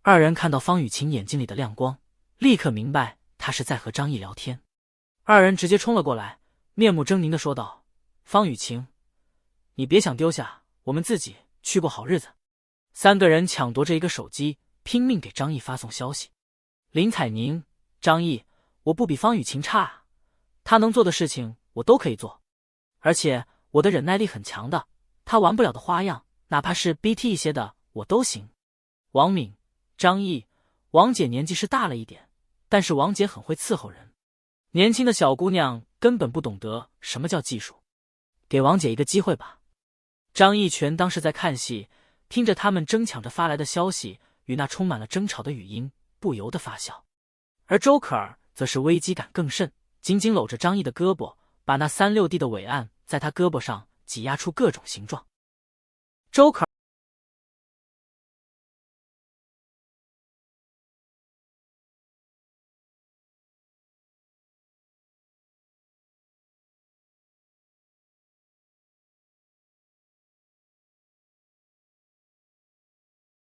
二人看到方雨晴眼睛里的亮光，立刻明白他是在和张毅聊天。二人直接冲了过来，面目狰狞地说道：方雨晴，你别想丢下我们自己去过好日子。三个人抢夺着一个手机，拼命给张毅发送消息。林彩宁，张毅，我不比方雨晴差啊，他能做的事情我都可以做，而且我的忍耐力很强的，他玩不了的花样，哪怕是 BT 一些的我都行。王敏，张毅，王姐年纪是大了一点，但是王姐很会伺候人，年轻的小姑娘根本不懂得什么叫技术，给王姐一个机会吧。张毅全当是在看戏，听着他们争抢着发来的消息与那充满了争吵的语音，不由得发笑。而周可儿则是危机感更甚，紧紧搂着张毅的胳膊，把那3-6D的伟岸在他胳膊上挤压出各种形状。周可儿